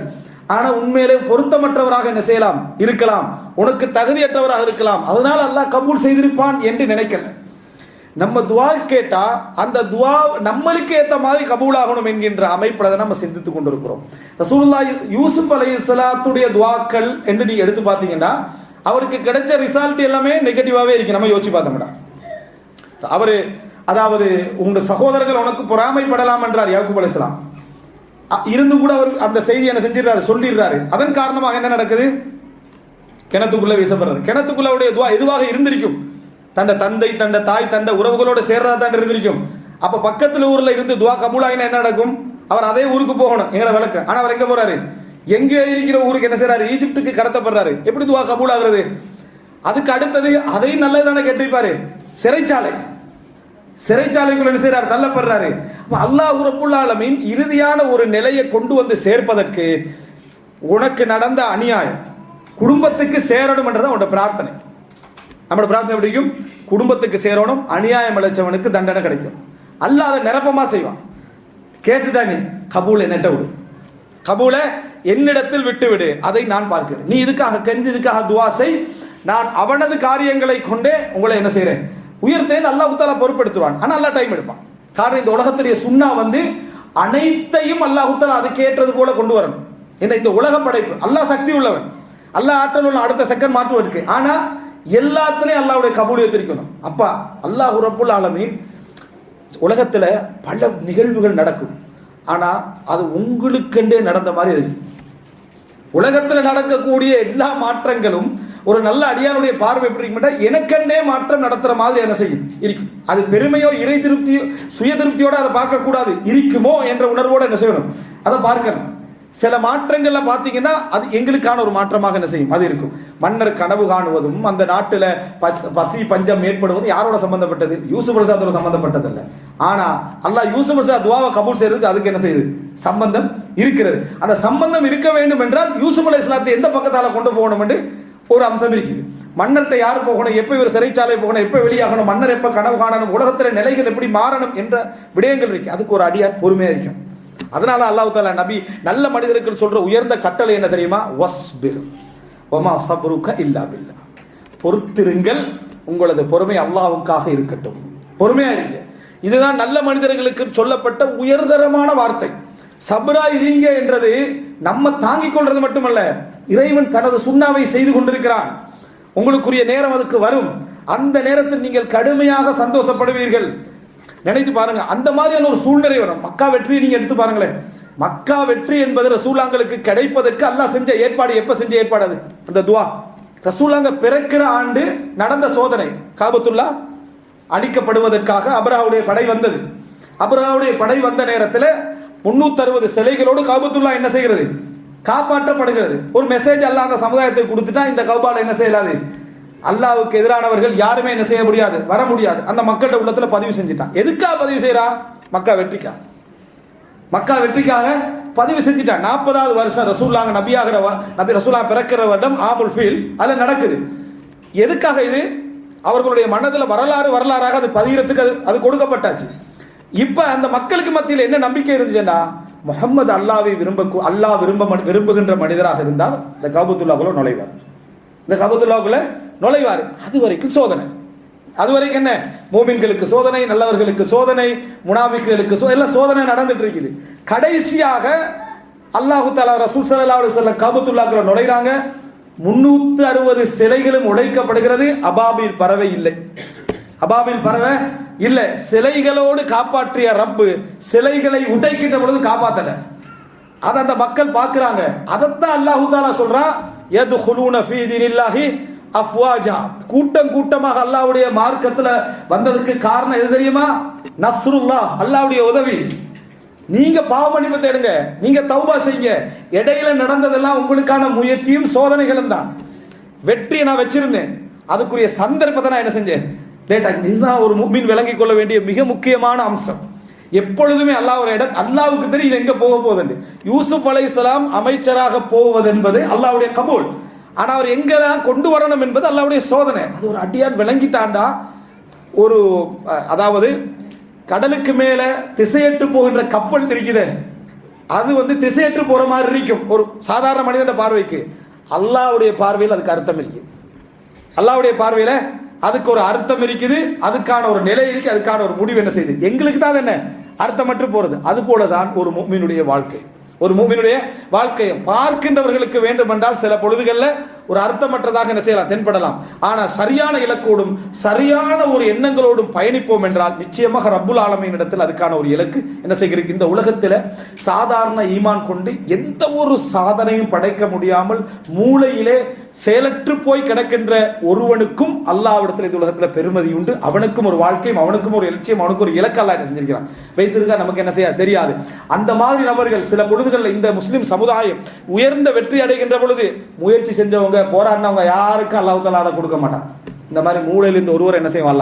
ஆனா உண்மையிலே பொருத்தமற்றவராக என்ன செய்யலாம், இருக்கலாம், உனக்கு தகுதியற்றவராக இருக்கலாம், அதனால அல்லாஹ் கபூல் செய்திருப்பான் என்று நினைக்கல. நம்ம துவா கேட்டா அந்த துவா நம்மளுக்கு ஏற்ற மாதிரி கபூலாகணும் என்கின்ற அமைப்புல நம்ம சிந்தித்துக் கொண்டிருக்கிறோம். ரசூலுல்லாஹ் யூசுப் அலைஹிஸ்ஸலாத்துடைய துவாக்கள் என்று நீங்க எடுத்து பார்த்தீங்கன்னா அவருக்கு கிடைச்ச ரிசல்ட் எல்லாமே நெகட்டிவாவே இருக்கு. நம்ம யோசிச்சு பார்த்தோம்னா அவரு அதாவது உங்க சகோதரர்கள் உனக்கு பொறாமைப்படலாம் என்றார் யாக்கூப் அலைஹிஸ்ஸலாம். இருந்து கூட அவர் அந்த செய்தி என்ன செஞ்சிடறாரு, சொல்லிடுறாரு. அதன் காரணமாக என்ன நடக்குது, கிணத்துக்குள்ள வீசப்படுறாரு. கிணத்துக்குள்ள அவருடைய துவா எதுவாக இருந்திருக்கும், தண்ட தந்தை தண்ட தாய் தண்ட உறவுகளோட சேர்றதா தான் இருந்திருக்கும். அப்ப பக்கத்துல ஊர்ல இருந்து துவா கபூலாகினா என்ன நடக்கும், அவர் அதே ஊருக்கு போகணும் எங்களை விளக்க. ஆனா அவர் எங்க போறாரு, எங்க இருக்கிற ஊருக்கு என்ன செய்யறாரு, ஈஜிப்டுக்கு கடத்தப்படுறாரு. எப்படி துவா கபூல் ஆகுறது? அதுக்கு அடுத்தது அதையும் நல்லதானே கேட்டிருப்பாரு, சிறைச்சாலைக்குள்ள என்ன செய்யறாரு, தள்ளப்படுறாரு. அல்லாஹ் ரப்புல் ஆலமீன் இறுதியான ஒரு நிலையை கொண்டு வந்து சேர்ப்பதற்கு உனக்கு நடந்த அநியாயம் குடும்பத்துக்கு சேரணும் என்றதான் உன்னோட பிரார்த்தனை. நம்மளோட பிரார்த்தனை எப்படிக்கும், குடும்பத்துக்கு சேரணும், அநியாயம் இழைச்சவனுக்கு தண்டனை கிடைக்கும். அல்லாஹ் அதை நிரப்பமா செய்வான். கேட்டுட்டா நீ கபூல் என்னட்ட விடு, கபூல என்னிடத்தில் விட்டுவிடு, அதை நான் பார்க்கிறேன். நீ இதுக்காக கெஞ்சு இதுக்காக துவா செய், நான் அவனது காரியங்களை கொண்டே உங்களை என்ன செய்யறேன், உயர்த்தேன். அல்லாஹ் தஆலா பொறுப்படுத்துவான். ஆனா அல்லாஹ் டைம் எடுப்பான். காரணம் இந்த உலகத்துடைய சுன்னா அனைத்தையும் அல்லாஹ் தஆலா அதுக்கு ஏற்றது போல கொண்டு வரணும். இந்த உலக படைப்பு அல்லாஹ் சக்தி உள்ளவன், அல்லாஹ் ஆற்றல் உள்ள, அடுத்த செகண்ட் மாற்றுவதற்கு. ஆனா எல்லாத்துலயும் அல்லாஹ்வுடைய கபூலியத் இருக்கணும். அப்பா அல்லாஹ் ரப்புல் ஆலமீன் உலகத்துல பல நிகழ்வுகள் நடக்கும், ஆனா அது உங்களுக்கென்றே நடந்த மாதிரி இருக்கும். உலகத்தில் நடக்கக்கூடிய எல்லா மாற்றங்களும் ஒரு நல்ல அடியானுடைய பார்வை எப்படி இருக்கும், எனக்கென்னே மாற்றம் நடத்துற மாதிரி என்ன செய்யும் இருக்கும். அது பெருமையோ இறை திருப்தியோ சுய திருப்தியோட அதை பார்க்க கூடாது, இருக்குமோ என்ற உணர்வோட என்ன செய்யணும், அதை பார்க்கணும். சில மாற்றங்கள்ல பாத்தீங்கன்னா அது எங்களுக்கான ஒரு மாற்றமாக என்ன செய்யும், அது இருக்கும். மன்னர் கனவு காணுவதும் அந்த நாட்டுல பசி பஞ்சம் ஏற்படுவதும் யாரோட சம்பந்தப்பட்டது, யூசுப் அலைஹிஸ்ஸலாத்தோட சம்பந்தப்பட்டது அல்ல. ஆனா அல்லாஹ் யூசுப் அலைஹிஸ்ஸலாம் துஆவை கபூல் செய்யறதுக்கு அதுக்கு என்ன செய்யுது, சம்பந்தம் இருக்கிறது. அந்த சம்பந்தம் இருக்க வேண்டும் என்றால் யூசுப் அலைஹிஸ்ஸலாத்தை எந்த பக்கத்தால கொண்டு போகணும் என்று ஒரு அம்சம் இருக்குது. மன்னர்கிட்ட யார் போகணும், எப்ப இவர் சிறைச்சாலை போகணும், எப்ப வெளியாகணும், மன்னர் எப்ப கனவு காணணும், உலகத்துல நிலைகள் எப்படி மாறணும் என்ற விடயங்கள் இருக்கு. அதுக்கு ஒரு அடியார் பொறுமையா இருக்கும். அதனால அல்லாஹ் தஆலா நபி நல்ல மனிதருக்கு சொல்ற உயர்ந்த கட்டளை என்ன தெரியுமா, வஸ்பிர் வமா சப்ருக இல்லா பில்லாஹ், பொறுத்திருங்கள், உங்களது பொறுமை அல்லாஹ்வுக்காக இருக்கட்டும், பொறுமையா இருங்க. இதுதான் நல்ல மனிதர்களுக்கு சொல்லப்பட்ட உயர்தரமான வார்த்தை. சப்ரா இருங்க என்றது நம்ம தாங்கிக் கொள்றது மட்டுமல்ல, இறைவன் தனது சுன்னாவை செய்து கொண்டிருக்கிறான். உங்களுக்குரிய நேரம் அதுக்கு வரும், அந்த நேரத்தில் நீங்கள் கடுமையாக சந்தோஷப்படுவீர்கள். நினைத்து பாருங்க, அந்த மாதிரியான ஒரு சூழ்நிலை வரும். மக்கா வெற்றி நீங்க எடுத்து பாருங்களேன். மக்கா வெற்றி என்பது ரசூலாங்களுக்கு கிடைப்பதற்கு அல்லாஹ் செஞ்ச ஏற்பாடு. எப்ப செஞ்ச ஏற்பாடு அது, அந்த துவா. ரசூலாங்க பிறக்கிற ஆண்டு நடந்த சோதனை, காபத்துல்லா அழிக்கப்படுவதற்காக அப்ரஹாவுடைய படை வந்தது. அப்ரஹாவுடைய படை வந்த நேரத்தில் 360 சிலைகளோடு கஅபத்துல்லா என்ன செய்கிறது, காப்பாற்றப்படுகிறது. ஒரு மெசேஜ் அல்லாஹ் அந்த சமுதாயத்துக்கு கொடுத்துட்டா இந்த கஅபால என்ன செய்யலாது, அல்லாஹ்வுக்கு எதிரானவர்கள் யாருமே என்ன செய்ய முடியாது, வர முடியாது. அந்த மக்கள்கிட்ட உள்ளத்துல பதிவு செஞ்சுட்டான். எதுக்காக பதிவு செய்யறா? மக்கா வெற்றிக்காக பதிவு செஞ்சுட்டான். 40வது வருஷம் ரசூலுல்லாஹ் நபி ரசூலுல்லாஹ் பிறக்கிற வருடம் ஆமுல் ஃபீல் அதுல நடக்குது. எதுக்காக இது? அவர்களுடைய மனதில் வரலாறாக அது பதிகிறதுக்கு அது கொடுக்கப்பட்டாச்சு. இப்ப அந்த மக்களுக்கு மத்தியில் என்ன நம்பிக்கை இருந்துச்சுன்னா, முஹம்மது அல்லாஹ்வை விரும்புகின்ற மனிதராக இருந்தால் இந்த கஅபத்துல்லாஹ்க்குள்ள நுழைவார். அது வரைக்கும் சோதனை. அது வரைக்கும் என்ன, மூமின்களுக்கு சோதனை, நல்லவர்களுக்கு சோதனை, முனாஃபிக்குகளுக்கு எல்லாம் சோதனை நடந்துட்டு இருக்குது. கடைசியாக அல்லாஹு தஆலா ரசூல் ஸல்லல்லாஹு அலைஹி வஸல்லம் கஅபத்துல்லாஹ்க்குள்ள நுழைறாங்க. 360 சிலைகளும் உடைக்கப்படுகிறது. அபாபில் பறவை இல்லை. சிலைகளோடு காப்பாற்றிய ரப்பு சிலைகளை உடைக்கின்ற பொழுது காப்பாத்தல. அதை அந்த மக்கள் பார்க்கிறாங்க. அதைத்தான் அல்லாஹு தஆலா சொல்றான், யதுகுலூன ஃபீ தீனில்லாஹி அஃப்வாஜா. கூட்டமாக அல்லாஹ்வுடைய மார்க்கத்துல வந்ததுக்கு காரணம் எது தெரியுமா? நஸ்ருல்லாஹ், அல்லாஹ்வுடைய உதவி. நீங்க பாவ மன்னிப்பு தேடுங்க, நீங்க தௌபா செய்யுங்க. இடையில நடந்ததெல்லாம் உங்களுக்கான முயற்சியும் சோதனைகளும் தான். வெற்றியை நான் வச்சிருந்தேன், அதுக்குரிய சந்தர்ப்பத்தை நான் என்ன செஞ்சேன், லேட்டா. இதுதான் ஒரு முஃமின் விளங்கிக் கொள்ள வேண்டிய மிக முக்கியமான அம்சம். எப்பொழுதுமே அல்லாஹ்வுக்கு தெரியும் இது எங்க போக போகுது. யூசுப் அலைஹிஸ்ஸலாம் அமைச்சராக போவது என்பது அல்லாஹ்வுடைய கபூல். ஆனா அவர் எங்கதான் கொண்டு வரணும் என்பது அல்லாஹ்வுடைய சோதனை. அது ஒரு அடியான் விளங்கிட்டாண்டா, அதாவது கடலுக்கு மேல திசையற்று போகின்ற கப்பல் இருக்குது, அது திசையற்று போற மாதிரி இருக்கும் ஒரு சாதாரண மனிதன் பார்வைக்கு. அல்லாஹ்வுடைய பார்வையில் அதுக்கு அர்த்தம் இருக்கு. அல்லாஹ்வுடைய பார்வையில அதுக்கு ஒரு அர்த்தம் இருக்குது, அதுக்கான ஒரு நிலை இருக்கு, அதுக்கான ஒரு முடிவு என்ன செய்யுது. எங்களுக்கு தான் என்ன அர்த்தமற்று போறது. அது போலதான் ஒரு முஃமினுடைய வாழ்க்கையை பார்க்கின்றவர்களுக்கு வேண்டும் என்றால் சில பொழுதுகளில் ஒரு அர்த்தமற்றதாக என்ன செய்யலாம், தென்படலாம். ஆனா சரியான இலக்கோடும் சரியான ஒரு எண்ணங்களோடும் பயணிப்போம் என்றால் நிச்சயமாக ரப்புல் ஆலமீன் இடத்தில் அதுக்கான ஒரு இலக்கு என்ன செய்கிறது. இந்த உலகத்தில் சாதாரண ஈமான் கொண்டு எந்த ஒரு சாதனையும் படைக்க முடியாமல் மூளையிலே செயலற்று போய் கிடக்கின்ற ஒருவனுக்கும் அல்லாஹ்விடத்தில் இந்த உலகத்தில் பெருமதி உண்டு. அவனுக்கும் ஒரு வாழ்க்கையும், அவனுக்கும் ஒரு இலட்சியம், அவனுக்கு ஒரு இலக்கு அல்லாஹ் என்ன செஞ்சிருக்கிறான், வைத்திருக்கா. நமக்கு என்ன செய்ய தெரியாது. அந்த மாதிரி நபர்கள் சில பொழுதுகளில் இந்த முஸ்லிம் சமுதாயம் உயர்ந்த வெற்றி அடைகின்ற பொழுது முயற்சி செஞ்சவங்க, போராடினவங்க யாருக்கும் அல்லாஹ் தஆலா அதை கொடுக்க மாட்டான். இந்த மாதிரி மூளையில் இருந்து ஒருவர் என்ன செய்வான்,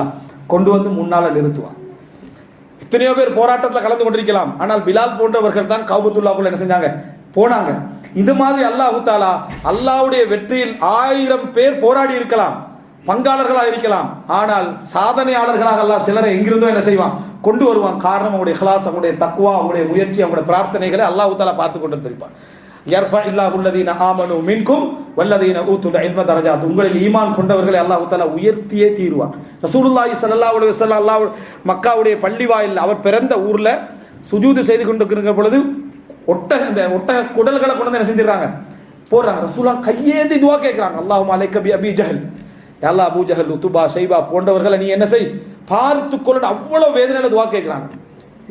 கொண்டு வந்து முன்னால நிறுத்துவான். எத்தனையோ பேர் போராட்டத்தில் கலந்து கொண்டிருக்கலாம், ஆனால் பிலால் போன்றவர்கள் தான் கஅபத்துல்லாஹ்க்குள்ள என்ன செஞ்சாங்க, போனாங்க. இந்த மாதிரி அல்லாஹ் தஆலா அல்லாஹ்வுடைய வெற்றியில் 1000 பேர் போராடி இருக்கலாம், பங்காளர்களாக இருக்கலாம். ஆனால் சாதனையாளர்களாக அல்லாஹ் சிலரை எங்கிருந்தோ என்ன செய்வான், கொண்டு வருவான். காரணம் அவங்களுடைய இஹ்லாஸ், அவங்களுடைய தக்வா, அவங்களுடைய முயற்சி, அவங்களுடைய பிரார்த்தனைகளை அல்லாஹ் தஆலா பார்த்து கொண்டிருப்பான். யர்ஃபா இல்லாஹுல்லதீன ஆமனு மின்கும் வல்லதீன ஊத்துல் இல்ம தரஜாத். உங்களில் ஈமான் கொண்டவர்களை அல்லாஹ் தஆலா உயர்த்தியே தீருவான். ரசூலுல்லாஹி ஸல்லல்லாஹு அலைஹி வஸல்லம் அல்லாஹ் மக்காவுடைய பள்ளி வாயில் அவர் பிறந்த ஊர்ல சுஜூது செய்து கொண்டிருக்கிற பொழுது ஒட்டக குடல்களை கொண்டு வந்து என்ன செஞ்சிடறாங்க, போடுறாங்க. ரசூலுல்லாஹ் கையேந்தி துஆ கேட்கிறாங்க, அல்லாஹும்ம அலைக பி அபி ஜஹல், யா அல்லாஹ் அபூ ஜஹல், உத்பா, ஷைபா போன்றவர்களை நீ என்ன செய், பார்த்துக்கொள்ள. அவ்வளவு வேதனையில துஆ கேட்கிறாங்க.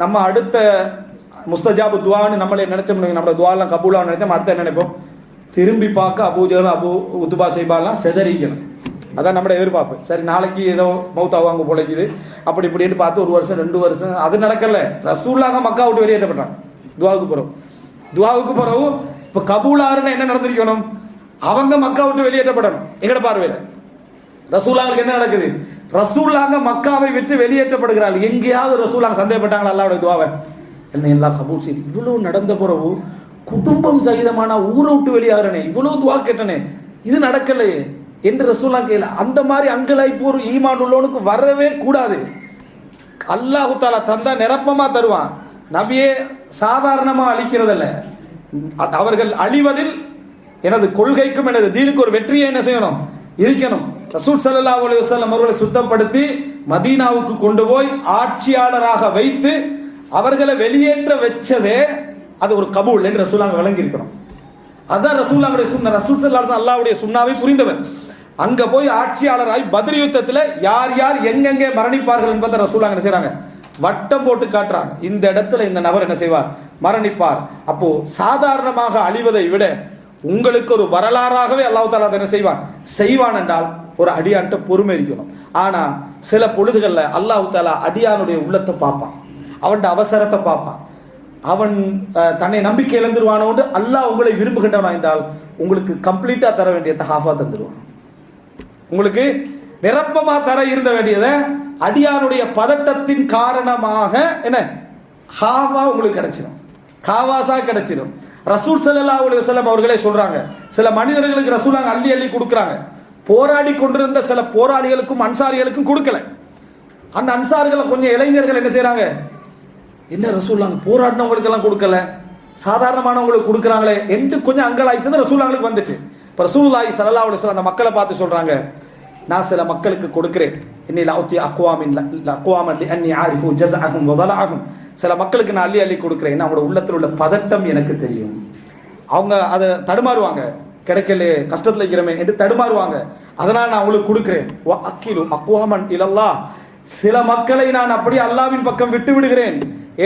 நம்ம அடுத்த முஸ்தஜாபு துவான்னு நம்மளே நினைச்சோம், நம்ம துவாலாம் கபூலான்னு நினைச்சோம். அடுத்த என்ன நினைப்போம், திரும்பி பார்க்க அபூ ஜஹல், உத்பா, ஷைபாலாம் செதறிக்கணும். அதான் நம்மளோட எதிர்பார்ப்பு. சரி, நாளைக்கு ஏதோ மௌத்தாவாங்க பொழைக்குது அப்படி இப்படின்னு பார்த்து 1 வருஷம் 2 வருஷம் அது நடக்கல. ரசூலுல்லாஹ் மக்கா விட்டு வெளியேற்றப்பட்டாங்க துவாவுக்கு பிறகு இப்ப கபூலாருன்னு என்ன நடந்திருக்கணும், அவங்க மக்கா விட்டு வெளியேற்றப்படணும். எங்கட பார்வையில ரசூலுல்லாஹ்க்கு என்ன நடக்குது, ரசூலுல்லாஹ் மக்காவை விட்டு வெளியேற்றப்படுகிறார்கள். எங்கேயாவது ரசூலுல்லாஹ் சந்தேகப்பட்டாங்களா அல்லாஹ்வுடைய துவாவை, என்ன எல்லாம் கபூல் செய்து. இவ்வளவு நடந்த பிறகு குடும்பம் சகிதமான ஊரை விட்டு வெளியாகிறனே, இவ்வளவு துவா கேட்டனே, இது நடக்கலையே என்று ரசூலுல்லாஹ் கேட்கல. அந்த மாதிரி அங்கலாய்ப்பு ஒரு ஈமான் உள்ளவனுக்கு வரவே கூடாது. அல்லாஹ் தஆலா தந்தா நிரப்பமா தருவான். நபியே சாதாரணமா அழிக்கிறதல்ல, அவர்கள் அழிவதில் எனது கொள்கைக்கும் எனது தீனுக்கு ஒரு வெற்றியை என்ன செய்யணும், இருக்கணும். ரசூல் ஸல்லல்லாஹு அலைஹி வஸல்லம் அவர்களை சுத்தப்படுத்தி மதீனாவுக்கு கொண்டு போய் ஆட்சியாளராக வைத்து அவர்களை வெளியேற்ற வச்சதே அது ஒரு கபூல் என்று ரசூலுல்லாஹ் விளங்கி இருக்கணும். அதான் ரசூலுல்லாஹ்வுடைய சுன்னா. ரசூல் ஸல்லல்லாஹு அலைஹி வஸல்லம் அல்லாஹ்வுடைய சுன்னாவை புரிந்தவர். அங்க போய் ஆட்சியாளராய் பத்ர் யுத்தத்தில் யார் யார் எங்கெங்கே மரணிப்பார்கள் என்பதை ரசூலுல்லாஹ் என்ன செய்றாங்க, வட்டம் போட்டு காட்டுறாங்க. இந்த இடத்துல இந்த நபர் என்ன செய்வார், மரணிப்பார். அப்போ சாதாரணமாக அழிவதை விட உங்களுக்கு ஒரு வரலாறாகவே அல்லாஹ் தஆலா என்ன செய்வான் என்றால் ஒரு அடியான்ட்ட பொறுமை இருக்கணும். ஆனா சில பொழுதுகளில் அல்லாஹ் தஆலா அடியானுடைய உள்ளத்தை பார்ப்பான், அவன் அவசரத்தை பார்ப்பான். அவன் தன்னை நம்பிக்கை இழந்துருவானோண்டு அல்லாஹ் உங்களை விரும்புகின்றவனாய்ந்தால் உங்களுக்கு கம்ப்ளீட்டா தர வேண்டியதை ஹாஃபா தந்துடுவான். உங்களுக்கு நிரப்பமா தர இருந்த வேண்டியதை அடியானுடைய பதட்டத்தின் காரணமாக என்ன ஹாஃபா உங்களுக்கு கிடைச்சிடும், காவாசா கிடைச்சிடும். ரசூல் ஸல்லல்லாஹு அலைஹி வஸல்லம் அவர்களே சொல்றாங்க, சில மனிதர்களுக்கு ரசூலாங்க அள்ளி அள்ளி கொடுக்குறாங்க. போராடி கொண்டிருந்த சில போராளிகளுக்கும் அன்சாரிகளுக்கும் கொடுக்கல. அந்த அன்சார்களை கொஞ்சம் இளைஞர்கள் என்ன செய்யறாங்க, என்ன ரசூலாங்க போராடினவங்களுக்கு எல்லாம் கொடுக்கல, சாதாரணமானவங்களுக்கு கொடுக்குறாங்களே என்று கொஞ்சம் அங்கலாய்த்தது ரசூலாங்களுக்கு வந்துட்டு. இப்போ ரசூலுல்லாஹி ஸல்லல்லாஹு அலைஹி வஸல்லம் அந்த மக்களை பார்த்து சொல்றாங்க, நான் சில மக்களுக்கு கொடுக்கிறேன், இன்னில் அவுத்தி அக்வாமின் அக்வாமன் அன்னி ஆரிஃபு ஜஸஅஹும் வதலஅஹும், சில மக்களுக்கு நான் அள்ளி அள்ளி கொடுக்கிறேன், அவங்களோட உள்ளத்தில் உள்ள பதட்டம் எனக்கு தெரியும். அவங்க அதை தடுமாறுவாங்க, கிடைக்கல கஷ்டத்தில் இருக்கிறமே என்று தடுமாறுவாங்க, அதனால் நான் அவங்களுக்கு கொடுக்கிறேன். அக்கிலு அக்வாமன் இலல்லாஹ், சில மக்களை நான் அப்படியே அல்லாஹ்வின் பக்கம் விட்டு விடுகிறேன்.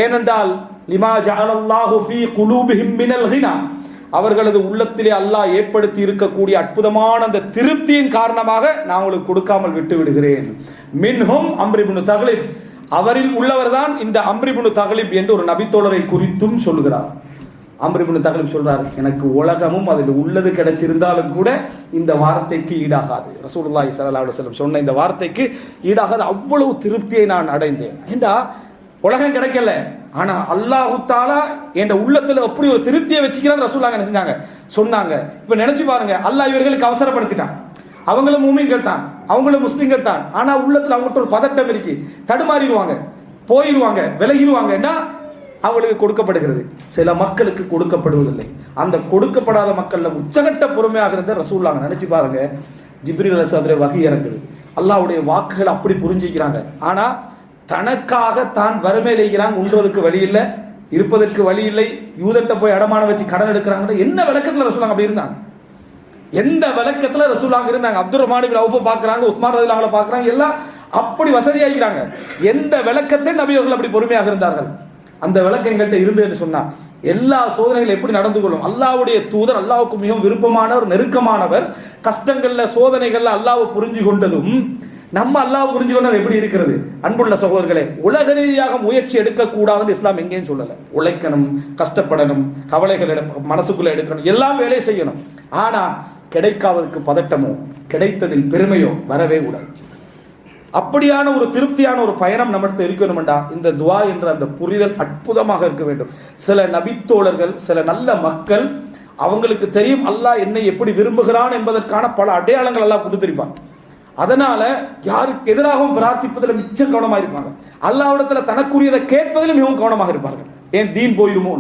ஏனென்றால் லிமா ஜஅலல்லாஹு ஃபீ குலூபிஹிம் மினல் கினா, அவர்களது உள்ளத்திலே அல்லாஹ் ஏற்படுத்தி இருக்கக்கூடிய அற்புதமான அந்த திருப்தியின் காரணமாக நான் உங்களுக்கு கொடுக்காமல் விட்டு விடுகிறேன். மின்ஹும் அம்ர் இப்னு தக்லிப், அவரில் உள்ளவர் தான் இந்த அம்ர் இப்னு தக்லிப் என்று ஒரு நபித்தோழரை குறித்தும் சொல்கிறார். அம்ர் இப்னு தக்லிப் சொல்றார், எனக்கு உலகமும் அதில் உள்ளது கிடைச்சிருந்தாலும் கூட இந்த வார்த்தைக்கு ஈடாகாது. ரசூலுல்லாஹி ஸல்லல்லாஹு அலைஹி வஸல்லம் சொன்ன இந்த வார்த்தைக்கு ஈடாகாது, அவ்வளவு திருப்தியை நான் அடைந்தேன். ஏண்டா உலகம் கிடைக்கல, ஆனா அல்லாஹு தஆலா என்ற உள்ளத்துல அப்படி ஒரு திருப்தியை வச்சுக்கிறான்னு ரசூலுல்லாஹ் என்ன செஞ்சாங்க சொன்னாங்க. இப்ப நினைச்சு பாருங்க, அல்லாஹ் இவர்களுக்கு அவசரப்படுத்திட்டான், அவங்களும் மூமின்கள் தான், அவங்களும் முஸ்லிம்கள் தான், ஆனா உள்ளத்துல அவங்கள்ட்ட ஒரு பதட்டம் இருக்கு, தடுமாறிடுவாங்க, போயிடுவாங்க, விலகிடுவாங்கன்னா அவங்களுக்கு கொடுக்கப்படுகிறது. சில மக்களுக்கு கொடுக்கப்படுவதில்லை. அந்த கொடுக்கப்படாத மக்கள்ல உச்சகட்ட பொறுமையாக இருந்த ரசூலுல்லாஹ் நினைச்சு பாருங்க, ஜிப்ரீல் அலைஹிஸ்ஸலாம் வஹி இறங்குது, அல்லாஹ்வுடைய வாக்குகள் அப்படி புரிஞ்சுக்கிறாங்க. ஆனா தனக்காக தான் வறுமையில் இருக்கிறாங்க, உண்றதுக்கு வழி இல்லை, இருப்பதற்கு வழி இல்லை, யூதட்ட போய் அடமான வச்சு கடன் எடுக்கிறாங்க. என்ன விளக்கத்துல ரசூலுல்லாஹ் அப்படி இருந்தாங்க? எந்த விளக்கத்துல ரசூலுல்லாஹ் இருந்தாங்க? அப்துர் ரஹ்மான் இப்னு அவுஃப பாக்குறாங்க, உஸ்மான் ரலியல்லாஹு அன்ஹு பாக்குறாங்க, எல்லாம் அப்படி வசதியாகிறாங்க. எந்த விளக்கத்தை நபி அவர்கள் அப்படி பொறுமையாக இருந்தார்கள்? அந்த விளக்கம் எங்கள்கிட்ட இருந்துன்னு சொன்னா எல்லா சோதனைகள் எப்படி நடந்து கொள்ளும்? அல்லாஹ்வுடைய தூதர், அல்லாஹ்வுக்கு மிகவும் விருப்பமானவர், நெருக்கமானவர், கஷ்டங்கள்ல சோதனைகள்ல அல்லாஹ்வை புரிஞ்சு கொண்டதும் நம்ம அல்லாஹ் புரிஞ்சு கொண்டது எப்படி இருக்கிறது? அன்புள்ள சகோதரர்களே, உலக ரீதியாக முயற்சி எடுக்கக்கூடாதுன்னு இஸ்லாம் எங்கேயும் சொல்லலை. உழைக்கணும், கஷ்டப்படணும், கவலைகள் மனசுக்குள்ள எடுக்கணும், எல்லாம் வேலை செய்யணும். ஆனா கிடைக்காததுக்கு பதட்டமோ கிடைத்ததில் பெருமையோ வரவே கூடாது. அப்படியான ஒரு திருப்தியான ஒரு பயணம் நம்மிடத்தில் இருக்கணும்டா இந்த துவா என்ற அந்த புரிதல் அற்புதமாக இருக்க வேண்டும். சில நபித்தோழர்கள், சில நல்ல மக்கள், அவங்களுக்கு தெரியும் அல்லாஹ் என்னை எப்படி விரும்புகிறான் என்பதற்கான பல அடையாளங்கள் எல்லாம் கொடுத்திருப்பான். அதனால யாருக்கு எதிராகவும் பிரார்த்திப்பதில் மிச்சம் கவனமாக இருப்பாங்க. அல்லாஹ்விடத்துல தனக்குரியதை கேட்பதிலும் மிகவும் கவனமாக இருப்பார்கள். ஏன் தீன் போயிருமோ,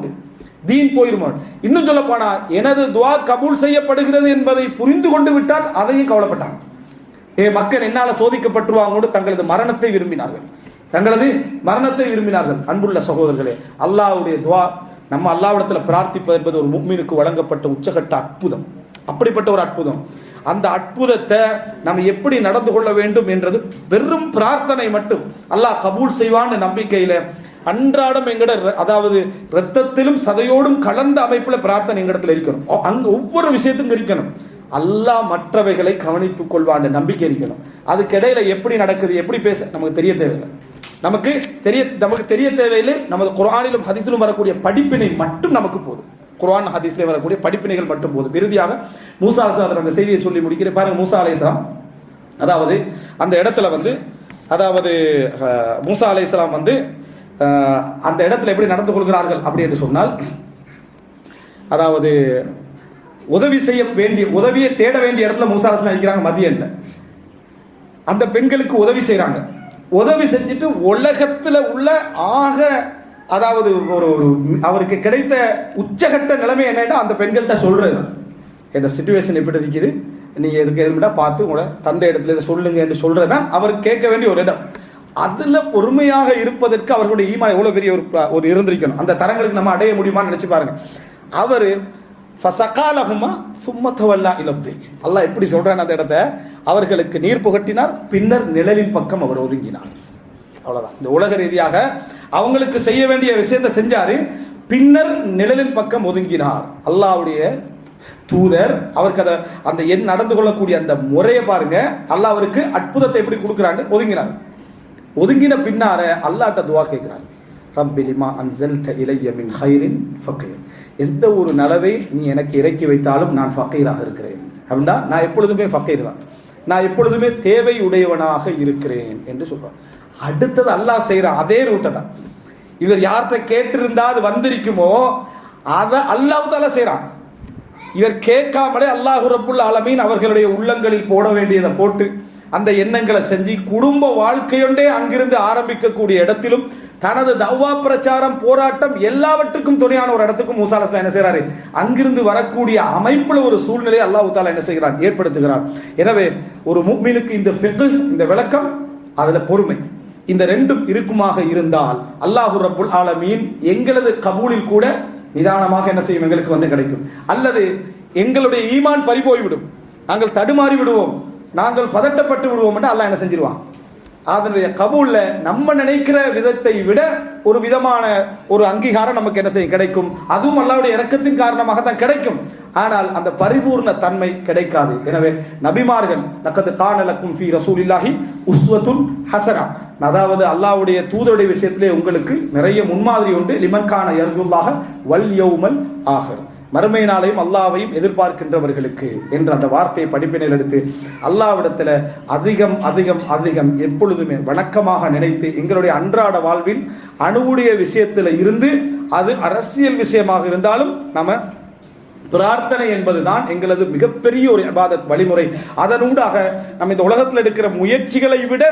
தீன் போயிருமோ. இன்னும் சொல்ல போனா எனது துவா கபூல் செய்யப்படுகிறது என்பதை புரிந்து கொண்டு விட்டால் அதையும் கவலைப்பட்டாங்க. மக்கள் என்னால சோதிக்கப்பட்டுருவாங்க, தங்களது மரணத்தை விரும்பினார்கள், தங்களது மரணத்தை விரும்பினார்கள். அன்புள்ள சகோதரர்களே, அல்லாஹ்வுடைய துவா, நம்ம அல்லாஹ்விடத்துல பிரார்த்திப்பது என்பது ஒரு முஃமினுக்கு வழங்கப்பட்ட உச்சகட்ட அற்புதம். அப்படிப்பட்ட ஒரு அற்புதம். அந்த அற்புதத்தை நம்ம எப்படி நடந்து கொள்ள வேண்டும் என்றது வெறும் பிரார்த்தனை மட்டும் அல்லாஹ் கபூல் செய்வான்னு நம்பிக்கையில அன்றாடம் எங்கட, அதாவது ரத்தத்திலும் சதையோடும் கலந்த அமைப்புல பிரார்த்தனை எங்களிடத்துல இருக்கணும். அங்க ஒவ்வொரு விஷயத்துக்கும் இருக்கணும். அல்லாஹ் மற்றவைகளை கவனித்துக் கொள்வான் நம்பிக்கை இருக்கணும். அதுக்கு இடையில எப்படி நடக்குது, எப்படி பேச நமக்கு தெரிய தேவையில்லை. நமக்கு தெரிய தேவையில்லை. நமது குர்ஆனிலும் ஹதீஸிலும் வரக்கூடிய படிப்பினை மட்டும் நமக்கு போதும். குர்ஆன் ஹதீஸ்ல வரக்கூடிய படிப்பினைகள் மட்டும் போதும். இறுதியாக மூசா அலைஹிஸ்ஸலாம் அந்த செய்தியை சொல்லி முடிக்கிறேன். பாருங்க, மூசா அலைஹிஸ்ஸலாம் அதாவது அந்த இடத்துல வந்து, அதாவது மூசா அலைஹிஸ்ஸலாம் வந்து அந்த இடத்துல எப்படி நடந்து கொள்கிறார்கள் அப்படி என்று சொன்னால், அதாவது உதவியை தேட வேண்டிய இடத்துல மூசா அலைஹிஸ்ஸலாம் இருக்கிறாங்க மதியன்ல. அந்த பெண்களுக்கு உதவி செய்யறாங்க. உதவி செஞ்சுட்டு உலகத்துல உள்ள அதாவது ஒரு அவருக்கு கிடைத்த உச்சகட்ட நிலைமை என்னன்னா அந்த பெண்கள்கிட்ட சொல்றது, இந்த சிச்சுவேஷன் எப்படி இருக்குது, நீங்க எதுக்கு எதுனா பார்த்து உங்களோட தந்தை இடத்துல இதை சொல்லுங்க என்று சொல்றதுதான் அவர் கேட்க வேண்டிய ஒரு இடம். அதுல பொறுமையாக இருப்பதற்கு அவர்களுடைய ஈமான் எவ்வளவு பெரிய ஒரு இருந்திருக்கணும். அந்த தரங்களுக்கு நம்ம அடைய முடியுமான்னு நினைச்சு பாருங்க. அவரு அல்லாஹ் எப்படி சொல்றான் அந்த இடத்த, அவர்களுக்கு நீர் புகட்டினார், பின்னர் நிழலின் பக்கம் அவர் ஒதுங்கினார். அவ்வளவுதான். இந்த உலக ரீதியாக அவங்களுக்கு செய்ய வேண்டிய விஷயத்தை செஞ்சாரு, பின்னர் நிழலின் பக்கம் ஒதுங்கினார். அல்லாஹ்வுடைய தூதர் அவருக்கு அந்த நடந்து கொள்ளக்கூடிய அந்த முறையை பாருங்க. அல்லாஹ் அவருக்கு அற்புதத்தை எப்படி கொடுக்கிறான்னு ஒதுங்கினார். ஒதுங்கின பின்னார அல்லாஹ்ட்ட துஆ கேட்கிறார். ரப்பி லிமா அன்ஸல்த இலைய மின் கைரின் ஃபகீர். எந்த ஒரு நலவை நீ எனக்கு இறக்கி வைத்தாலும் நான் ஃபகீராக இருக்கிறேன். அப்படின்னா நான் எப்பொழுதுமே ஃபகீர் தான், நான் எப்பொழுதுமே தேவை உடையவனாக இருக்கிறேன் என்று சொல்றான். அடுத்தது அல்லாஹ் செய்யற அதே ரூட்டை தான். இவர் யார்கிட்ட கேட்டிருந்தா அது வந்திருக்குமோ அதை அல்லாஹ் தால செய்யறான். இவர் கேட்காமலே அல்லாஹ் ரப்புல் ஆலமீன் அவர்களுடைய உள்ளங்களில் போட வேண்டியதை போட்டு அந்த எண்ணங்களை செஞ்சு குடும்ப வாழ்க்கையொண்டே அங்கிருந்து ஆரம்பிக்கக்கூடிய இடத்திலும் தனது தவ்வா பிரச்சாரம் போராட்டம் எல்லாவற்றுக்கும் துணையான ஒரு இடத்துக்கும் மூசா அலைஹிஸ்ஸலாம் என்ன செய்யறாரு, அங்கிருந்து வரக்கூடிய அமைப்புல ஒரு சூழ்நிலையை அல்லாஹ் தஆலா என்ன செய்கிறான், ஏற்படுத்துகிறான். எனவே ஒரு முஃமினுக்கு இந்த ஃபிக்ஹ், இந்த விளக்கம், அதுல பொறுமை, இந்த ரெண்டும் இருக்குமாக இருந்தால் அல்லாஹ் ரப்புல் ஆலமீன் எங்களது கபூலில் கூட நிதானமாக என்ன செய்யும், எங்களுக்கு வந்து கிடைக்கும். அல்லது எங்களுடைய ஈமான் பறி போய்விடும், நாங்கள் தடுமாறி விடுவோம், நாங்கள் பதட்டப்பட்டு விடுவோம் என்று அல்லாஹ் என்ன செஞ்சிருவான். அதனுடைய கபூல்ல நம்ம நினைக்கிற விதத்தை விட ஒரு விதமான ஒரு அங்கீகாரம் நமக்கு என்ன செய்யும், கிடைக்கும். அதுவும் அல்லாஹ்வுடைய இரக்கத்தின் காரணமாக தான் கிடைக்கும். ஆனால் அந்த பரிபூர்ண தன்மை கிடைக்காது. எனவே நபிமார்கள் லக்கத் கான லக்கும் ஃபீ ரசூலில்லாஹி உஸ்வத்துன் ஹஸனா, அதாவது அல்லாஹ்வுடைய தூதருடைய விஷயத்திலே உங்களுக்கு நிறைய முன்மாதிரி உண்டு. லிமன் கான யர்ஜுல்லாஹ வல் யௌமல் ஆஹிர், மறுமை நாளையும் அல்லாஹ்வையும் எதிர்பார்க்கின்றவர்களுக்கு என்ற அந்த வார்த்தையை படிப்பினையில் எடுத்து அல்லாஹ்விடத்தில் அதிகம் அதிகம் அதிகம் எப்பொழுதுமே வணக்கமாக நினைத்து எங்களுடைய அன்றாட வாழ்வில் அணுவுடைய விஷயத்தில் இருந்து அது அரசியல் விஷயமாக இருந்தாலும் நம்ம பிரார்த்தனை என்பதுதான் எங்களது மிகப்பெரிய ஒரு இபாதத் வழிமுறை. அதனூடாக நம்ம இந்த உலகத்தில் எடுக்கிற முயற்சிகளை விட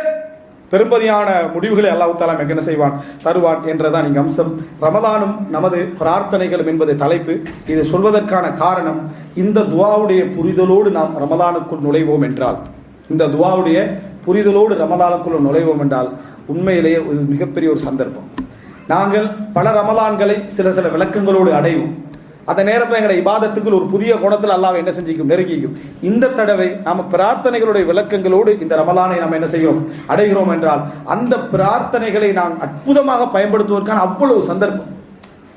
பெரும்பதியான முடிவுகளை அல்லாஹ் தஆலா என்ன செய்வான், தருவான் என்றதான் இங்கு அம்சம். ரமதானும் நமது பிரார்த்தனைகளும் என்பது தலைப்பு. இதை சொல்வதற்கான காரணம், இந்த துஆவுடைய புரிதலோடு நாம் ரமதானுக்குள் நுழைவோம் என்றால், இந்த துஆவுடைய புரிதலோடு ரமதானுக்குள் நுழைவோம் என்றால் உண்மையிலேயே இது மிகப்பெரிய ஒரு சந்தர்ப்பம். நாங்கள் பல ரமதான்களை சில சில விளக்கங்களோடு அடைவோம். அந்த நேரத்தில் எங்களை இபாதத்துக்குள் ஒரு புதிய கோணத்தில் அல்லாஹ் என்ன செஞ்சிக்கும், நெருங்கிக்கும். இந்த தடவை நாம் பிரார்த்தனைகளுடைய விளக்கங்களோடு இந்த ரமலானை நாம் என்ன செய்யும், அடைகிறோம் என்றால் அந்த பிரார்த்தனைகளை நாம் அற்புதமாக பயன்படுத்துவதற்கான அவ்வளவு சந்தர்ப்பம்.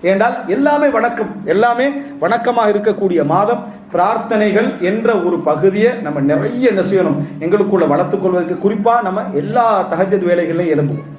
ஏனென்றால் எல்லாமே வணக்கம், எல்லாமே வணக்கமாக இருக்கக்கூடிய மாதம். பிரார்த்தனைகள் என்ற ஒரு பகுதியை நம்ம நிறைய என்ன செய்யணும், எங்களுக்குள்ள வளர்த்துக் கொள்வதற்கு. குறிப்பாக நம்ம எல்லா தஹஜ்ஜுத் வேலைகளையும் எழும்புவோம்,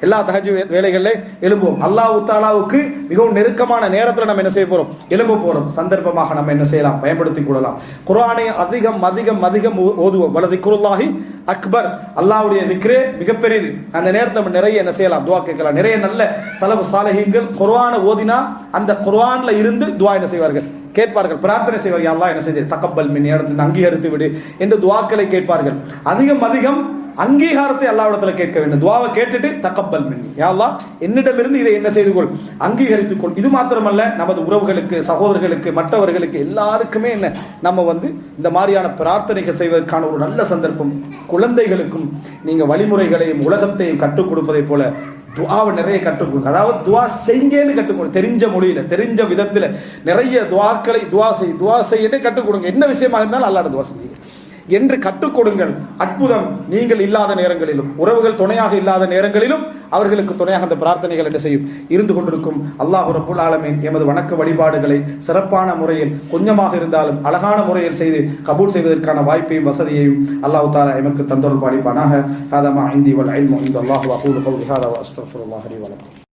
எல்லா தஹஜ்ஜுத் வேலைகளில் எழும்புவோம். அல்லாஹ் தஆலாவுக்கு மிகவும் நெருக்கமான நேரத்தில் நம்ம என்ன செய்ய போறோம், எழும்ப போறோம். சந்தர்ப்பமாக நம்ம என்ன செய்யலாம், பயன்படுத்திக் கொள்ளலாம். குர்ஆனை அதிகம் அதிகம் அதிகம் ஓதுவோம். வல திக்ருல்லாஹி அக்பர், அல்லாஹ்வுடைய திக்ரே மிகப்பெரியது. அந்த நேரத்தில் நம்ம நிறைய என்ன செய்யலாம், துஆ கேட்கலாம். நிறைய நல்ல ஸலஃபு ஸாலிஹீன்கள் குர்ஆனை ஓதினா அந்த குர்ஆன்ல இருந்து துஆ என்ன செய்வார்கள், கேட்பார்கள், பிரார்த்தனை செய்வார்கள். அல்லாஹ் என்ன செய்து தகப்பல் மின் இடத்தில் அங்கீகரித்து விடு என்று துஆக்களை கேட்பார்கள். அதிகம் அதிகம் அங்கீகாரத்தை அல்லாஹ்விடத்தில் கேட்க வேண்டும். துஆவை கேட்டுட்டு தகப்பல் மின்னி, யா அல்லாஹ் என்னிடமிருந்து இதை என்ன செய்து கொள், அங்கீகரித்துக் கொள். இது மாத்திரமல்ல, நமது உறவுகளுக்கு, சகோதரர்களுக்கு, மற்றவர்களுக்கு எல்லாருக்குமே என்ன நம்ம வந்து இந்த மாதிரியான பிரார்த்தனைகள் செய்வதற்கான ஒரு நல்ல சந்தர்ப்பம். குழந்தைகளுக்கும் நீங்க வழிமுறைகளையும் உலகத்தையும் கற்றுக் கொடுப்பதை போல துஆவை நிறைய கற்றுக் கொடுங்க. அதாவது துஆ செய்யுங்கன்னு கற்றுக் கொடுங்க, தெரிஞ்ச மொழியில தெரிஞ்ச விதத்தில் நிறைய துஆக்களை துஆ செய்யவே கற்றுக் கொடுங்க. என்ன விஷயமா இருந்தாலும் அல்லாஹ்விட துஆ செய்யுங்க என்று கற்றுக் கொடுங்கள். அற்புதம். நீங்கள் இல்லாத நேரங்களிலும், உறவுகள் துணையாக இல்லாத நேரங்களிலும் அவர்களுக்கு துணையாக அந்த பிரார்த்தனைகள் என்ன செய்யும், இருந்து கொண்டிருக்கும். அல்லாஹ் ரப்புல் ஆலமீன் எமது வணக்க வழிபாடுகளை சிறப்பான முறையில், கொஞ்சமாக இருந்தாலும் அழகான முறையில் செய்து கபூல் செய்வதற்கான வாய்ப்பையும் வசதியையும் அல்லாஹ் தஆலா எமக்கு தந்தருள் பாலிப்பானாக. ஹாதா மா இந்தி வல் இல்மு இன்தல்லாஹி வ அகூலு கௌலி ஹாதா வ அஸ்தக்ஃபிருல்லாஹ லி வ லக்கும்.